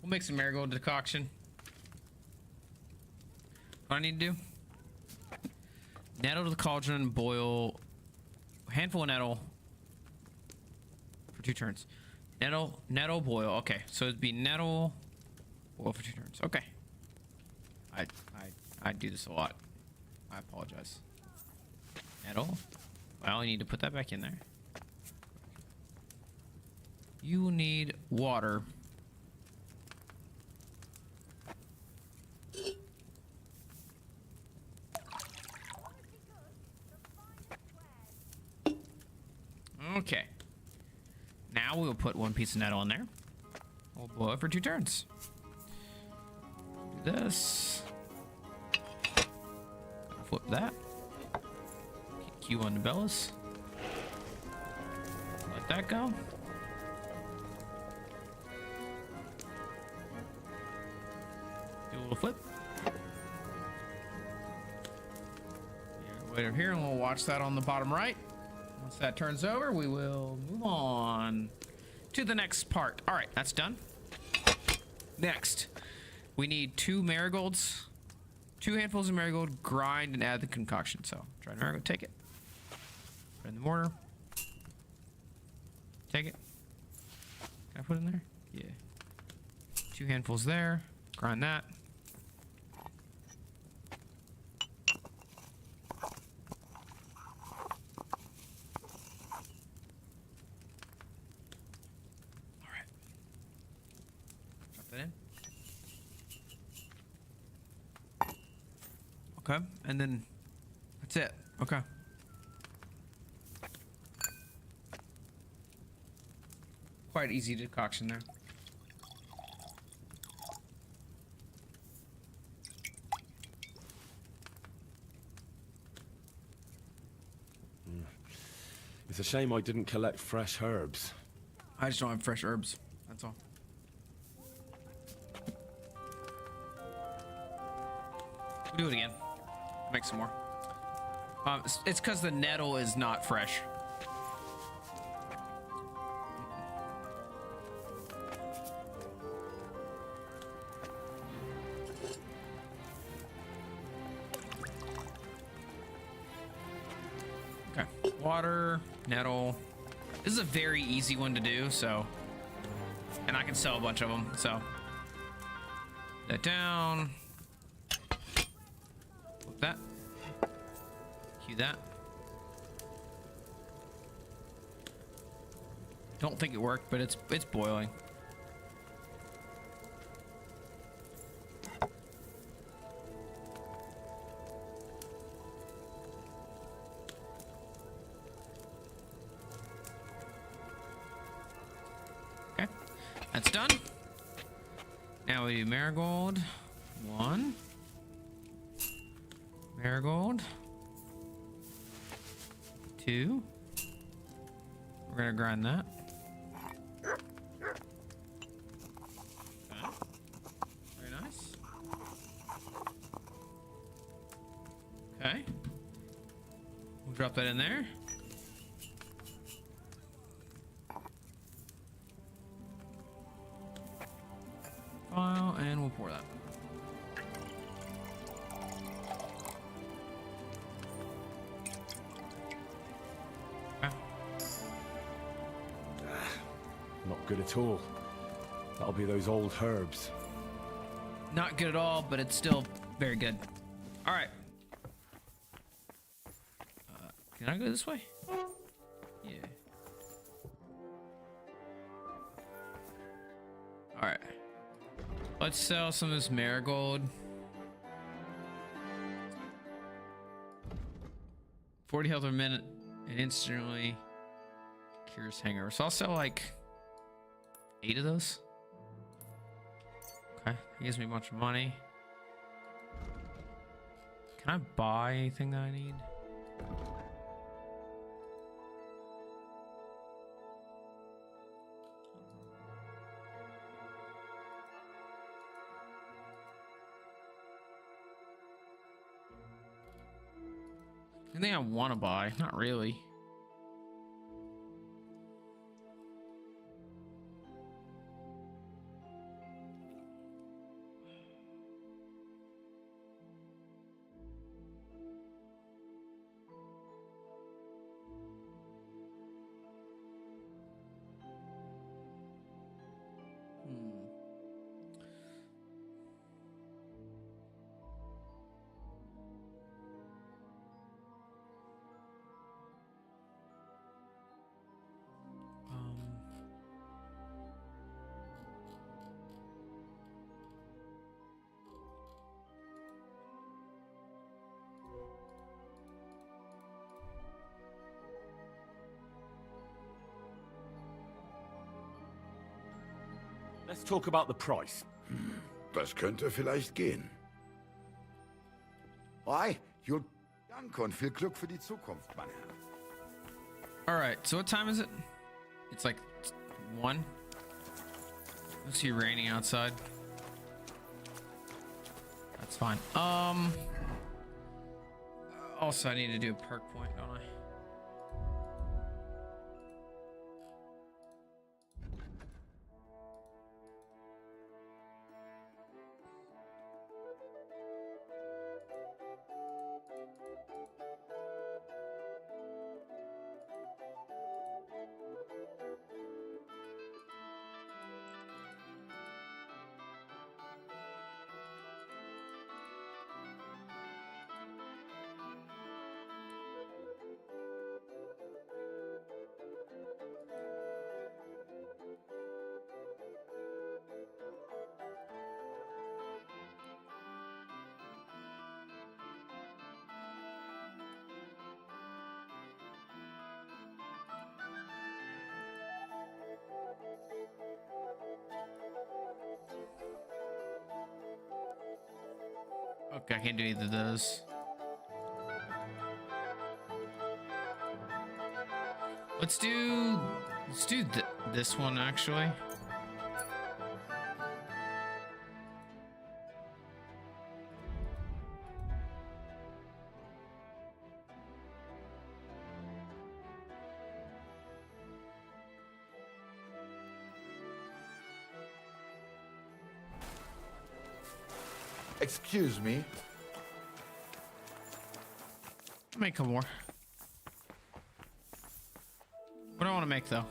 We'll make some marigold decoction. What I need to do? Nettle to the cauldron, boil a handful of nettle for 2 turns. Nettle, boil. Okay, so it'd be nettle, boil for 2 turns. Okay. I do this a lot. I apologize. Nettle. Well, I need to put that back in there. You need water. Okay. Now we'll put 1 piece of nettle in there. We'll boil it for 2 turns. Do this. Flip that. Q on the bellows. Let that go. Do a little flip. Wait over here and we'll watch that on the bottom right. Once that turns over, we will move on to the next part. All right, that's done. Next, we need 2 marigolds, 2 handfuls of marigold, grind and add the concoction. So try marigold, take it. Put it in the mortar. Take it. Can I put it in there? Yeah. 2 handfuls there. Grind that. Okay, and then that's it. Okay. Quite easy decoction there. It's a shame I didn't collect fresh herbs. I just don't have fresh herbs. That's all. We'll do it again. Make some more. It's because the nettle is not fresh. Okay. Water, nettle. This is a very easy one to do, so. And I can sell a bunch of them, so. That down. That. Cue that. Don't think it worked, but it's boiling. Okay, that's done. Now we do marigold. 1. Marigold. 2. We're gonna grind that. Okay. Very nice. Okay. We'll drop that in there. File, and we'll pour that. Not good at all. That'll be those old herbs. Not good at all, but it's still very good. All right. Can I go this way? Yeah. All right. Let's sell some of this marigold. 40 health per minute and instantly cures hangover. So I'll sell like 8 of those. Okay, that gives me a bunch of money. Can I buy anything that I need? Anything I want to buy? Not really. Let's talk about the price. Das könnte vielleicht gehen. Hi, Jul. Danke und viel Glück für die Zukunft, mein Herr. All right, so what time is it? It's like 1. Let's see, raining outside. That's fine. Also, I need to do a perk point, don't I? Okay, I can't do either of those. Let's do this one actually. Excuse me. Make a couple more. What do I want to make though?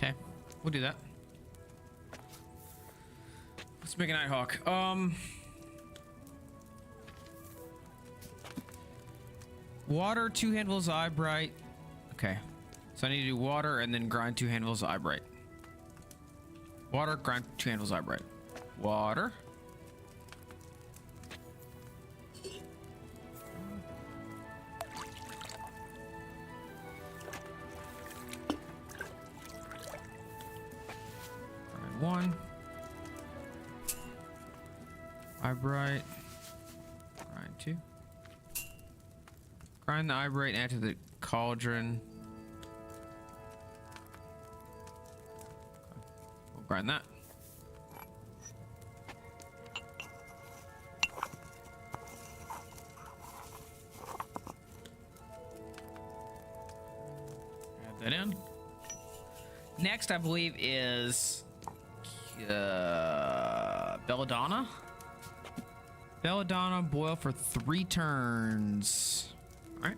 Okay, we'll do that. Let's make a Nighthawk. Water, 2 handfuls of eye bright. Okay, so I need to do water and then grind 2 handfuls of eye bright. Water, grind 2 handfuls of eye bright. Water. One. Eye bright. Grind 2. Grind the eye bright and add to the cauldron. We'll grind that. Add that in. Next, I believe, is belladonna. Belladonna, boil for 3 turns. All right.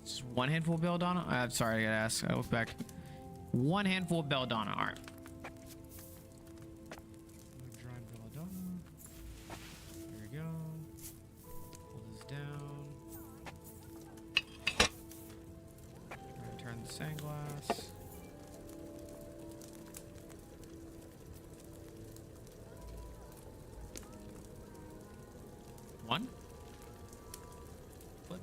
Just 1 handful of belladonna. I'm sorry, I gotta ask. I look back. 1 handful of belladonna. All right. Dried belladonna. There we go. Pull this down. Turn the sandglass. One. Flip.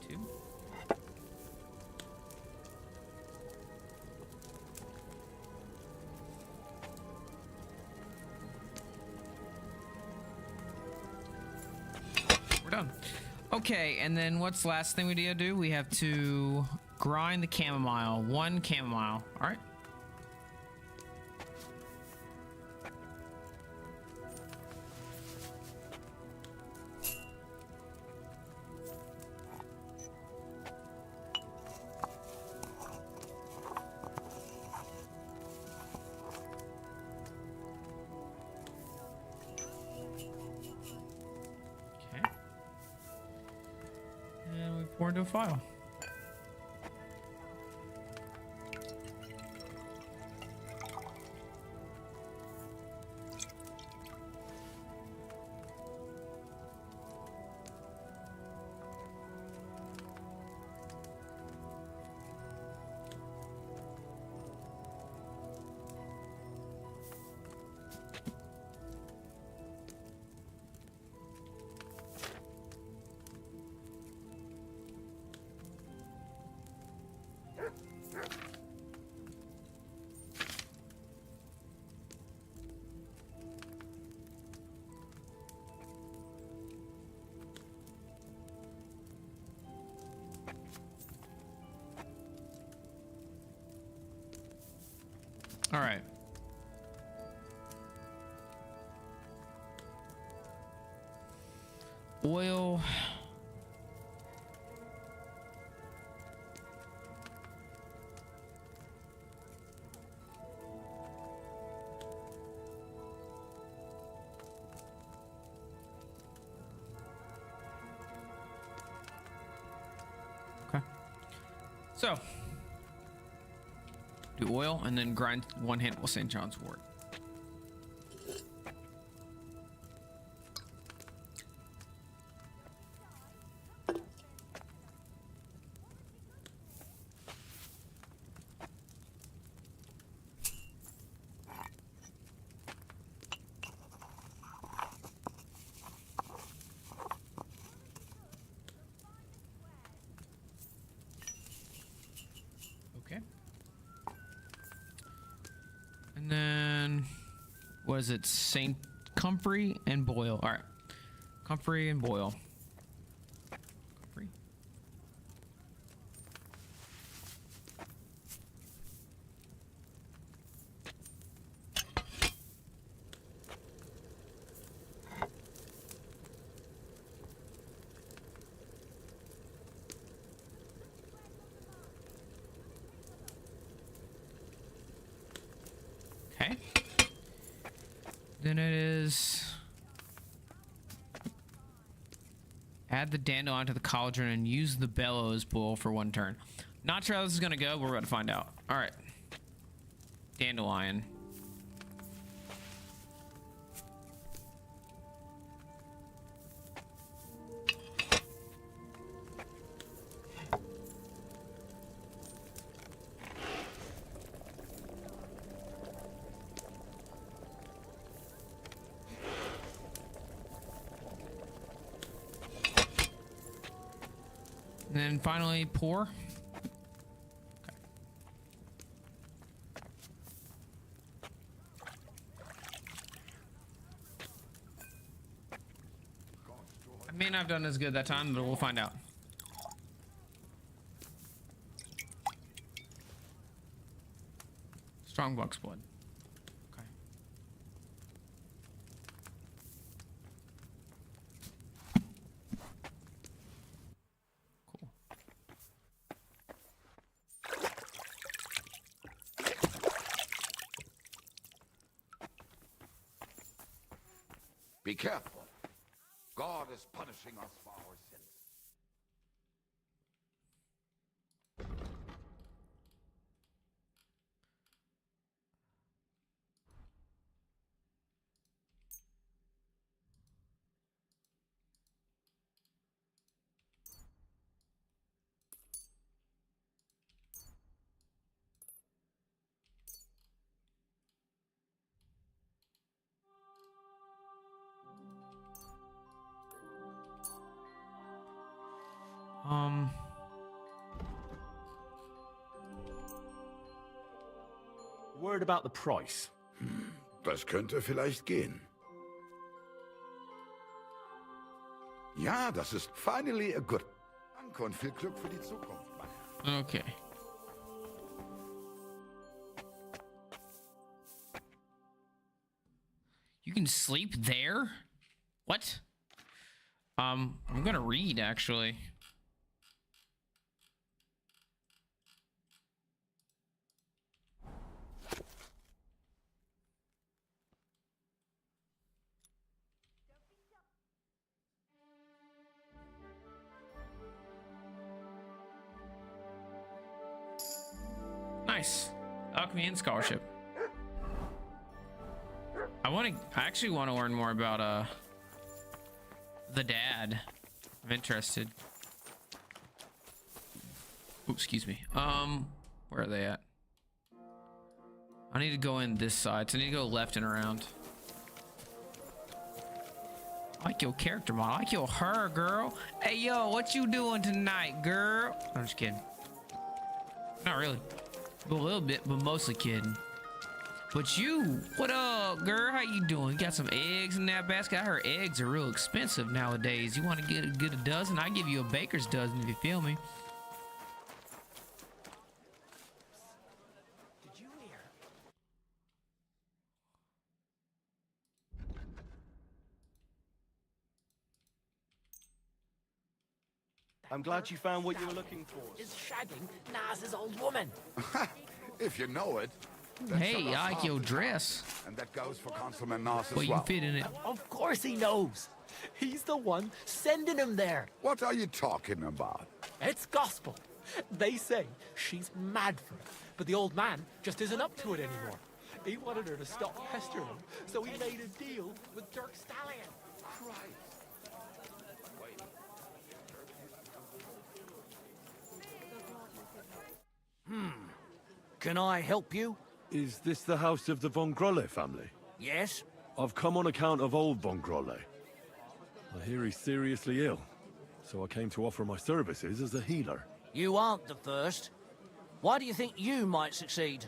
Two. We're done. Okay, and then what's the last thing we need to do? We have to grind the chamomile. 1 chamomile. All right. Pour into a file. All right. Oil. Okay. So, do oil and then grind one handful of St. John's wort. Okay. And then, what is it? St. Comfrey and boil. All right. Comfrey and boil. Comfrey. Okay. Then it is add the dandelion to the cauldron and use the bellows boil for 1 turn. Not sure how this is gonna go, but we're about to find out. All right. Dandelion. And then finally pour. Okay. I may not have done as good that time, but we'll find out. Strong buck's blood. Okay. Cool. Be careful. God is punishing us for our sins. Word about the price. Das könnte vielleicht gehen. Ja, das ist finally a good. Danke und viel Glück für die Zukunft, mein Herr. Okay. You can sleep there? What? I'm gonna read actually. Nice. Alchemy and scholarship. I actually want to learn more about the dad. I'm interested. Oops, excuse me. Where are they at? I need to go in this side, so I need to go left and around. I like your character model. I like your hair, girl. Hey, yo, what you doing tonight, girl? I'm just kidding. Not really. A little bit, but mostly kidding. But you, what up, girl? How you doing? You got some eggs in that basket? I heard eggs are real expensive nowadays. You want to get a dozen? I give you a baker's dozen if you feel me. Did you hear? I'm glad you found what you were looking for. Is shagging Nas's old woman. If you know it. then Hey, shut I up like your half the dress. time. And that goes for Councilman Nas as Well, you well. fit in it. Of course he knows. He's the one sending him there. What are you talking about? It's gospel. They say she's mad for it, but the old man just isn't up to it anymore. He wanted her to stop pestering him, so he made a deal with Dirk Stallion. Can I help you? Is this the house of the Von Grolle family? Yes? I've come on account of old Von Grolle. I hear he's seriously ill, so I came to offer my services as a healer. You aren't the first. Why do you think you might succeed?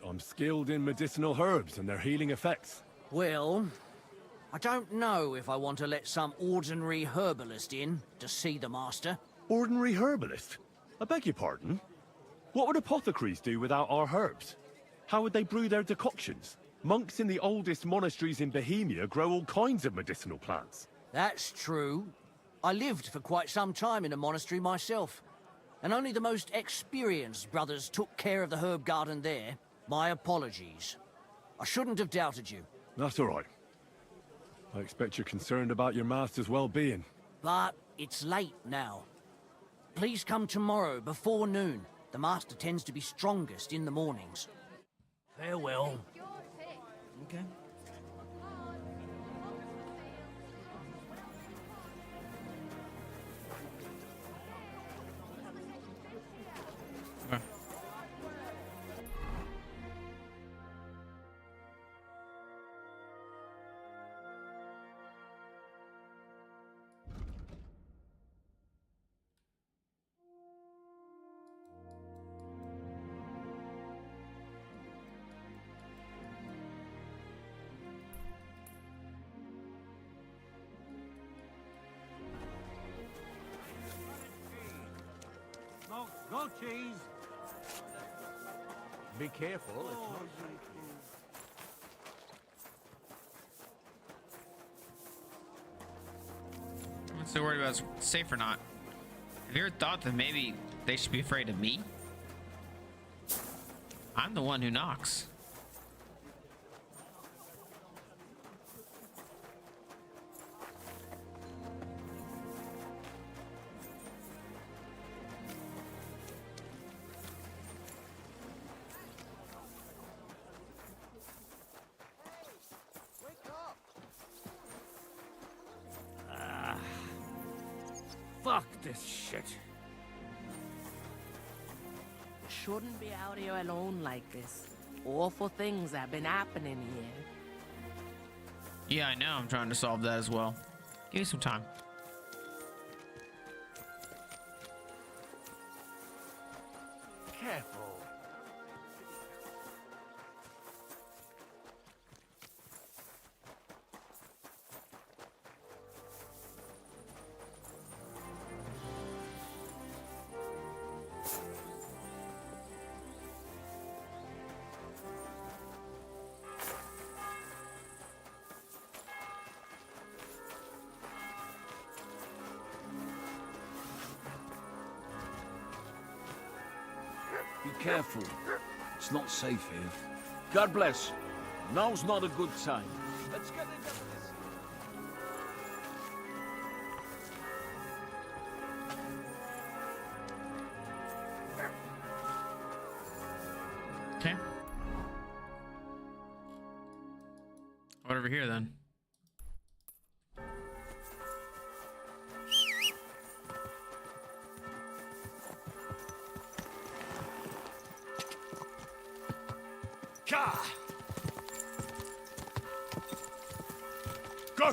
I'm skilled in medicinal herbs and their healing effects. Well, I don't know if I want to let some ordinary herbalist in to see the master. Ordinary herbalist? I beg your pardon? What would apothecaries do without our herbs? How would they brew their decoctions? Monks in the oldest monasteries in Bohemia grow all kinds of medicinal plants. That's true. I lived for quite some time in a monastery myself, and only the most experienced brothers took care of the herb garden there. My apologies. I shouldn't have doubted you. That's all right. I expect you're concerned about your master's well-being. But it's late now. Please come tomorrow before noon. The master tends to be strongest in the mornings. Farewell. Okay. Goat cheese. Be careful. It's not I'm so worried about it's safe or not. Have you ever thought that maybe they should be afraid of me? I'm the one who knocks. Fuck this shit. Shouldn't be out here alone like this. Awful things have been happening here. Yeah, I know. I'm trying to solve that as well. Give me some time. careful. Be careful. It's not safe here. God bless. Now's not a good time. Let's get into this. Okay. What over here then? Go!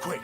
Quick!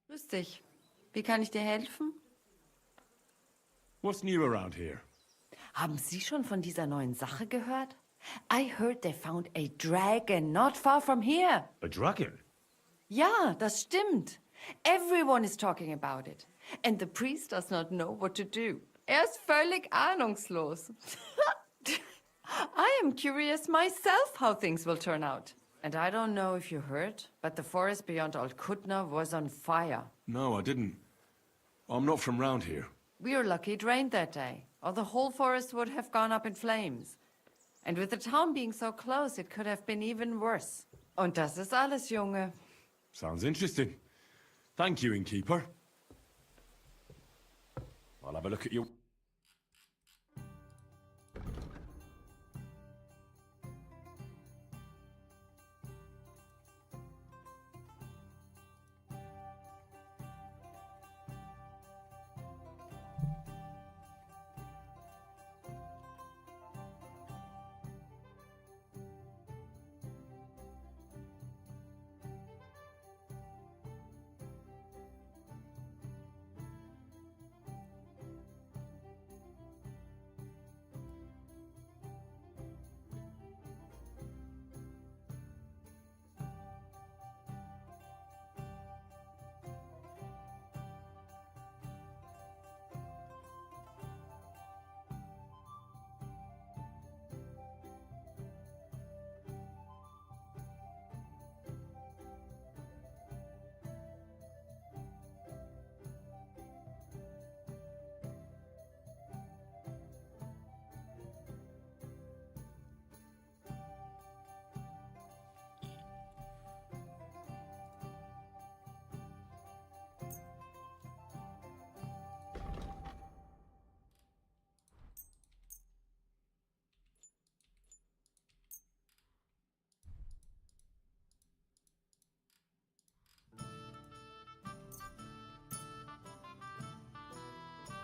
Grüß dich. Wie kann ich dir helfen? What's new around here? Haben Sie schon von dieser neuen Sache gehört? I heard they found a dragon not far from here. A dragon? Ja, das stimmt. Everyone is talking about it. And the priest does not know what to do. Ist völlig ahnungslos. I am curious myself how things will turn out. And I don't know if you heard, but the forest beyond Old Kutna was on fire. No, I didn't. I'm not from round here. We were lucky it rained that day, or the whole forest would have gone up in flames. And with the town being so close, it could have been even worse. Und das ist alles, Junge. Sounds interesting. Thank you, innkeeper. I'll have a look at you.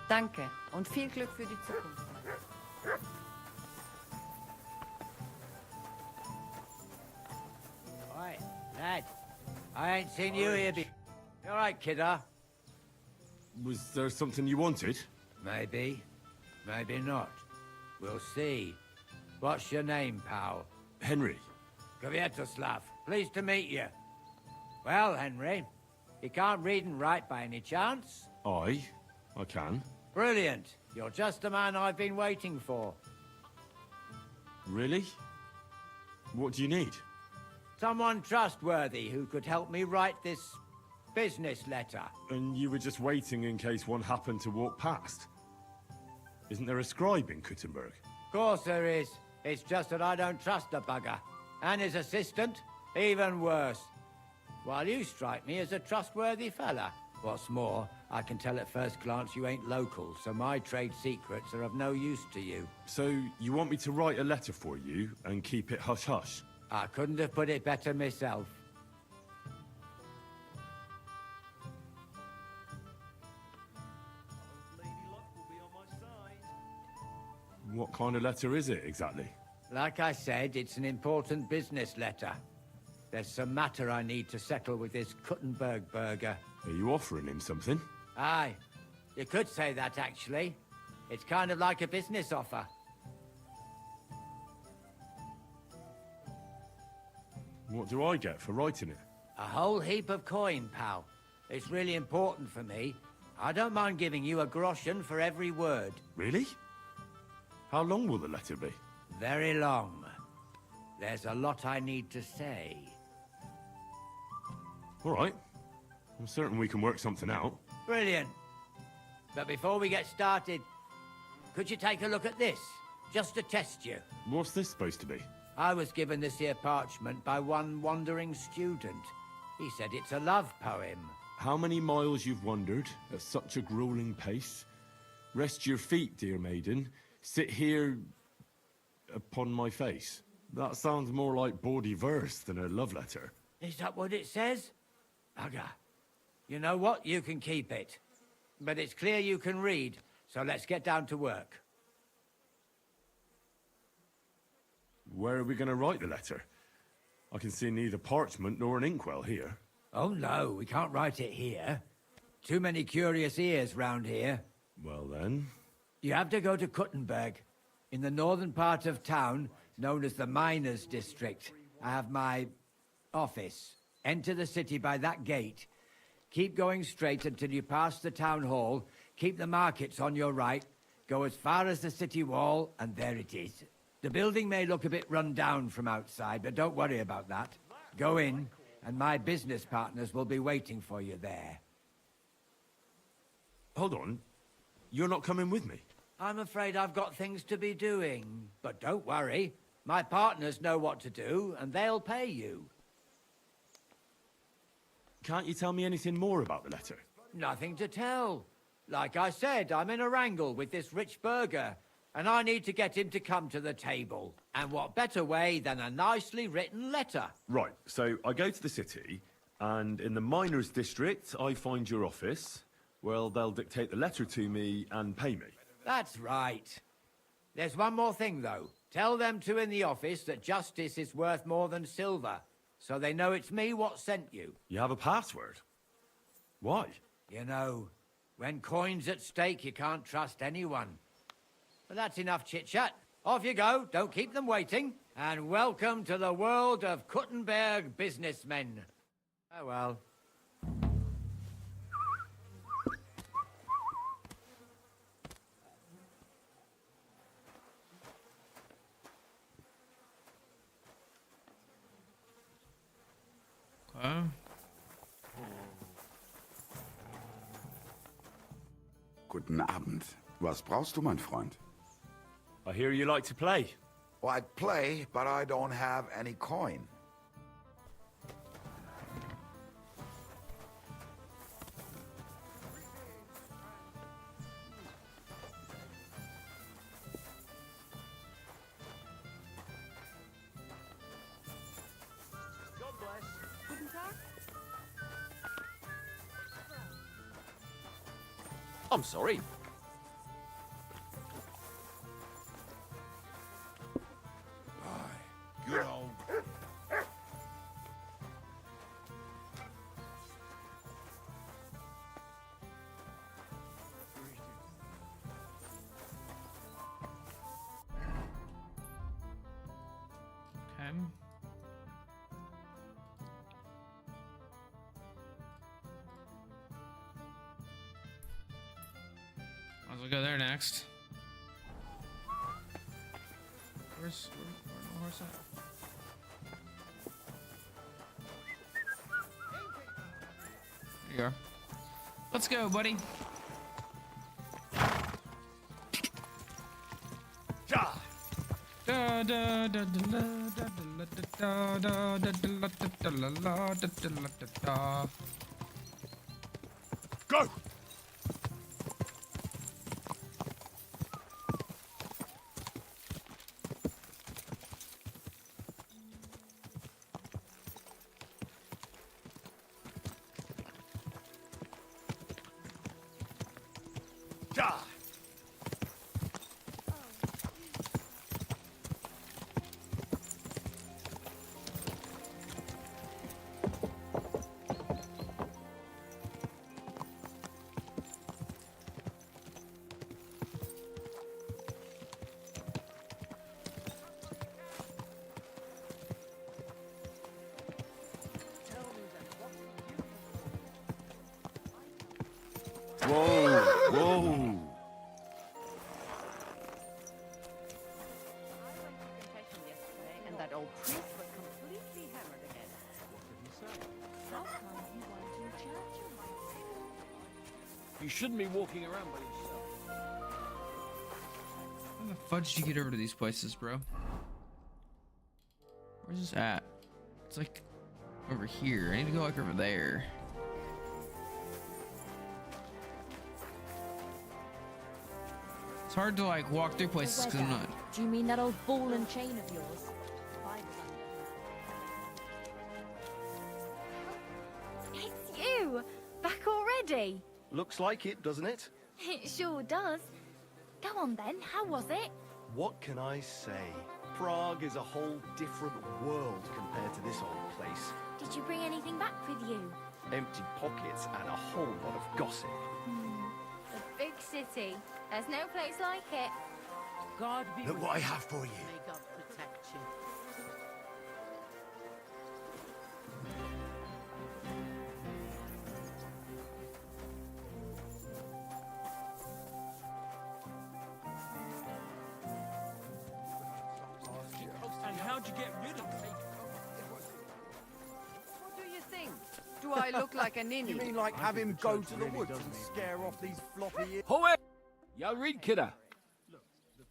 Danke und viel Glück für die Zukunft. Oi, lad. I ain't seen you here before. You all right, kidder? Was there something you wanted? Maybe. Maybe not. We'll see. What's your name, pal? Henry. Kvietoslav. Pleased to meet you. Well, Henry, you can't read and write by any chance? I can. Brilliant. You're just the man I've been waiting for. Really? What do you need? Someone trustworthy who could help me write this business letter. And you were just waiting in case one happened to walk past? Isn't there a scribe in Kuttenberg? Of course there is. It's just that I don't trust the bugger. And his assistant, even worse. While you strike me as a trustworthy fella. What's more, I can tell at first glance you ain't local, so my trade secrets are of no use to you. So, you want me to write a letter for you and keep it hush-hush? I couldn't have put it better myself. What kind of letter is it, exactly? Like I said, it's an important business letter. There's some matter I need to settle with this Kuttenberg burger. Are you offering him something? Aye. You could say that, actually. It's kind of like a business offer. What do I get for writing it? A whole heap of coin, pal. It's really important for me. I don't mind giving you a groschen for every word. Really? How long will the letter be? Very long. There's a lot I need to say. All right. I'm certain we can work something out. Brilliant. But before we get started, could you take a look at this? Just to test you. What's this supposed to be? I was given this here parchment by one wandering student. He said it's a love poem. How many miles you've wandered at such a grueling pace? Rest your feet, dear maiden. Sit here upon my face. That sounds more like bawdy verse than a love letter. Is that what it says? Bugger. You know what? You can keep it. But it's clear you can read, so let's get down to work. Where are we going to write the letter? I can see neither parchment nor an inkwell here. Oh no, we can't write it here. Too many curious ears round here. Well then... You have to go to Kuttenberg, in the northern part of town, known as the Miners' District. I have my office. Enter the city by that gate. Keep going straight until you pass the town hall. Keep the markets on your right. Go as far as the city wall, and there it is. The building may look a bit run down from outside, but don't worry about that. Go in, and my business partners will be waiting for you there. Hold on. You're not coming with me? I'm afraid I've got things to be doing. But don't worry. My partners know what to do, and they'll pay you. Can't you tell me anything more about the letter? Nothing to tell. Like I said, I'm in a wrangle with this rich burgher, and I need to get him to come to the table. And what better way than a nicely written letter? Right, so I go to the city, and in the Miners' District, I find your office. Well, they'll dictate the letter to me and pay me. That's right. There's one more thing, though. Tell them two in the office that justice is worth more than silver, so they know it's me what sent you. You have a password? Why? You know, when coin's at stake, you can't trust anyone. But that's enough chit-chat. Off you go, don't keep them waiting. And welcome to the world of Kuttenberg businessmen. Oh well. Guten Abend. Was brauchst du, mein Freund? I hear you like to play. Well, I'd play, but I don't have any coin. I'm sorry. Good old... Okay. Might as well go there next. Where's the horse at? There you are. Let's go, buddy. Da da da da da da da da da da da da. Go! Whoa! Whoa! And that old priest was completely hammered again. What did he say? How come you won't do church on Wednesday? You shouldn't be walking around by yourself. How the fudge did you get over to these places, bro? Where's this at? It's like over here. I need to go like over there. It's hard to like walk through places because I'm not. Do you mean that old ball and chain of yours? It's you! Back already? Looks like it, doesn't it? It sure does. Go on then, how was it? What can I say? Prague is a whole different world compared to this old place. Did you bring anything back with you? Empty pockets and a whole lot of gossip. A big city. There's no place like it. God be Look with what I you. have for you. May God protect you. And how'd you get rid of them? What do you think? Do I look like a ninny? You mean like have him go to the woods and scare off these floppy ears? Ho it! You read, kidder.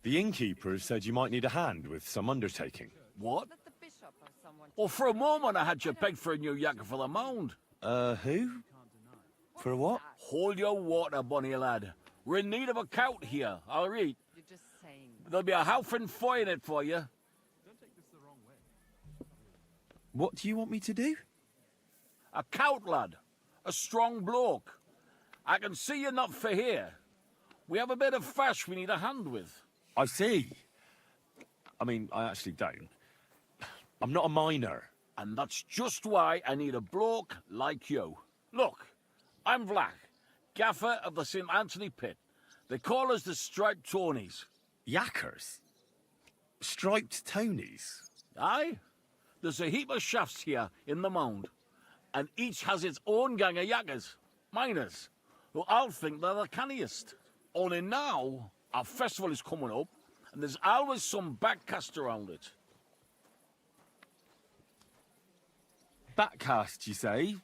The innkeeper said you might need a hand with some undertaking. What? That the bishop or someone. Well, for a moment I had you pegged for a new yacker for the mound. Who? For what? Hold your water, bunny lad. We're in need of a count here, all right? You're just saying. There'll be a halfing fire in it for you. What do you want me to do? A count, lad. A strong bloke. I can see you're not for here. We have a bit of fash we need a hand with. I see. I mean, I actually don't. I'm not a miner. And that's just why I need a bloke like you. Look, I'm Vlach, gaffer of the St. Anthony Pit. They call us the Striped Tonys. Yackers? Striped Tonys? Aye. There's a heap of shafts here in the mound, and each has its own gang of yackers, miners, who all think they're the canniest. Only now, our festival is coming up, and there's always some backcast around it. Backcast, you say?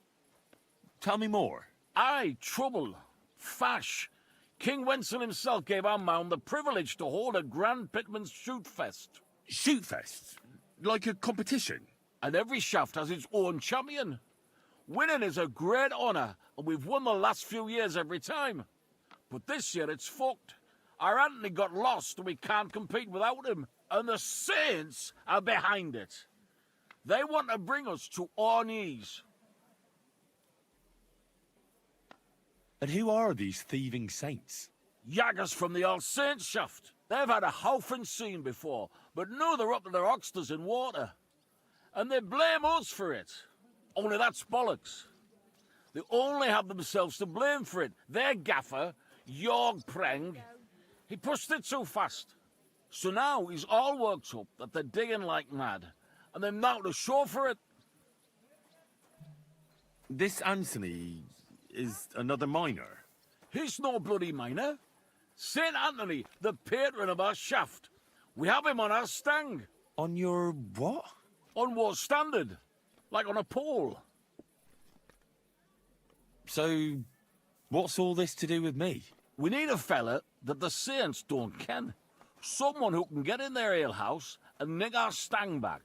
Tell me more. Aye, trouble. Fash. King Wenzel himself gave our mound the privilege to hold a grand pitman's shoot fest. Shoot fest? Like a competition? And every shaft has its own champion. Winning is a great honour, and we've won the last few years every time. But this year it's fucked. Our Anthony got lost and we can't compete without him. And the Saints are behind it. They want to bring us to our knees. And who are these thieving saints? Yaggers from the All Saints shaft. They've had a halfing scene before, but now they're up to their oxters in water. And they blame us for it. Only that's bollocks. They only have themselves to blame for it. Their gaffer, Jorg Preng, he pushed it too fast. So now he's all worked up that they're digging like mad. And they're now to show for it. This Anthony is another miner. He's no bloody miner. St. Anthony, the patron of our shaft. We have him on our stang. On your what? On what standard? Like on a pole. So, what's all this to do with me? We need a fella that the saints don't ken. Someone who can get in their alehouse and nick our stang back.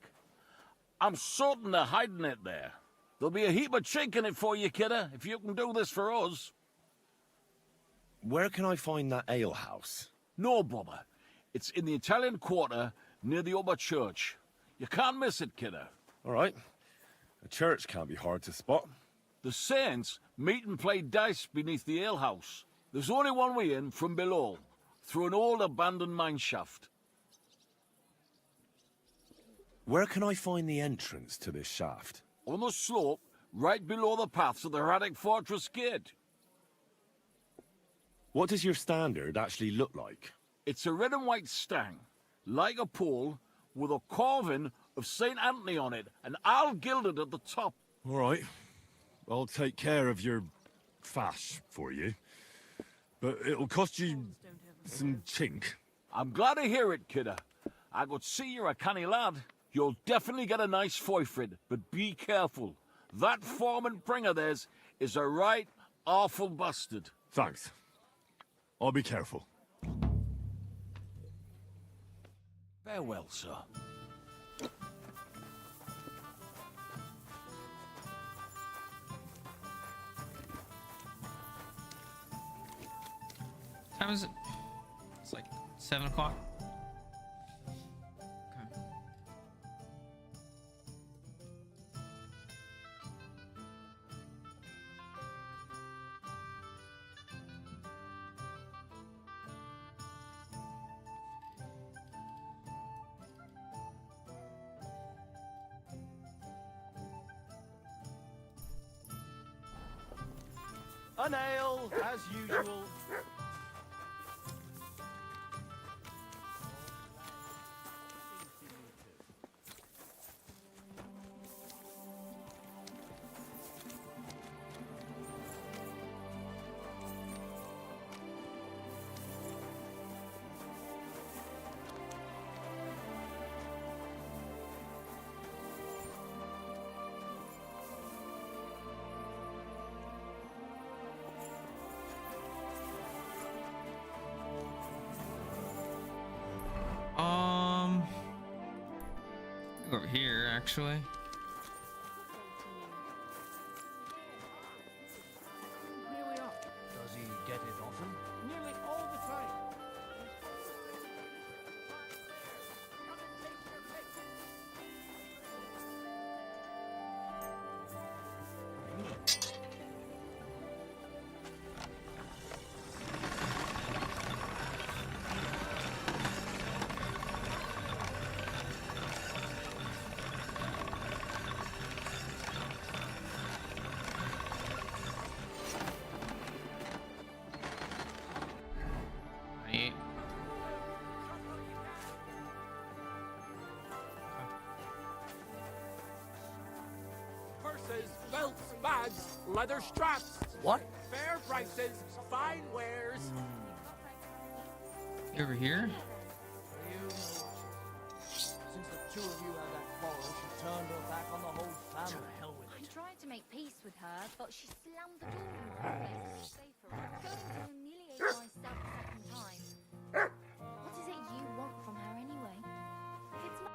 I'm certain they're hiding it there. There'll be a heap of chink in it for you, kidder, if you can do this for us. Where can I find that alehouse? No bother. It's in the Italian Quarter near the upper church. You can't miss it, kidder. All right. A church can't be hard to spot. The saints meet and play dice beneath the alehouse. There's only one way in from below, through an old abandoned mine shaft. Where can I find the entrance to this shaft? On the slope, right below the paths of the Heradic Fortress Gate. What does your standard actually look like? It's a red and white stang, like a pole, with a carving of St. Anthony on it, and all gilded at the top. All right. I'll take care of your fash for you. But it'll cost you some chink. I'm glad to hear it, kidder. I could see you're a canny lad. You'll definitely get a nice foy for it, but be careful. That foreman Pring of theirs is a right awful bastard. Thanks. I'll be careful. Farewell, sir. Time is it? It's like 7 o'clock. Okay. A nail, as usual. Over here, actually. Here we are. Does he get it often? Nearly all the time. Right. Purses, belts, bags, leather straps. What? Fair prices, fine wares. You over here? Since the two of you had that quarrel, she turned her back on the whole family. To hell with I tried to make peace with her, but she slammed the door in my face. Safer. I'm going to humiliate myself a second time. What is it you want from her anyway? If it's my...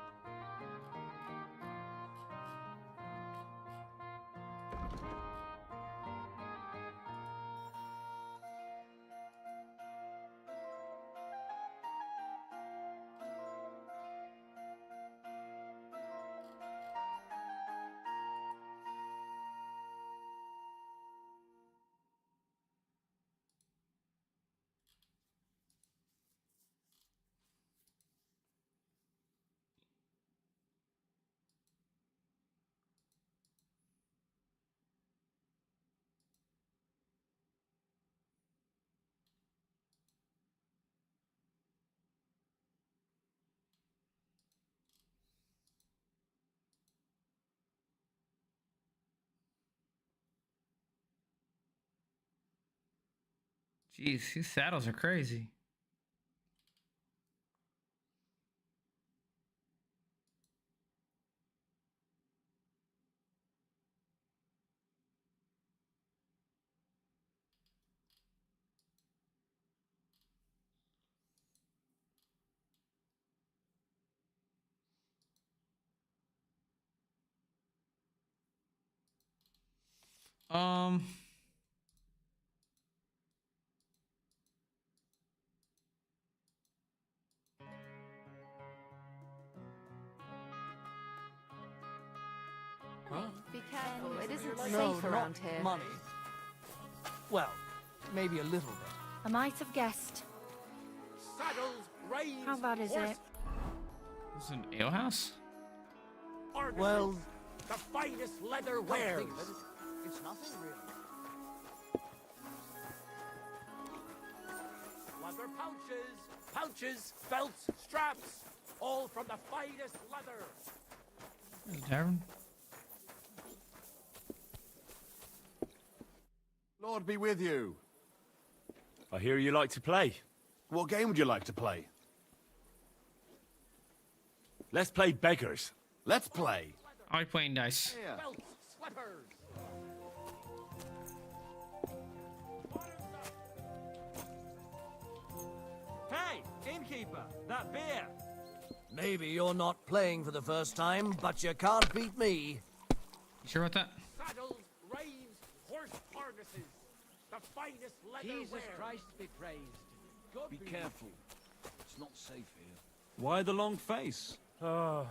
Jeez, these saddles are crazy. Um, Be careful, it isn't No, safe not around here. money. Well, maybe a little bit. I might have guessed. Saddles, reins, How bad is horse it? this is an alehouse? harnesses, Well, the finest leather come wares. think of it, it's nothing really. Leather pouches, belts, straps, all from the finest leather. There's a tavern. Lord be with you. I hear you like to play. What game would you like to play? Let's play beggars. Let's play. I like playing dice. Yeah. Belts, sweaters. Hey, innkeeper, that beer. Maybe you're not playing for the first time, but you can't beat me. You sure about that? Saddles, reins, horse harnesses, the finest leather Jesus wares. Christ be praised. Be careful. It's not safe here. Why the long face? Oh,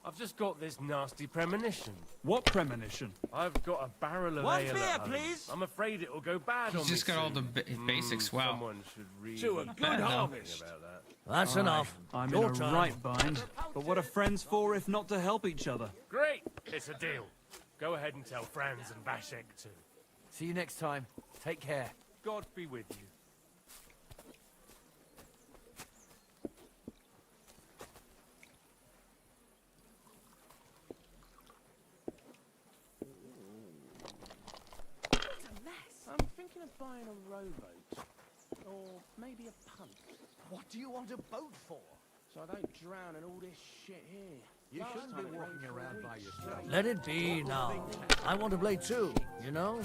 I've just got this nasty premonition. What premonition? I've got a barrel of One ale beer, at home. please. I'm afraid it'll go bad He's on just me got all soon. the basics. Wow. Someone should really To a be good bad, though. harvest. about that. That's Aye, enough. I'm Your in a turn. right bind. But what are friends for if not to help each other? Great, it's a deal. Go ahead and tell Franz and Bashek too. See you next time. Take care. God be with you. What a mess. I'm thinking of buying a rowboat. Or maybe a punt. What do you want a boat for? So I don't drown in all this shit here. You Last shouldn't time be it walking rained for around by weeks yourself. straight. Let it be now. I want to play too, you know?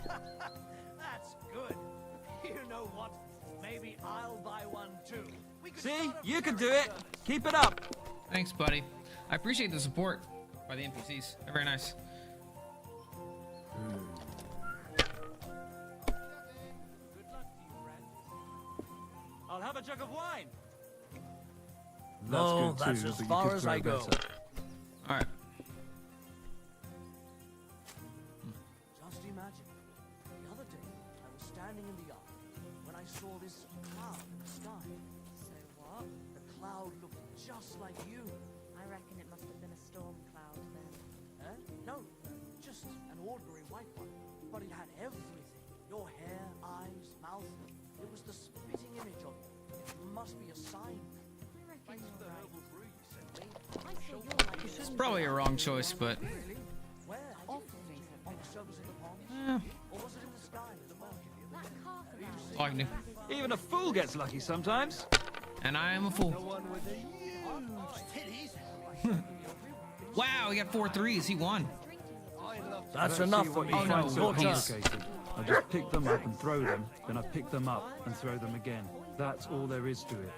That's good. You know what? Maybe I'll buy one too. See? You can do it. Keep it up. Thanks, buddy. I appreciate the support by the NPCs. They're very nice. I'll have a jug of wine. No, that's as far as I go. All right. Just imagine. The other day, I was standing in the yard when I saw this cloud in the sky. So what? The cloud looked just like you. I reckon it must have been a storm cloud then. No, just an ordinary white one. But it had everything. Your hair, eyes, mouth. It was the spitting image of you. It must be a sign. I reckon you're right. It's probably a wrong choice, but Where? Awful. On the surface of the pond? yeah, Or was it in the sky as well? That calf of ours. all I can do. Even a fool gets lucky sometimes. And I am a fool. Wow, he got 4 threes. He won. That's I don't enough see for what me. you Oh, find no, so he is. complicated. I just pick them up and throw them, then I pick them up and throw them again. That's all there is to it.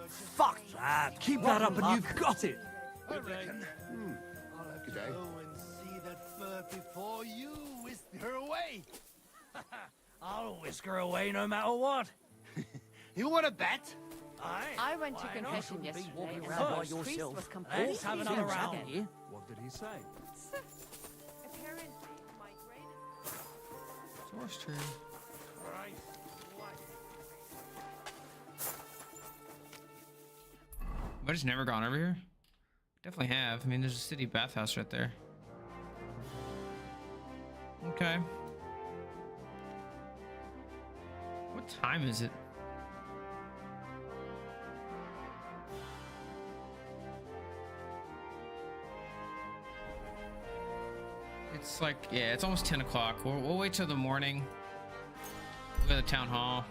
Fuck that. Keep that up and you've got it. Good day. I'll have to go and see that fur before you whisk her away. I'll whisk her away no matter what. You want to bet? I went to Why not? confession Shouldn't be yesterday, walking and around the by priest yourself. was completely Let's have another round again. here. What did he say? Apparently, my greatest... Source tree. Have I just never gone over here? Definitely have. I mean, there's a city bathhouse right there. Okay. What time is it? It's like, yeah, it's almost 10 o'clock. We'll wait till the morning. We'll go to the town hall.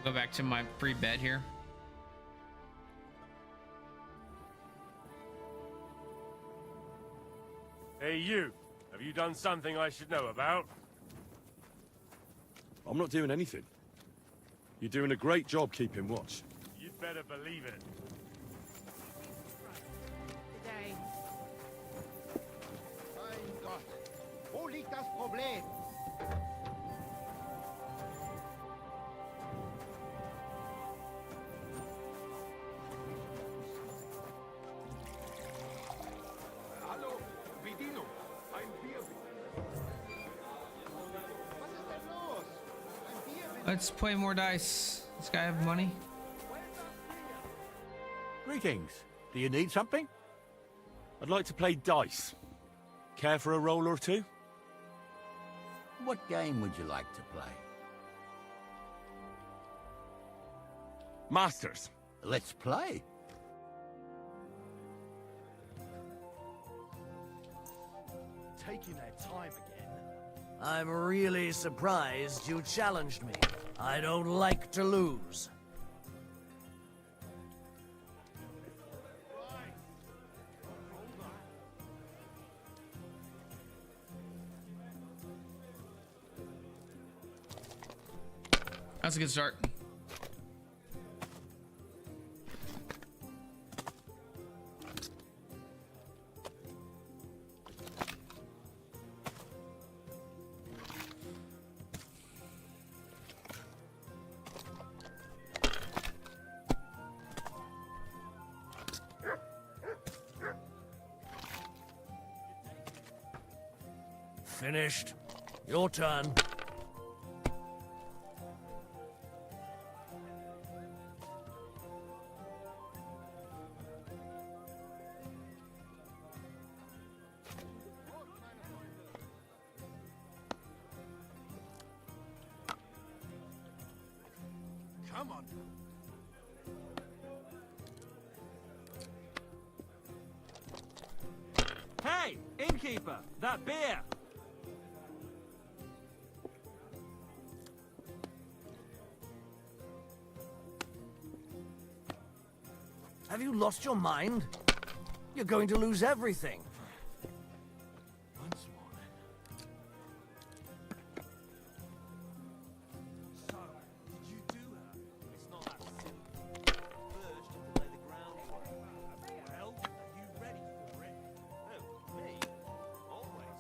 We'll go back to my free bed here. Hey, you. Have you done something I should know about? I'm not doing anything. You're doing a great job keeping watch. You'd better believe it. Today. Mein Gott. Wo liegt das Problem? Hallo, Bedienung. Ein Bier bitte. Was ist denn los? Ein Bier bitte. Let's play more dice. This guy have money? Greetings. Do you need something? I'd like to play dice. Care for a roll or two? What game would you like to play? Masters. Let's play. Taking their time again. I'm really surprised you challenged me. I don't like to lose. That's a good start. Finished. Your turn. Come on. Hey, innkeeper, that beer! Have you lost your mind? You're going to lose everything. Once more, then. So, did you do her? It's not that simple. First, you have to lay the groundwork. Well, are you ready for it? Oh, me? Always.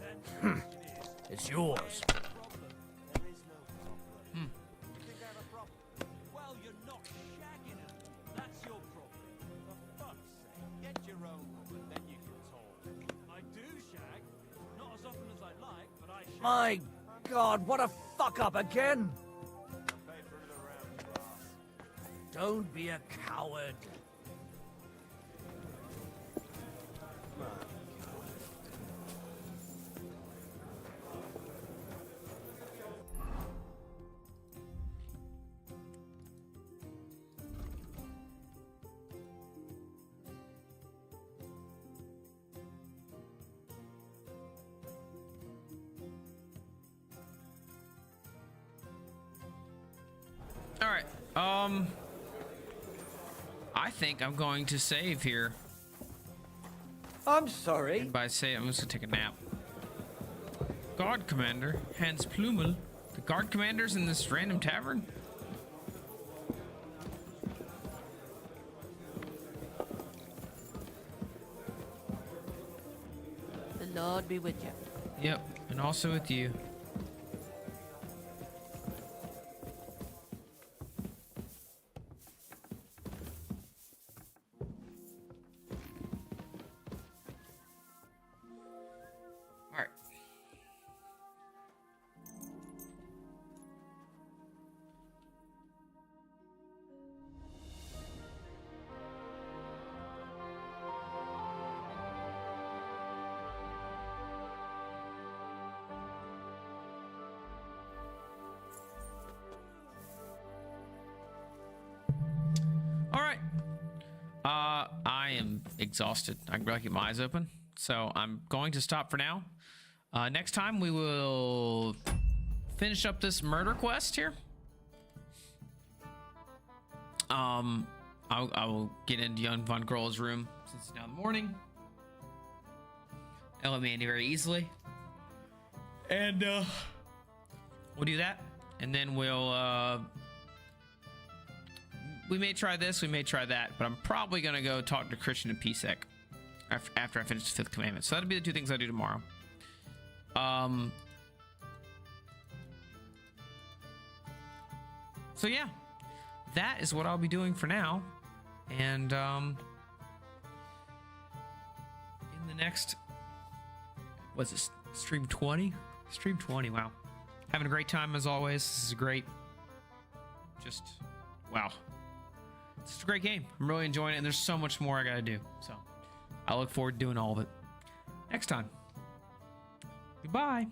Then the question is... It's yours. There is no problem. You think I have a problem? Well, you're not shagging her. That's your problem. For fuck's sake, get your own woman, then you can talk. I do shag. Not as often as I like, but I shag. My God, what a fuck up again! Don't be a coward. All right. I think I'm going to save here. I'm sorry. And by save, I'm just gonna take a nap. Guard commander Hans Plumel. The guard commander's in this random tavern. The Lord be with you. Yep, and also with you. I am exhausted. I can barely keep my eyes open. So I'm going to stop for now. Next time we will finish up this murder quest here. I will get into young Von Groll's room since it's now in the morning. I'll Mandy very easily. And we'll do that. And then we'll we may try this, we may try that, but I'm probably gonna go talk to Christian and Pisek after I finish the Fifth Commandment. So that'll be the two things I do tomorrow. So yeah, that is what I'll be doing for now. And in the next, what's this, stream 20? Stream 20, wow. Having a great time as always. This is great. Just, wow. It's a great game. I'm really enjoying it, and there's so much more I gotta do. So I look forward to doing all of it next time. Goodbye.